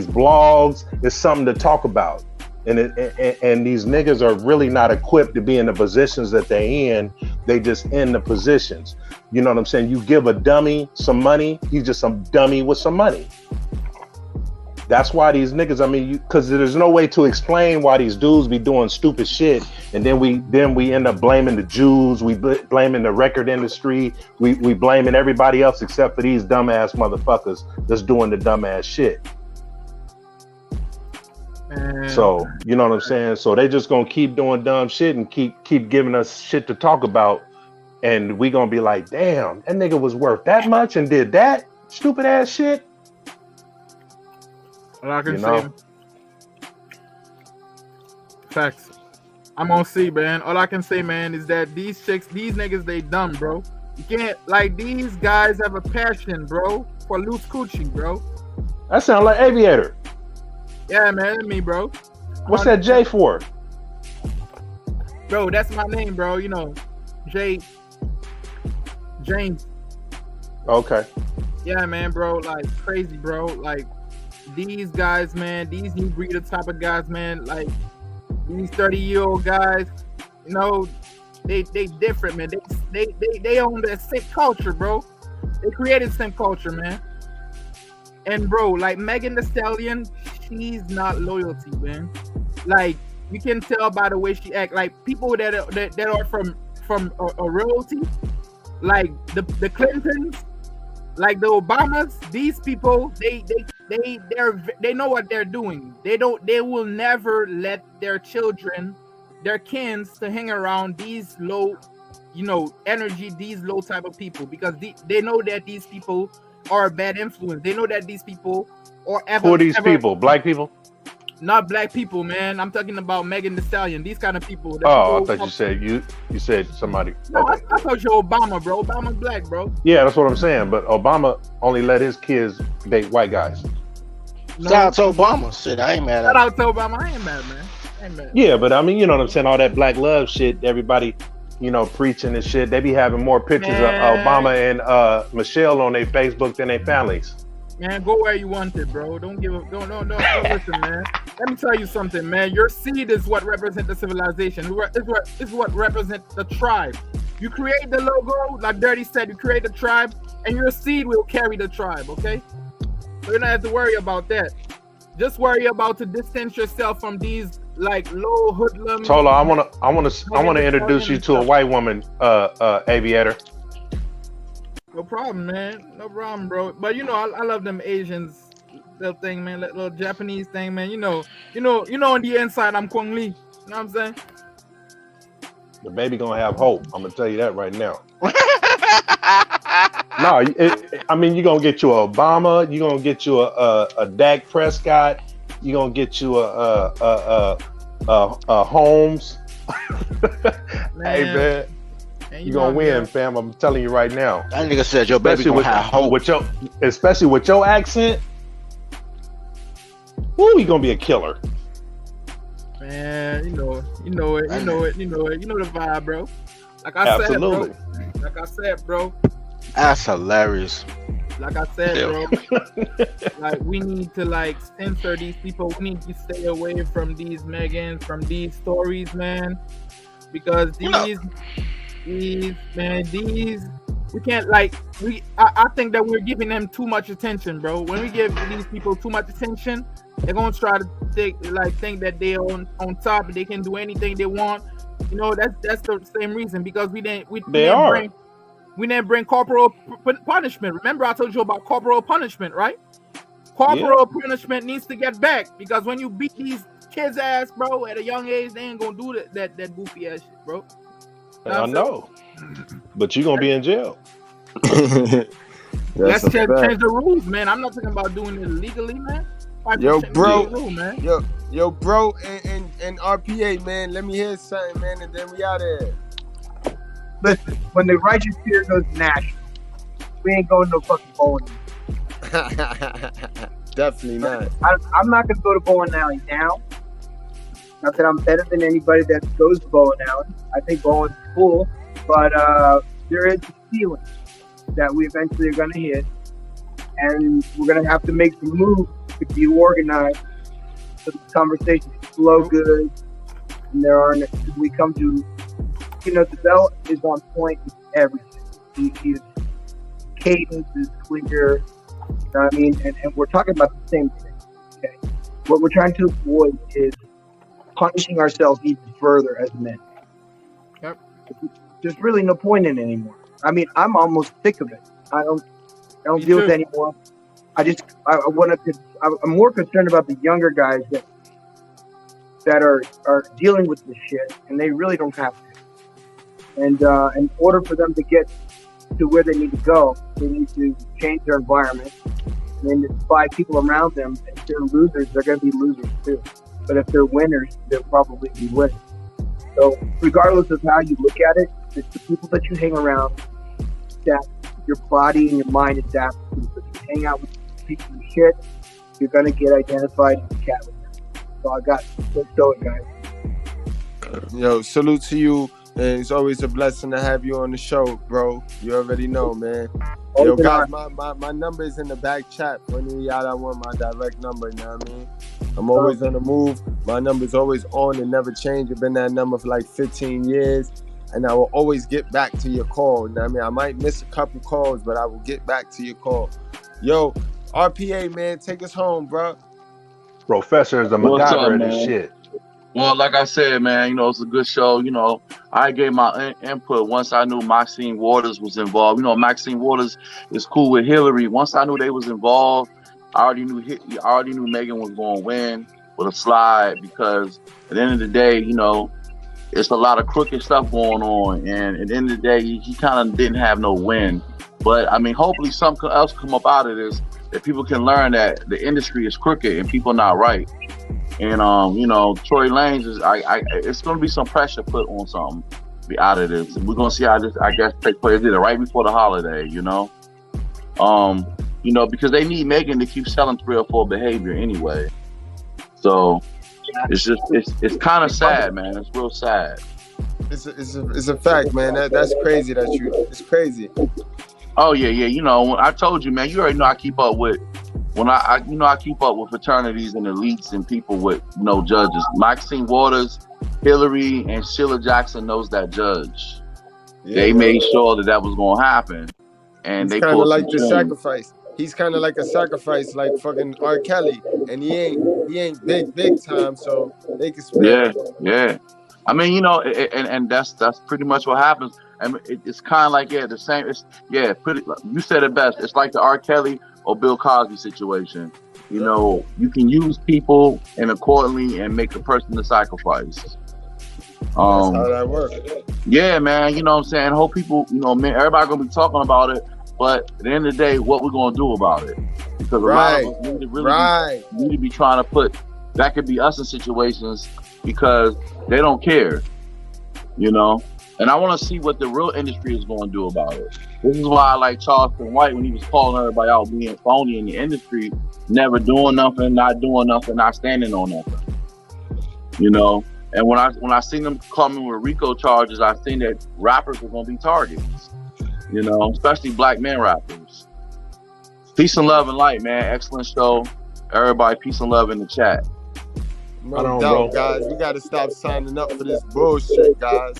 blogs, it's something to talk about. And these niggas are really not equipped to be in the positions that they in. They just in the positions. You know what I'm saying? You give a dummy some money, he's just some dummy with some money. That's why these niggas, because there's no way to explain why these dudes be doing stupid shit, and then we end up blaming the Jews, we blaming the record industry, we blaming everybody else except for these dumbass motherfuckers that's doing the dumbass shit. So you know what I'm saying? So they just gonna keep doing dumb shit and keep giving us shit to talk about, and we gonna be like, damn, that nigga was worth that much and did that stupid ass shit. All I can say, facts. I'm on C, man. All I can say, man, is that these niggas, they dumb, bro. You can't, like, these guys have a passion, bro, for loose coochie, bro. That sound like Aviator. Yeah, man, that's me, bro. What's that J for? Bro, that's my name, bro. You know, James. Okay. Yeah, man, bro. Like, crazy, bro. Like, these guys, man, these new breeder type of guys, man, like these 30-year-old guys, you know, they different, man. They own that sick culture, bro. They created some culture, man. And bro, like Megan Thee Stallion, she's not loyalty, man. Like you can tell by the way she act. Like people that are from a royalty, like the Clintons, like the Obamas, these people, they know what they're doing. They will never let their children, their kids, to hang around these low, energy, these low type of people, because they know that these people are a bad influence. They know that these people are Who are these people? Black people? Not black people, man. I'm talking about Megan Thee Stallion. These kind of people. Oh, I thought you said somebody. No, okay. I thought you Obama, bro. Obama's black, bro. Yeah, that's what I'm saying. But Obama only let his kids date white guys. No. Shout out to Obama. Shit, I ain't mad at him. Shout out to Obama. I ain't mad, man. I ain't mad. Yeah, but I mean, you know what I'm saying? All that black love shit, everybody, preaching and shit. They be having more pictures of Obama and Michelle on their Facebook than their families. Man, go where you want it, bro. Don't listen, man. Let me tell you something, man. Your seed is what represents the civilization. It's what represents the tribe. You create the logo, like Dirty said, you create the tribe, and your seed will carry the tribe, okay? So you don't have to worry about that. Just worry about to distance yourself from these like low hoodlums. Tola, I wanna introduce you to a white woman, Aviator. No problem, man. No problem, bro. But you know, I love them Asians, little thing, man. Little Japanese thing, man. You know, on the inside, I'm Kwang Lee. You know what I'm saying? The baby gonna have hope. I'm gonna tell you that right now. No, I mean, you're gonna get you a Obama. You're gonna get you a Dak Prescott. You're gonna get you a Holmes. Hey, man. You're gonna win, fam. I'm telling you right now. That nigga said your baby gonna have hope. Especially with your accent. Woo, you gonna be a killer. Man, you know it. You know the vibe, bro. Like I said, bro. That's hilarious. Like I said, bro. Like we need to like censor these people. We need to stay away from these Megans, from these stories, man. Because these we can't I think that we're giving them too much attention, bro. When we give these people too much attention, they're gonna try to think that they're on top and they can do anything they want. You know, that's the same reason, because we didn't bring corporal punishment. Remember I told you about corporal punishment, right? Corporal punishment needs to get back, because when you beat these kids ass, bro, at a young age, they ain't gonna do that goofy ass shit, bro. I know, but you're gonna be in jail. Let's change the rules, man. I'm not talking about doing it legally, man. Yo, bro, and RPA, man. Let me hear something, man, and then we out of here. Listen, when the righteous fear goes national, we ain't going to no fucking bowling. Definitely not. I'm not gonna go to bowling alley now. Not that I'm better than anybody that goes to bowling alley. I think bowling's cool, but there is a ceiling that we eventually are going to hit, and we're going to have to make some moves to be organized so the conversations flow good, and we come to, the belt is on point with everything. His cadence is clear, you know what I mean? And we're talking about the same thing, okay? What we're trying to avoid is punishing ourselves even further as men. Yep. There's really no point in it anymore. I mean, I'm almost sick of it. I don't deal with it anymore. I'm more concerned about the younger guys that are dealing with this shit, and they really don't have to. And in order for them to get to where they need to go, they need to change their environment. And then there's 5 people around them. If they're losers, they're going to be losers too. But if they're winners, they'll probably be winners. So regardless of how you look at it, it's the people that you hang around that your body and your mind adapt to. So if you hang out with people of shit, you're going to get identified as a cat with them. So let's go, guys. Yo, salute to you. And it's always a blessing to have you on the show, bro. You already know, man. Yo, guys, my number is in the back chat. For any of y'all that want my direct number, you know what I mean? I'm always on the move. My number's always on and never change. I've been that number for like 15 years. And I will always get back to your call. You know what I mean? I might miss a couple calls, but I will get back to your call. Yo, RPA, man, take us home, bro. Professor is a MacGyver of this shit. Well, like I said, man, it's a good show. I gave my input once I knew Maxine Waters was involved. Maxine Waters is cool with Hillary. Once I knew they was involved, I already knew Megan was going to win with a slide, because at the end of the day, it's a lot of crooked stuff going on, and at the end of the day, he kind of didn't have no win. But I mean, hopefully something else come up out of this, that people can learn that the industry is crooked and people not right. And Tory Lanez is it's gonna be some pressure put on something to be out of this. And we're gonna see how this, I guess, take place. Did it right before the holiday, because they need Megan to keep selling 304 behavior anyway. So it's kind of sad, man. It's real sad. It's a fact, man. That's crazy. It's crazy. Oh yeah, yeah. You know, when I told you, man, you already know I keep up with I keep up with fraternities and elites and people with no judges. Maxine Waters, Hillary, and Sheila Jackson knows that judge. Yeah, They man. made sure that was gonna happen, and He's they kind of pulled some like the strings. sacrifice. He's kind of like a sacrifice, like fucking R. Kelly, and he ain't big time, so they can spare Yeah, him. yeah. I mean, you know, and that's pretty much what happens. I mean, it's kind of like the same. It's pretty. You said it best. It's like the R. Kelly or Bill Cosby situation. You know, you can use people and accordingly and make a person a sacrifice. That's how that works. Yeah, man. You know what I'm saying? Hope people, man, everybody gonna be talking about it, but at the end of the day, what we gonna do about it? Because a lot of us need to really need to be trying to put that could be us in situations because they don't care, you know. And I want to see what the real industry is going to do about it. This is why I like Charleston White when he was calling everybody out being phony in the industry, never doing nothing, not doing nothing, not standing on nothing, you know. And when I seen them coming with RICO charges, I seen that rappers were going to be targets, you know, especially black men rappers. Peace and love and light, man. Excellent show. Everybody, peace and love in the chat. No doubt, guys. We got to stop signing up for this bullshit, guys.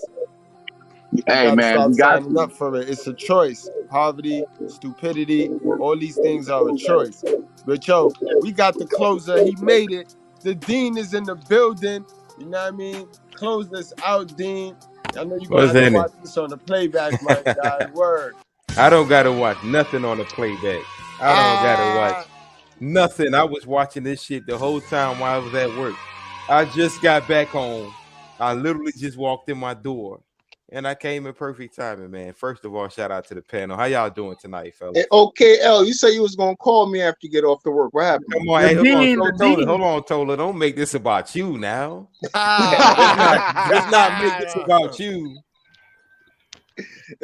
Hey, man, stop we got signing up for it. It's a choice. Poverty, stupidity, all these things are a choice. But yo, we got the closer. He made it. The dean is in the building. You know what I mean? Close this out, Dean. I know you're gonna What's have to in it? watch this on the playback, my guy. Word. I don't gotta watch nothing on the playback. I don't gotta watch nothing. I was watching this shit the whole time while I was at work. I just got back home. I literally just walked in my door. And I came in perfect timing, man. First of all, shout out to the panel. How y'all doing tonight, fellas? Hey, okay, L, you say you was gonna call me after you get off the work. What happened? Come on, hey, hold on, Tola. Don't make this about you now. let's not make this about you.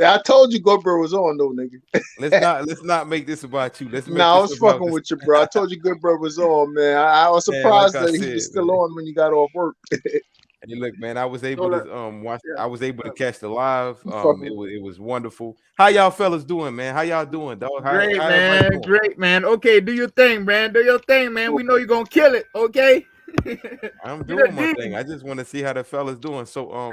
I told you Goodbread was on though, nigga. Let's not make this about you. Let's make I this was about fucking with you, bro. I told you Goodbread was on, man. I was surprised like I that he said, was still on when you got off work. Hey, look, man, I was able to watch. I was able to catch the live. It was wonderful. How y'all fellas doing, man? How y'all doing, dog? Great, how man. doing? Great, man. Okay, do your thing, man. Do your thing, man. We know you're gonna kill it. Okay. I'm doing my thing. I just want to see how the fellas doing. So,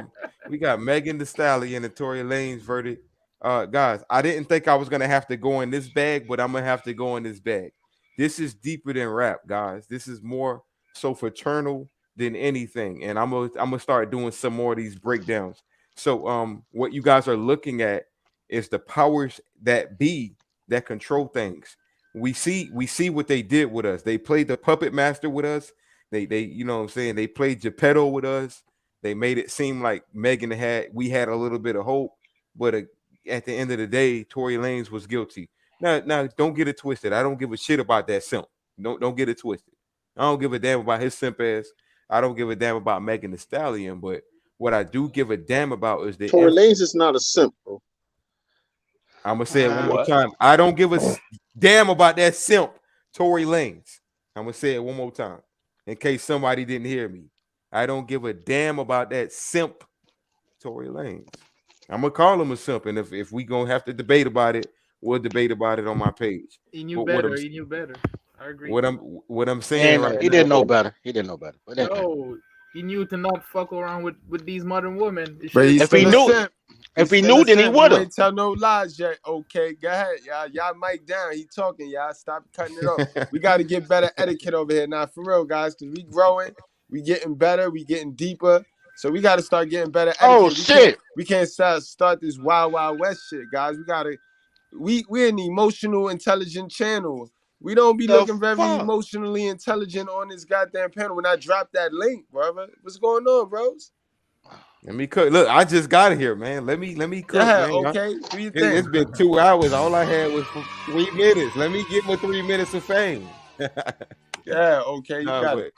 we got Megan Thee Stallion and Tory Lanez verdict. Guys, I didn't think I was gonna have to go in this bag, but I'm gonna have to go in this bag. This is deeper than rap, guys. This is more so fraternal than anything, and I'm gonna start doing some more of these breakdowns. So what you guys are looking at is the powers that be that control things. We see what they did with us. They played the puppet master with us. They you know what I'm saying, they played Geppetto with us. They made it seem like we had a little bit of hope, but at the end of the day, Tory Lanez was guilty. Now don't get it twisted. I don't give a shit about that simp. Don't get it twisted. I don't give a damn about his simp ass. I don't give a damn about Megan Thee Stallion, but what I do give a damn about is the Tory Lanez is not a simp, bro. I'm gonna say it one more time. I don't give a damn about that simp, Tory Lanez. I'm gonna say it one more time in case somebody didn't hear me. I don't give a damn about that simp, Tory Lanez. I'm gonna call him a simp, and if we gonna have to debate about it, we'll debate about it on my page. He knew better. He knew better. I agree. What I'm saying right he didn't know better. He didn't know better. But no, he knew to not fuck around with these modern women. But if he knew, then he would have. Ain't tell no lies yet. Okay, go ahead, y'all. Y'all mic down. He talking, y'all. Stop cutting it off. We got to get better etiquette over here now, for real, guys. Because we growing, we getting better, we getting deeper. So we got to start getting better etiquette. Oh shit! We can't start this wild west shit, guys. We're an emotional, intelligent channel. We don't be looking very emotionally intelligent on this goddamn panel. When I drop that link, brother, what's going on, bros? Let me cook. Look, I just got here, man. Let me cook, man. Okay. It's been 2 hours. All I had was 3 minutes. Let me get my 3 minutes of fame. Yeah, okay. You got it.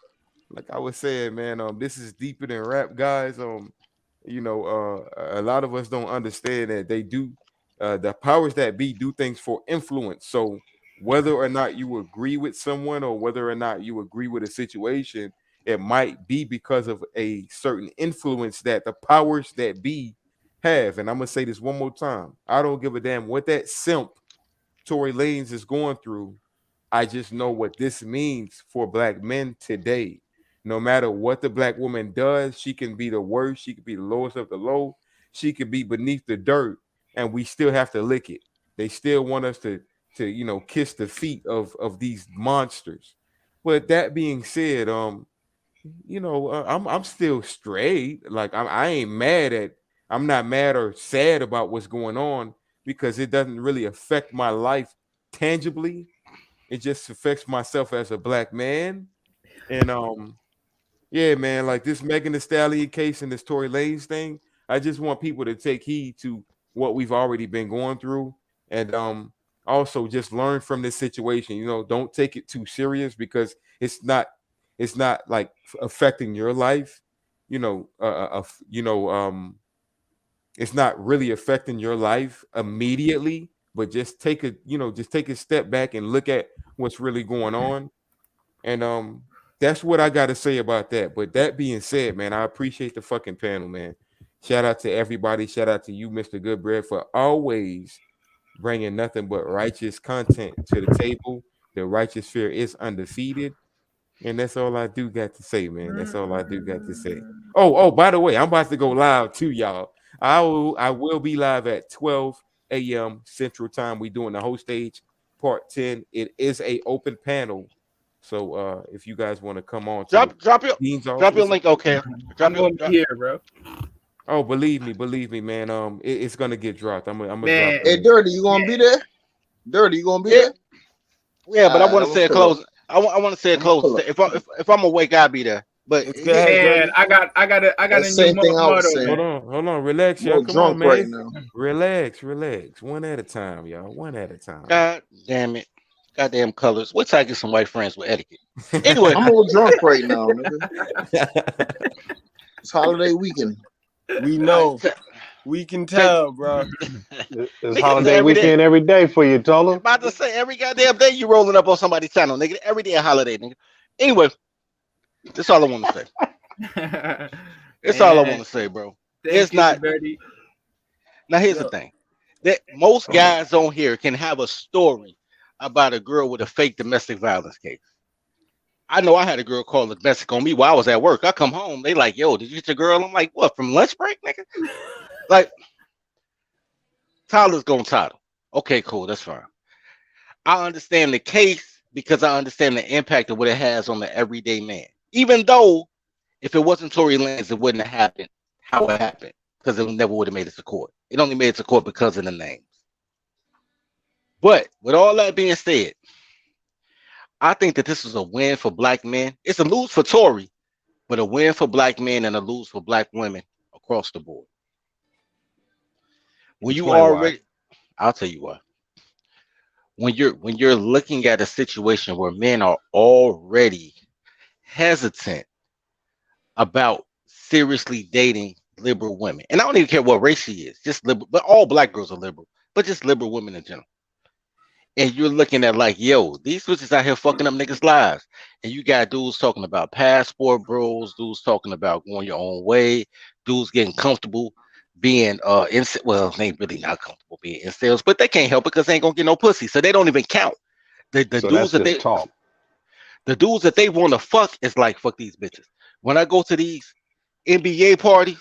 Like I was saying, man, this is deeper than rap, guys. You know, a lot of us don't understand that they do the powers that be do things for influence. So whether or not you agree with someone or whether or not you agree with a situation, it might be because of a certain influence that the powers that be have. And I'm gonna say this one more time. I don't give a damn what that simp Tory Lanez is going through, I just know what this means for black men today. No matter what the black woman does, she can be the worst, she could be the lowest of the low, she could be beneath the dirt, and we still have to lick it. They still want us to kiss the feet of these monsters. But that being said, I'm still straight. Like I ain't mad at. I'm not mad or sad about what's going on because it doesn't really affect my life tangibly. It just affects myself as a black man. And yeah, man, like this Megan Thee Stallion case and this Tory Lanez thing, I just want people to take heed to what we've already been going through, and also just learn from this situation. Don't take it too serious because it's not like affecting your life. It's not really affecting your life immediately, but just take a step back and look at what's really going on. And that's what I got to say about that. But that being said, man, I appreciate the fucking panel, man. Shout out to everybody. Shout out to you, Mr. Goodbread, for always bringing nothing but righteous content to the table. The righteous fear is undefeated. And that's all I do got to say, man. That's all I do got to say. Oh, by the way, I'm about to go live too, y'all. I will be live at 12 a.m. Central Time. We doing the whole stage part 10. It is a open panel. So if you guys want to come on, drop your link, okay? I'm gonna be here, bro. Oh, believe me, man. It's gonna get dropped. I'm gonna drop it. Hey, Dirty, you gonna be there? Dirty, you gonna be there? Yeah, but I want to say a close. I want to say a close. If I'm awake, I'll be there. But man, I got a same new thing I was motto. saying. Hold on, relax, y'all. Come drunk on, man. right now. Relax. One at a time, y'all. One at a time. God damn it. Goddamn colors. Wait till I get some white friends with etiquette. Anyway, I'm a little drunk right now, nigga. It's holiday weekend. We know. We can tell, bro. It's holiday weekend every day for you, Tola. About to say every goddamn day you rolling up on somebody's channel, nigga. Every day a holiday, nigga. Anyway, that's all I want to say. That's all I want to say, bro. It's not. Now here's the thing: that most guys on here can have a story about a girl with a fake domestic violence case. I know I had a girl call the domestic on me while I was at work. I come home, they like, yo, did you get your girl? I'm like, what, from lunch break, nigga? Like, Tyler's gonna title. Okay, cool, that's fine. I understand the case because I understand the impact of what it has on the everyday man. Even though if it wasn't Tory Lanez, it wouldn't have happened how it happened, because it never would have made it to court. It only made it to court because of the names. But with all that being said, I think that this is a win for black men. It's a lose for Tory, but a win for black men and a lose for black women across the board. When you already, I'll tell you why. When you're looking at a situation where men are already hesitant about seriously dating liberal women, and I don't even care what race she is, just liberal, but all black girls are liberal, but just liberal women in general. And you're looking at like, yo, these bitches out here fucking up niggas' lives. And you got dudes talking about passport bros, dudes talking about going your own way, dudes getting comfortable being well, they ain't really not comfortable being in sales, but they can't help it because they ain't gonna get no pussy. So they don't even count. The So dudes that they talk. The dudes that they want to fuck is like, fuck these bitches. When I go to these NBA parties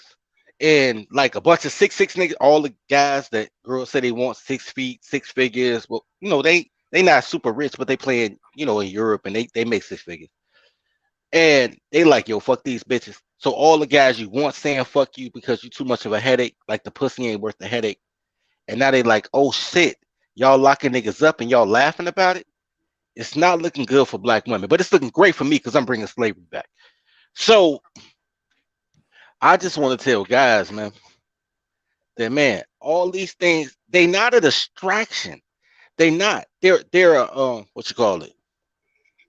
and like a bunch of 6'6" niggas, all the guys that girls say they want 6 feet, 6 figures. Well, you know, they not super rich, but they playing, you know, in Europe and they make 6 figures. And they like, yo, fuck these bitches. So all the guys you want saying fuck you because you too much of a headache, like the pussy ain't worth the headache. And now they like, oh shit, y'all locking niggas up and y'all laughing about it. It's not looking good for black women, but it's looking great for me because I'm bringing slavery back. So I just want to tell guys, man, that man, all these things, they not a distraction. They not. They're a what you call it?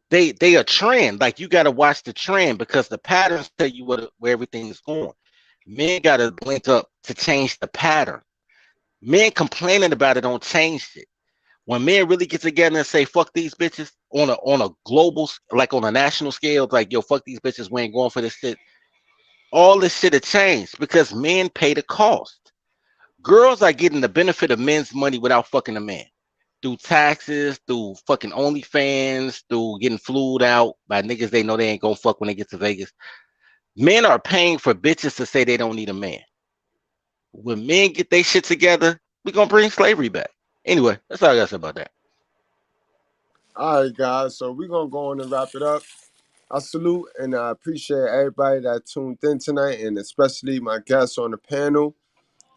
They a trend. Like you gotta watch the trend because the patterns tell you where everything is going. Men gotta link up to change the pattern. Men complaining about it don't change it. When men really get together and say fuck these bitches on a global, like on a national scale, like yo, fuck these bitches, we ain't going for this shit. All this shit have changed because men pay the cost. Girls are getting the benefit of men's money without fucking a man. through taxes, through fucking OnlyFans, through getting flued out by niggas they know they ain't gonna fuck when they get to Vegas. Men are paying for bitches to say they don't need a man. When men get their shit together, we gonna bring slavery back. Anyway, that's all I got to say about that. All right, guys. So we're gonna go on and wrap it up. I salute and I appreciate everybody that tuned in tonight, and especially my guests on the panel.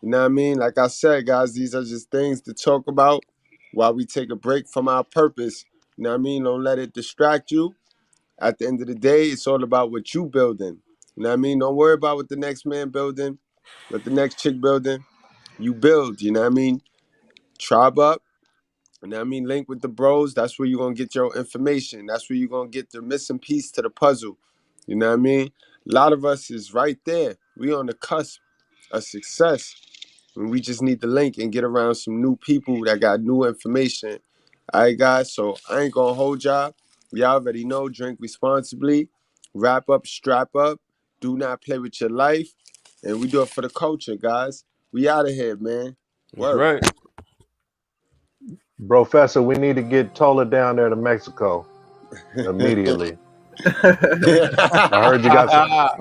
You know what I mean? Like I said, guys, these are just things to talk about while we take a break from our purpose. You know what I mean? Don't let it distract you. At the end of the day, it's all about what you building. You know what I mean? Don't worry about what the next man building, what the next chick building. You build, you know what I mean? Tribe up. You know what I mean? Link with the bros. That's where you're going to get your information. That's where you're going to get the missing piece to the puzzle. You know what I mean? A lot of us is right there. We on the cusp of success. And we just need to link and get around some new people that got new information. All right, guys? So I ain't going to hold y'all. Y'all already know. Drink responsibly. Wrap up, strap up. Do not play with your life. And we do it for the culture, guys. We out of here, man. That's right. Professor, we need to get Tola down there to Mexico immediately. I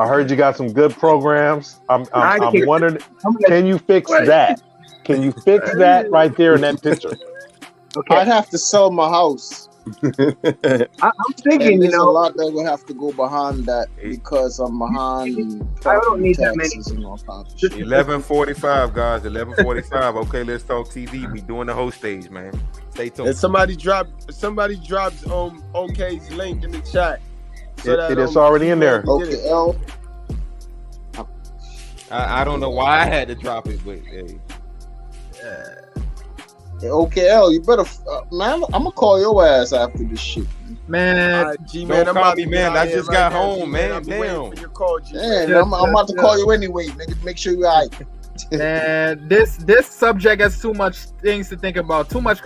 heard you got some good programs. I'm wondering, can you fix that? Can you fix that right there in that picture? Okay. I'd have to sell my house. I'm thinking, and there's a lot that will have to go behind that because I'm behind. I don't need that many. 11:45, guys. 11:45. Okay, let's talk TV. We doing the whole stage, man. Stay tuned. And somebody drops OK's link in the chat. So it is already in there. OKL. I don't know why I had to drop it, but hey. OKL, you better, man. I'm gonna call your ass after this shit, man. G-man, don't call me, man. I just got home, man. Damn. I'm about to call you anyway, nigga. Make sure you're all right. And this subject has too much things to think about. Too much